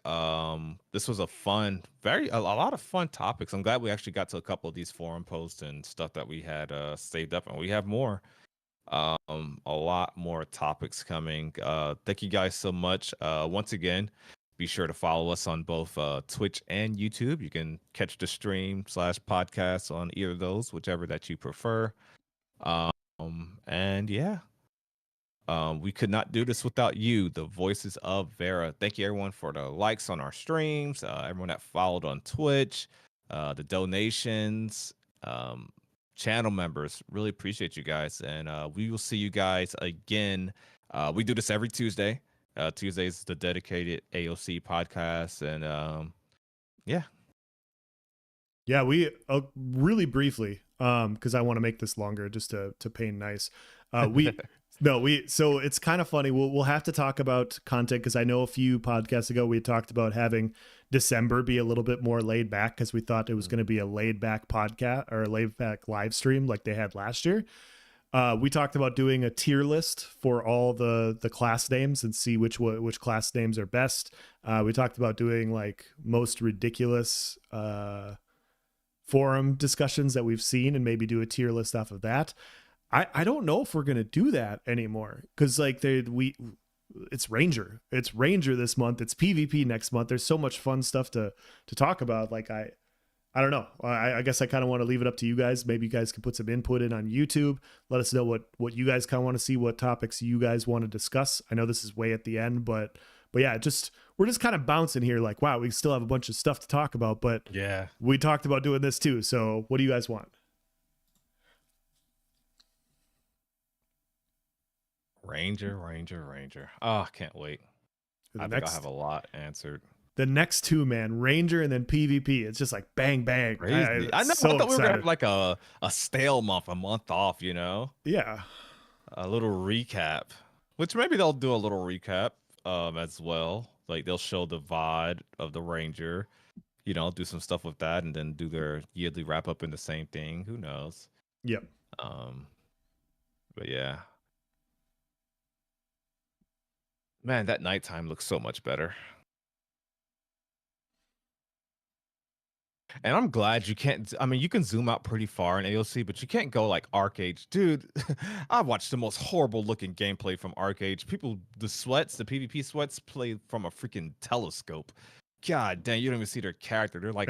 This was a fun, a lot of fun topics. I'm glad we actually got to a couple of these forum posts and stuff that we had saved up, and we have more. A lot more topics coming. Thank you guys so much. Once again, be sure to follow us on both Twitch and YouTube. You can catch the stream/podcast on either of those, whichever that you prefer. And yeah, we could not do this without you, the voices of Verra. Thank you, everyone, for the likes on our streams, everyone that followed on Twitch, the donations, channel members. Really appreciate you guys. And we will see you guys again. We do this every Tuesday. Tuesdays is the dedicated AOC podcast. And yeah. Yeah, we really briefly, because I want to make this longer just to paint nice. We no, we so it's kind of funny. We'll have to talk about content because I know a few podcasts ago we talked about having December be a little bit more laid back because we thought it was going to be a laid back podcast or a laid back live stream like they had last year. We talked about doing a tier list for all the class names and see which class names are best. We talked about doing like most ridiculous forum discussions that we've seen and maybe do a tier list off of that. I don't know if we're gonna do that anymore because like it's Ranger this month, it's PvP next month. There's so much fun stuff to talk about. Like I don't know. I guess I kind of want to leave it up to you guys. Maybe you guys can put some input in on YouTube. Let us know what you guys kind of want to see, what topics you guys want to discuss. I know this is way at the end, but yeah, we're just kind of bouncing here. Like, wow, we still have a bunch of stuff to talk about, but Yeah. we talked about doing this too. So what do you guys want? Ranger. Oh, I can't wait. The I think I'll have next a lot answered. the next two, man, Ranger and then PvP. It's just like bang bang. Crazy. I I'm know. I so thought we were gonna excited. have like a stale month, a month off. Yeah. A little recap, which maybe they'll do a little recap as well. Like they'll show the VOD of the Ranger, do some stuff with that, and then do their yearly wrap up in the same thing. Who knows? Yep. Um, but yeah, man, that nighttime looks so much better. And I'm glad you can't. I mean, you can zoom out pretty far in AOC, but you can't go like Arcade. Dude, I've watched the most horrible looking gameplay from Arcade. People, the PvP sweats play from a freaking telescope. God damn, you don't even see their character. They're like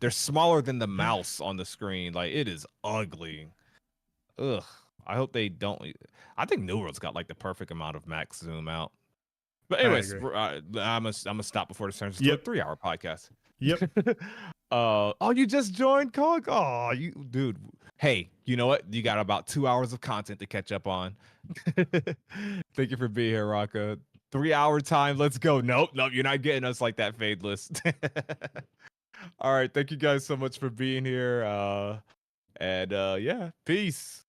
they're smaller than the mouse on the screen. Like, it is ugly. Ugh. I hope they don't. I think New World's got like the perfect amount of max zoom out. But I anyways, agree. I'm gonna stop before this turns into a Yep. 3-hour podcast. Yep. Oh, you just joined, Cog? Oh, you dude. Hey, you know what? You got about 2 hours of content to catch up on. Thank you for being here, Raka. 3-hour time. Let's go. Nope, you're not getting us like that fade list. All right, thank you guys so much for being here. And yeah, peace.